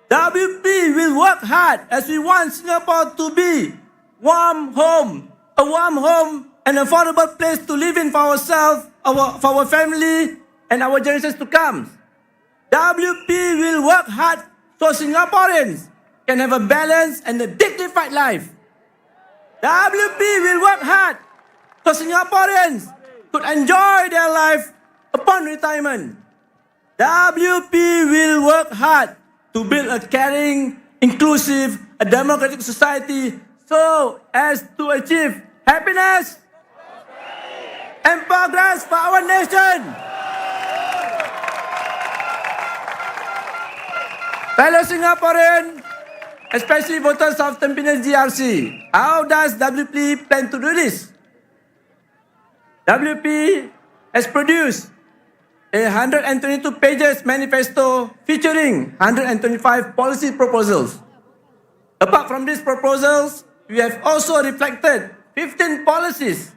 WP will work hard as we want Singapore to be a warm home and affordable place to live in for ourselves, for our family, and our generations to come. WP will work hard so Singaporeans can have a balanced and a dignified life. WP will work hard so Singaporeans could enjoy their life upon retirement. WP will work hard to build a caring, inclusive, a democratic society so as to achieve happiness and progress for our nation. Fellow Singaporeans, especially voters of Tampines GRC, how does WP plan to do this? WP has produced a 122 pages manifesto featuring 125 policy proposals. Apart from these proposals, we have also reflected 15 policies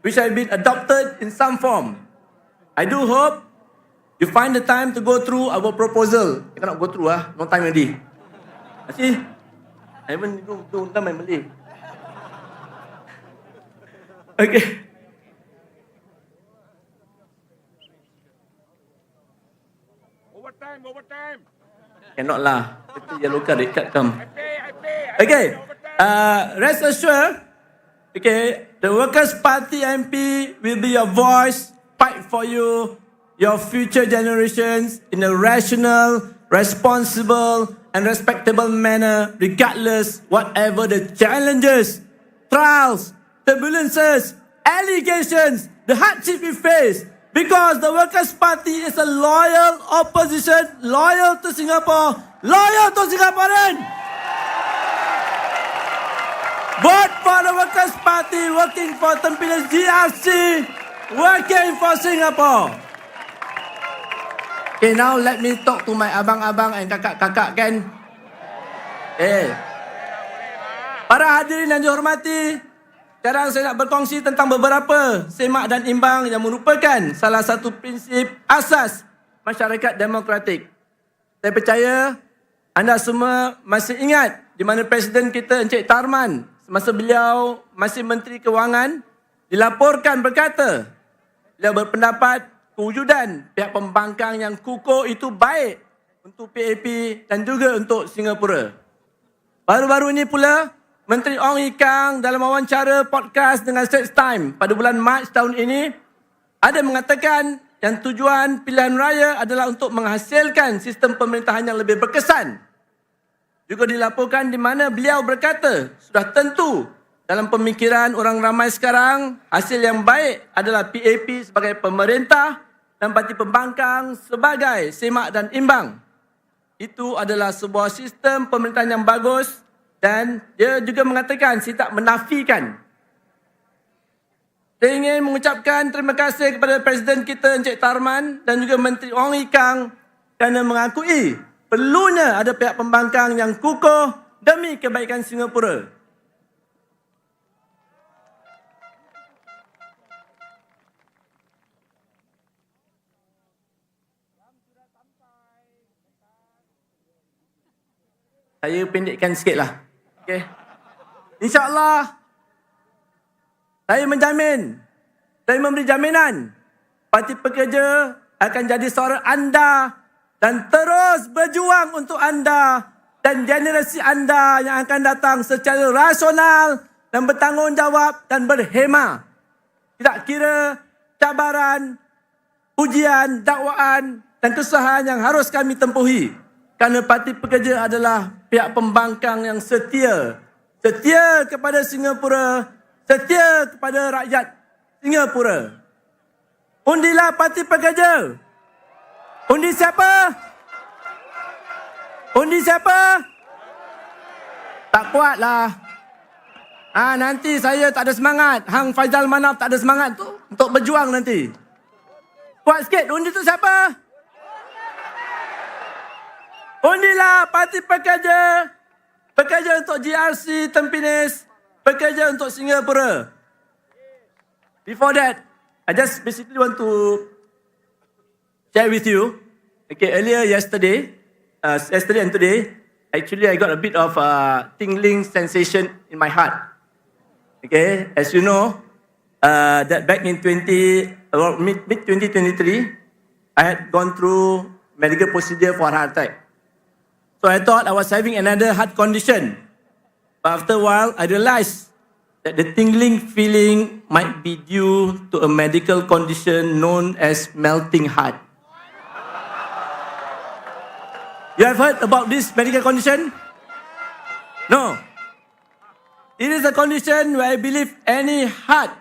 which have been adopted in some form. I do hope you find the time to go through our proposal. You cannot go through, no time already. See, I haven't done my Malay. Okay. Overtime. Cannot lah. It's yellow card, red card come. Okay. Rest assured, okay, the Workers' Party MP will be your voice, fight for you, your future generations in a rational, responsible, and respectable manner, regardless whatever the challenges, trials, turbulences, allegations, the hardship we face. Because the Workers' Party is a loyal opposition, loyal to Singapore, loyal to Singaporeans. Vote for the Workers' Party, working for Tampines GRC, working for Singapore. Okay, now let me talk to my abang-abang and kakak-kakak kan. Para hadirin yang dihormati, sekarang saya nak berkongsi tentang beberapa semak dan imbang yang merupakan salah satu prinsip asas masyarakat demokratik. Saya percaya anda semua masih ingat di mana Presiden kita Encik Tharman semasa beliau masih Menteri Kewangan dilaporkan berkata, beliau berpendapat kewujudan pihak pembangkang yang kukuh itu baik untuk PAP dan juga untuk Singapura. Baru-baru ini pula, Menteri Ong Ye Kung dalam wawancara podcast dengan Straits Times pada bulan Mac tahun ini ada mengatakan yang tujuan pilihan raya adalah untuk menghasilkan sistem pemerintahan yang lebih berkesan. Juga dilaporkan di mana beliau berkata, sudah tentu dalam pemikiran orang ramai sekarang, hasil yang baik adalah PAP sebagai pemerintah dan parti pembangkang sebagai semak dan imbang. Itu adalah sebuah sistem pemerintahan yang bagus dan dia juga mengatakan, saya tak menafikan. Saya ingin mengucapkan terima kasih kepada Presiden kita Encik Tharman dan juga Menteri Ong Ye Kung kerana mengakui perlunya ada pihak pembangkang yang kukuh demi kebaikan Singapura. Saya pendekkan sikitlah. Okey. InsyaAllah, saya menjamin, saya memberi jaminan, Parti Pekerja akan jadi suara anda dan terus berjuang untuk anda dan generasi anda yang akan datang secara rasional dan bertanggungjawab dan berhemah. Tidak kira cabaran, ujian, dakwaan dan kesusahan yang harus kami tempuhi. Kerana Parti Pekerja adalah pihak pembangkang yang setia. Setia kepada Singapura, setia kepada rakyat Singapura. Undilah Parti Pekerja. Undi siapa? Undi siapa? Tak kuatlah. Nanti saya tak ada semangat. Hang Faizal Manaf tak ada semangat tu untuk berjuang nanti. Kuat sikit. Undi tu siapa? Undilah Parti Pekerja. Pekerja untuk GRC Tampines. Pekerja untuk Singapura. Before that, I just basically want to share with you. Okay, earlier yesterday and today, actually I got a bit of a tingling sensation in my heart. Okay, as you know, that back in mid 2023, I had gone through medical procedure for heart attack. So I thought I was having another heart condition. But after a while, I realized that the tingling feeling might be due to a medical condition known as melting heart. You have heard about this medical condition? No. It is a condition where I believe any heart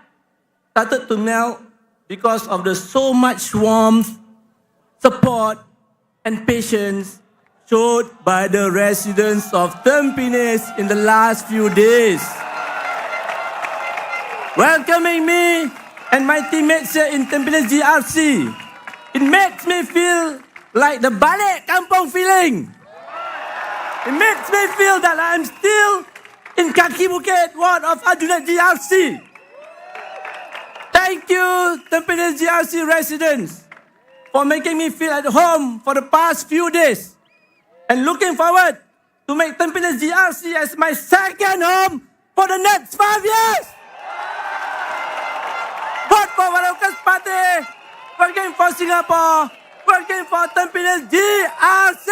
started to melt because of the so much warmth, support, and patience showed by the residents of Tampines in the last few days. Welcoming me and my teammates here in Tampines GRC, it makes me feel like the balik kampung feeling. It makes me feel that I'm still in Kaki Bukit ward of Aljunied GRC. Thank you, Tampines GRC residents, for making me feel at home for the past few days. And looking forward to make Tampines GRC as my second home for the next 5 years. Vote for Workers' Party, working for Singapore, working for Tampines GRC.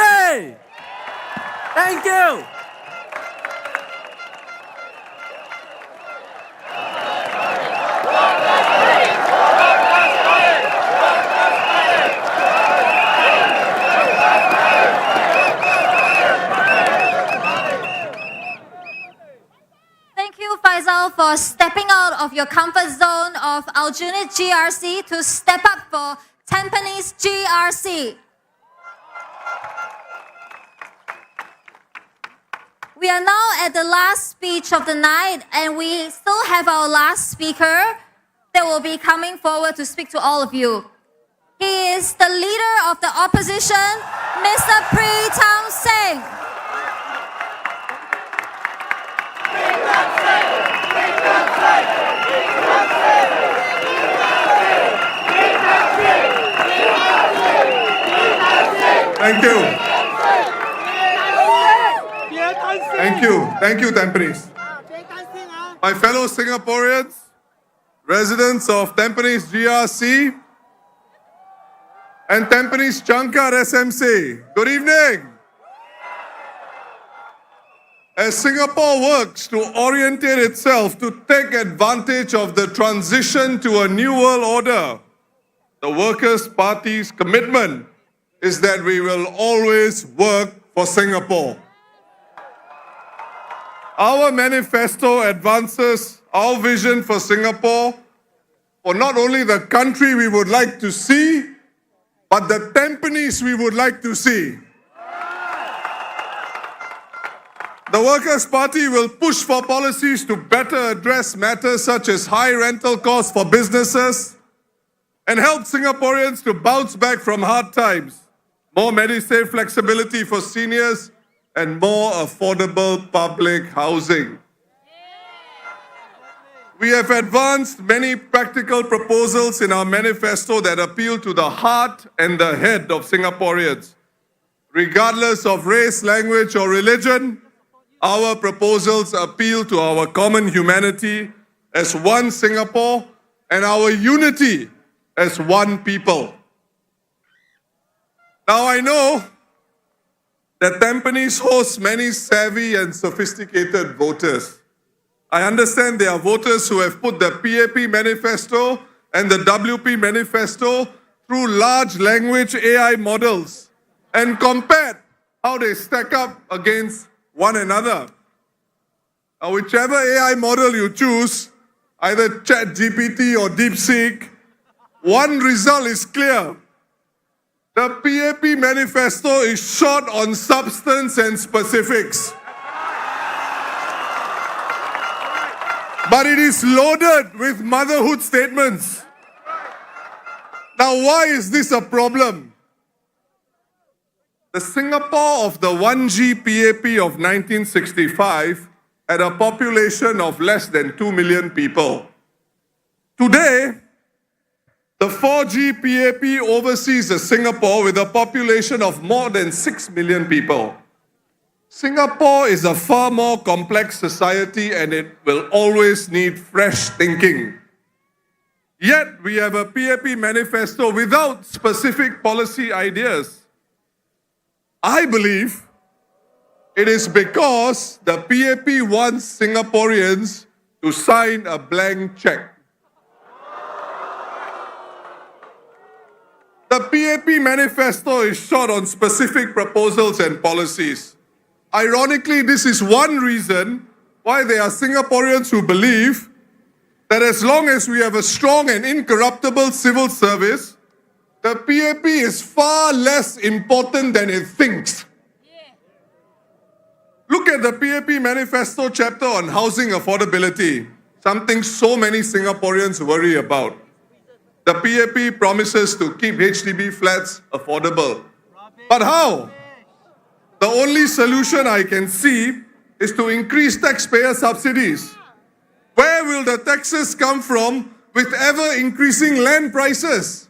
Thank you. Faisal, for stepping out of your comfort zone of Aljunied GRC to step up for Tampines GRC. We are now at the last speech of the night, and we still have our last speaker that will be coming forward to speak to all of you. He is the leader of the opposition, Mr. Pritam Singh. Pritam Singh! Pritam Singh! Thank you. Thank you. Thank you, Tampines. My fellow Singaporeans, residents of Tampines GRC and Tampines Changkat SMC, good evening. As Singapore works to orientate itself to take advantage of the transition to a new world order, the Workers' Party's commitment is that we will always work for Singapore. Our manifesto advances our vision for Singapore, for not only the country we would like to see, but the Tampines we would like to see. The Workers' Party will push for policies to better address matters such as high rental costs for businesses and help Singaporeans to bounce back from hard times, more Medisave flexibility for seniors, and more affordable public housing. We have advanced many practical proposals in our manifesto that appeal to the heart and the head of Singaporeans. Regardless of race, language, or religion, our proposals appeal to our common humanity as one Singapore and our unity as one people. Now I know that Tampines hosts many savvy and sophisticated voters. I understand there are voters who have put the PAP manifesto and the WP manifesto through large language AI models and compared how they stack up against one another. Now, whichever AI model you choose, either ChatGPT or DeepSeek, one result is clear. The PAP manifesto is short on substance and specifics. But it is loaded with motherhood statements. Now, why is this a problem? The Singapore of the 1G PAP of 1965 had a population of less than 2 million people. Today, the 4G PAP oversees a Singapore with a population of more than 6 million people. Singapore is a far more complex society and it will always need fresh thinking. Yet, we have a PAP manifesto without specific policy ideas. I believe it is because the PAP wants Singaporeans to sign a blank check. The PAP manifesto is short on specific proposals and policies. Ironically, this is one reason why there are Singaporeans who believe that as long as we have a strong and incorruptible civil service, the PAP is far less important than it thinks. Look at the PAP manifesto chapter on housing affordability, something so many Singaporeans worry about. The PAP promises to keep HDB flats affordable. But how? The only solution I can see is to increase taxpayer subsidies. Where will the taxes come from with ever-increasing land prices?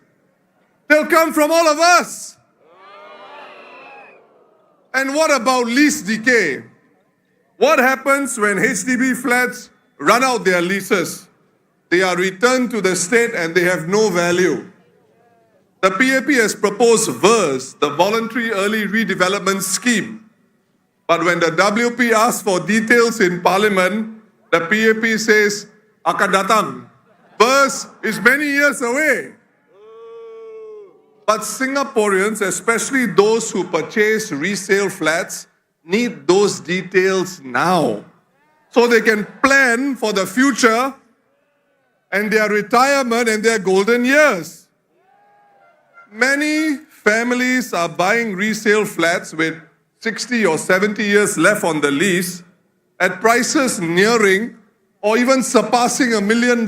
They'll come from all of us. And what about lease decay? What happens when HDB flats run out their leases? They are returned to the state and they have no value. The PAP has proposed VERS, the Voluntary Early Redevelopment Scheme. But when the WP asks for details in Parliament, the PAP says, akan datang. VERS is many years away. But Singaporeans, especially those who purchase resale flats, need those details now, so they can plan for the future and their retirement and their golden years. Many families are buying resale flats with 60 or 70 years left on the lease at prices nearing or even surpassing $1 million.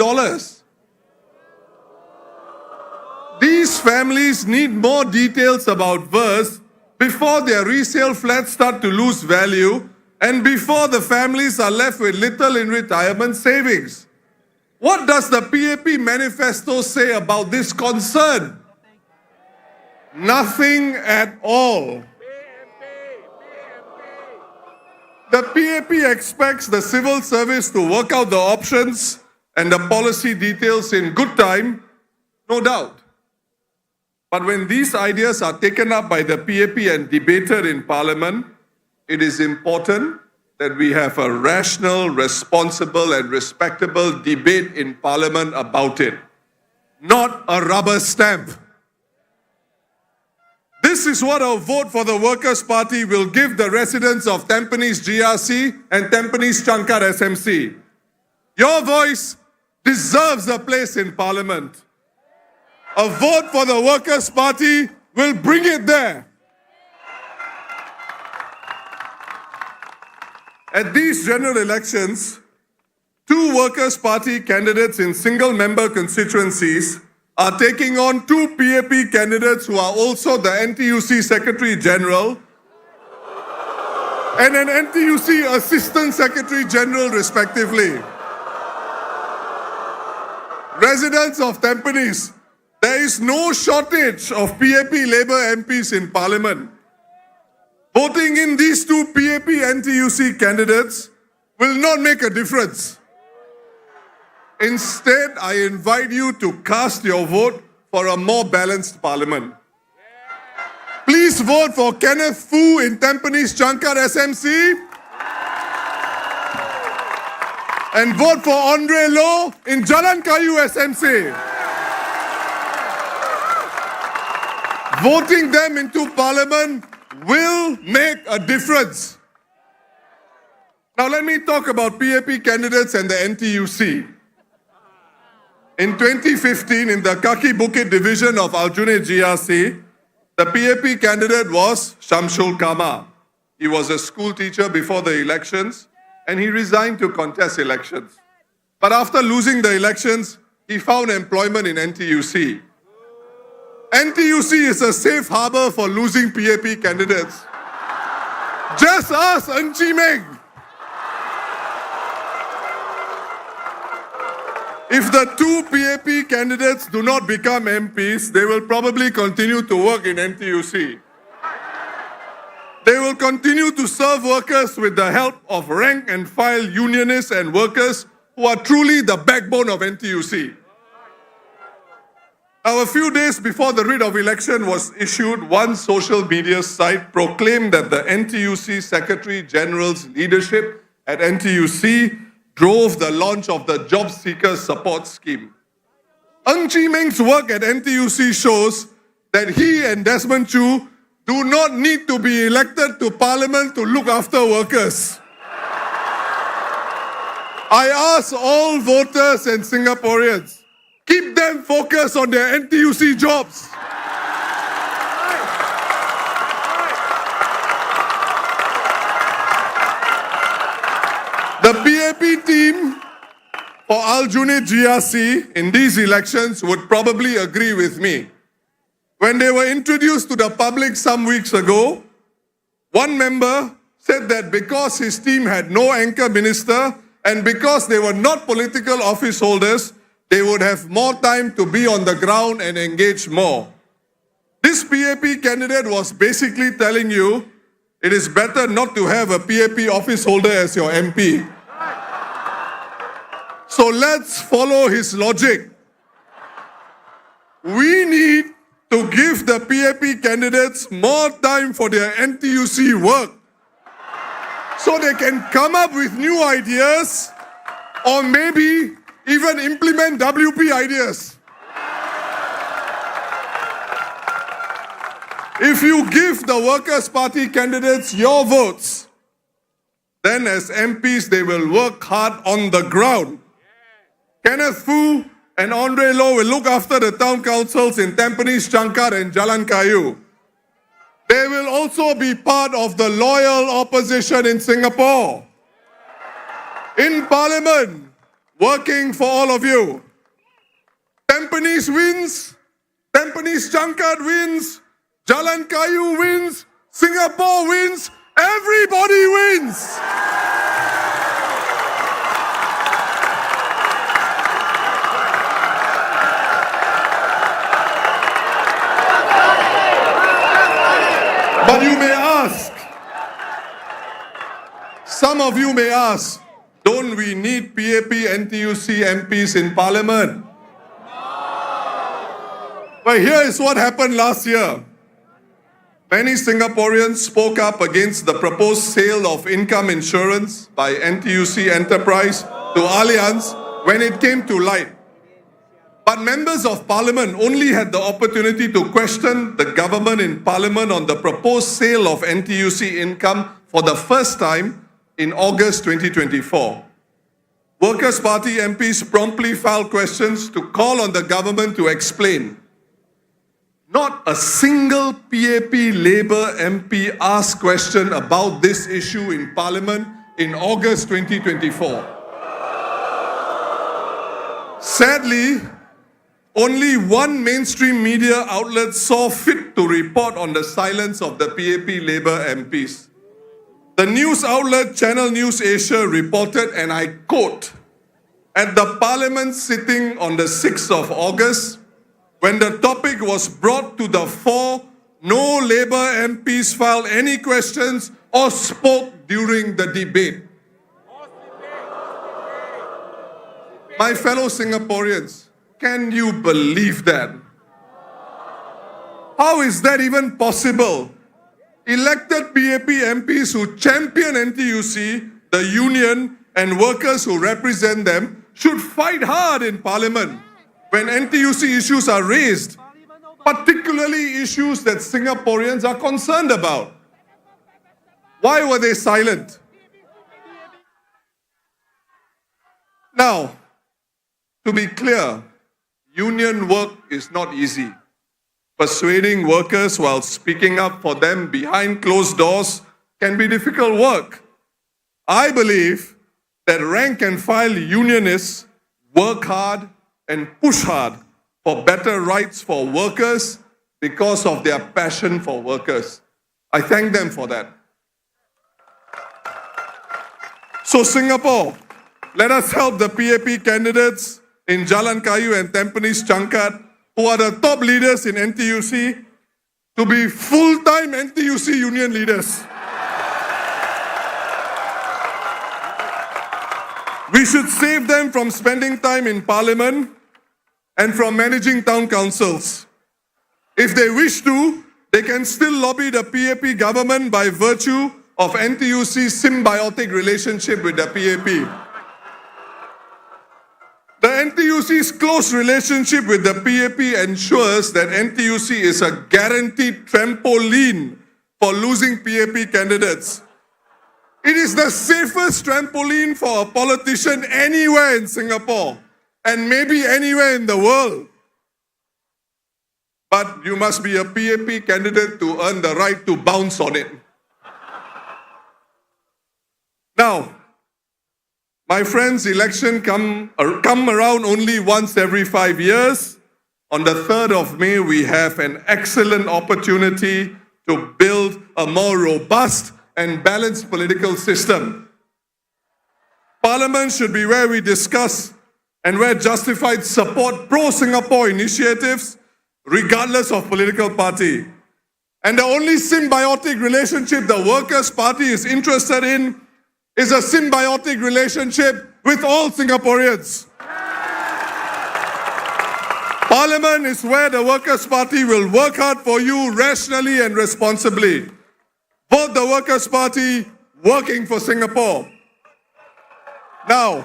These families need more details about VERS before their resale flats start to lose value and before the families are left with little in retirement savings. What does the PAP manifesto say about this concern? Nothing at all. The PAP expects the civil service to work out the options and the policy details in good time, no doubt. But when these ideas are taken up by the PAP and debated in Parliament, it is important that we have a rational, responsible, and respectable debate in Parliament about it, not a rubber stamp. This is what a vote for the Workers' Party will give the residents of Tampines GRC and Tampines Changkat SMC. Your voice deserves a place in Parliament. A vote for the Workers' Party will bring it there. At these general elections, 2 Workers' Party candidates in single-member constituencies are taking on 2 PAP candidates who are also the NTUC Secretary General and an NTUC Assistant Secretary General, respectively. Residents of Tampines, there is no shortage of PAP Labour MPs in Parliament. Voting in these 2 PAP NTUC candidates will not make a difference. Instead, I invite you to cast your vote for a more balanced Parliament. Please vote for Kenneth Foo in Tampines Changkat SMC and vote for Andre Loh in Jalan Kayu SMC. Voting them into Parliament will make a difference. Now let me talk about PAP candidates and the NTUC. In 2015, in the Kaki Bukit division of Aljunied GRC, the PAP candidate was Shamsul Kama. He was a school teacher before the elections and he resigned to contest elections. But after losing the elections, he found employment in NTUC. NTUC is a safe harbor for losing PAP candidates. Just ask Ng Chee Meng. If the 2 PAP candidates do not become MPs, they will probably continue to work in NTUC. They will continue to serve workers with the help of rank and file unionists and workers who are truly the backbone of NTUC. Now, a few days before the writ of election was issued, one social media site proclaimed that the NTUC Secretary General's leadership at NTUC drove the launch of the Job Seeker Support Scheme. Ng Chee Meng's work at NTUC shows that he and Desmond Chu do not need to be elected to Parliament to look after workers. I ask all voters and Singaporeans, keep them focused on their NTUC jobs. The PAP team for Aljunied GRC in these elections would probably agree with me. When they were introduced to the public some weeks ago, one member said that because his team had no anchor minister and because they were not political office holders, they would have more time to be on the ground and engage more. This PAP candidate was basically telling you it is better not to have a PAP office holder as your MP. So let's follow his logic. We need to give the PAP candidates more time for their NTUC work so they can come up with new ideas or maybe even implement WP ideas. If you give the Workers' Party candidates your votes, then as MPs they will work hard on the ground. Kenneth Foo and Andre Loh will look after the town councils in Tampines, Changkat and Jalan Kayu. They will also be part of the loyal opposition in Singapore. In Parliament, working for all of you. Tampines wins, Tampines Changkat wins, Jalan Kayu wins, Singapore wins, everybody wins! Some of you may ask, don't we need PAP NTUC MPs in Parliament? But here is what happened last year. Many Singaporeans spoke up against the proposed sale of income insurance by NTUC Enterprise to Allianz when it came to light. But members of Parliament only had the opportunity to question the government in Parliament on the proposed sale of NTUC income for the first time in August 2024. Workers' Party MPs promptly filed questions to call on the government to explain. Not a single PAP Labour MP asked question about this issue in Parliament in August 2024. Sadly, only one mainstream media outlet saw fit to report on the silence of the PAP Labour MPs. The news outlet Channel News Asia reported, and I quote, "At the Parliament sitting on the 6th of August, when the topic was brought to the fore, no Labour MPs filed any questions or spoke during the debate." My fellow Singaporeans, can you believe that? How is that even possible? Elected PAP MPs who champion NTUC, the union, and workers who represent them should fight hard in Parliament when NTUC issues are raised, particularly issues that Singaporeans are concerned about. Why were they silent? Now, to be clear, union work is not easy. Persuading workers while speaking up for them behind closed doors can be difficult work. I believe that rank and file unionists work hard and push hard for better rights for workers because of their passion for workers. I thank them for that. So Singapore, let us help the PAP candidates in Jalan Kayu and Tampines Changkat, who are the top leaders in NTUC, to be full-time NTUC union leaders. We should save them from spending time in Parliament and from managing town councils. If they wish to, they can still lobby the PAP government by virtue of NTUC's symbiotic relationship with the PAP. The NTUC's close relationship with the PAP ensures that NTUC is a guaranteed trampoline for losing PAP candidates. It is the safest trampoline for a politician anywhere in Singapore and maybe anywhere in the world. But you must be a PAP candidate to earn the right to bounce on it. Now, my friends, election come around only once every 5 years. On the 3rd of May, we have an excellent opportunity to build a more robust and balanced political system. Parliament should be where we discuss and where justified support pro-Singapore initiatives, regardless of political party. And the only symbiotic relationship the Workers' Party is interested in is a symbiotic relationship with all Singaporeans. Parliament is where the Workers' Party will work hard for you rationally and responsibly. Vote the Workers' Party, working for Singapore. Now,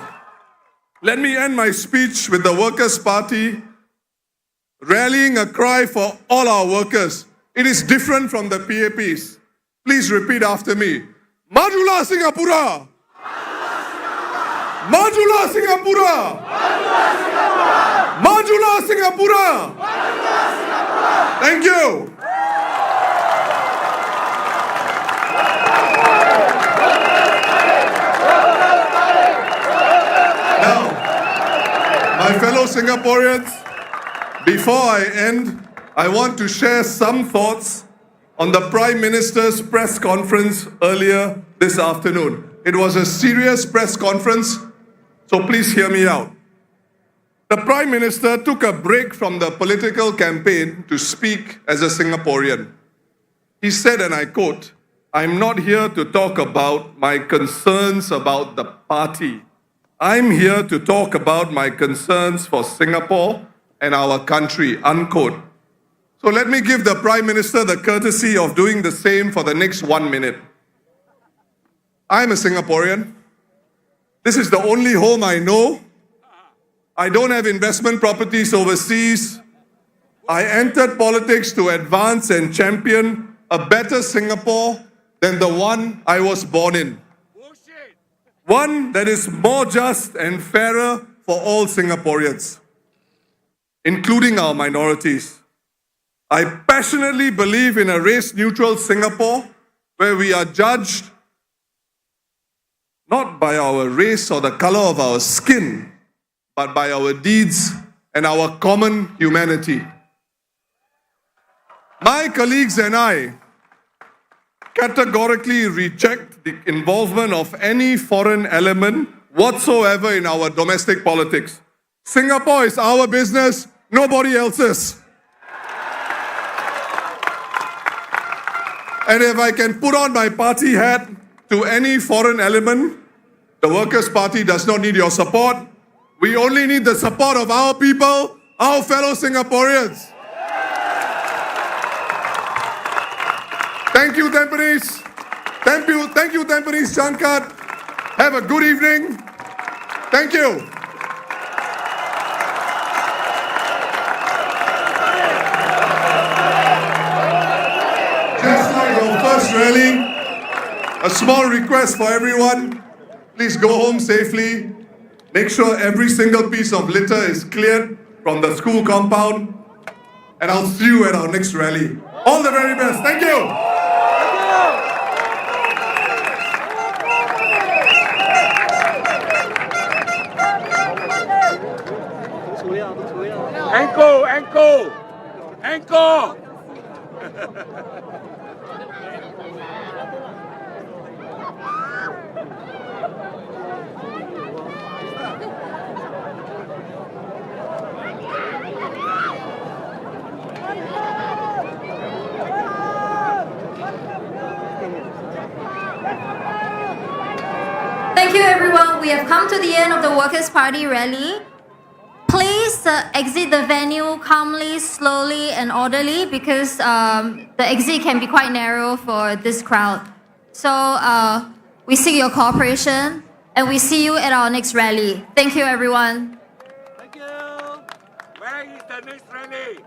let me end my speech with the Workers' Party rallying a cry for all our workers. It is different from the PAPs. Please repeat after me. Majulah Singapura! Majulah Singapura! Majulah Singapura! Thank you. Now, my fellow Singaporeans, before I end, I want to share some thoughts on the Prime Minister's press conference earlier this afternoon. It was a serious press conference, so please hear me out. The Prime Minister took a break from the political campaign to speak as a Singaporean. He said, and I quote, I'm not here to talk about my concerns about the party. I'm here to talk about my concerns for Singapore and our country, unquote. So let me give the Prime Minister the courtesy of doing the same for the next 1 minute. I'm a Singaporean. This is the only home I know. I don't have investment properties overseas. I entered politics to advance and champion a better Singapore than the one I was born in. One that is more just and fairer for all Singaporeans, including our minorities. I passionately believe in a race-neutral Singapore where we are judged not by our race or the color of our skin, but by our deeds and our common humanity. My colleagues and I categorically reject the involvement of any foreign element whatsoever in our domestic politics. Singapore is our business, nobody else's. And if I can put on my party hat to any foreign element, the Workers' Party does not need your support. We only need the support of our people, our fellow Singaporeans. Thank you, Tampines. Thank you, Tampines Changkat. Have a good evening. Thank you. Just like our first rally, a small request for everyone. Please go home safely. Make sure every single piece of litter is cleared from the school compound. And I'll see you at our next rally. All the very best. Thank you. Ankle! Thank you, everyone. We have come to the end of the Workers' Party rally. Please exit the venue calmly, slowly, and orderly because the exit can be quite narrow for this crowd. So we seek your cooperation and we see you at our next rally. Thank you, everyone. Thank you. Where is the next rally?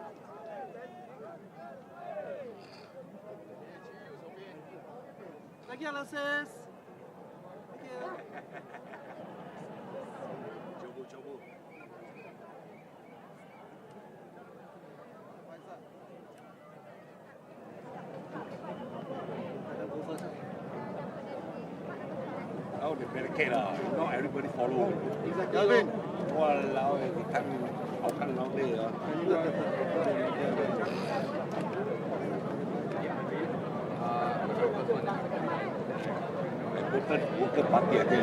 Thank you, Alexis. Now they barricade not everybody follow. Exactly. Walao, they can't. How can now they? Worker party aja.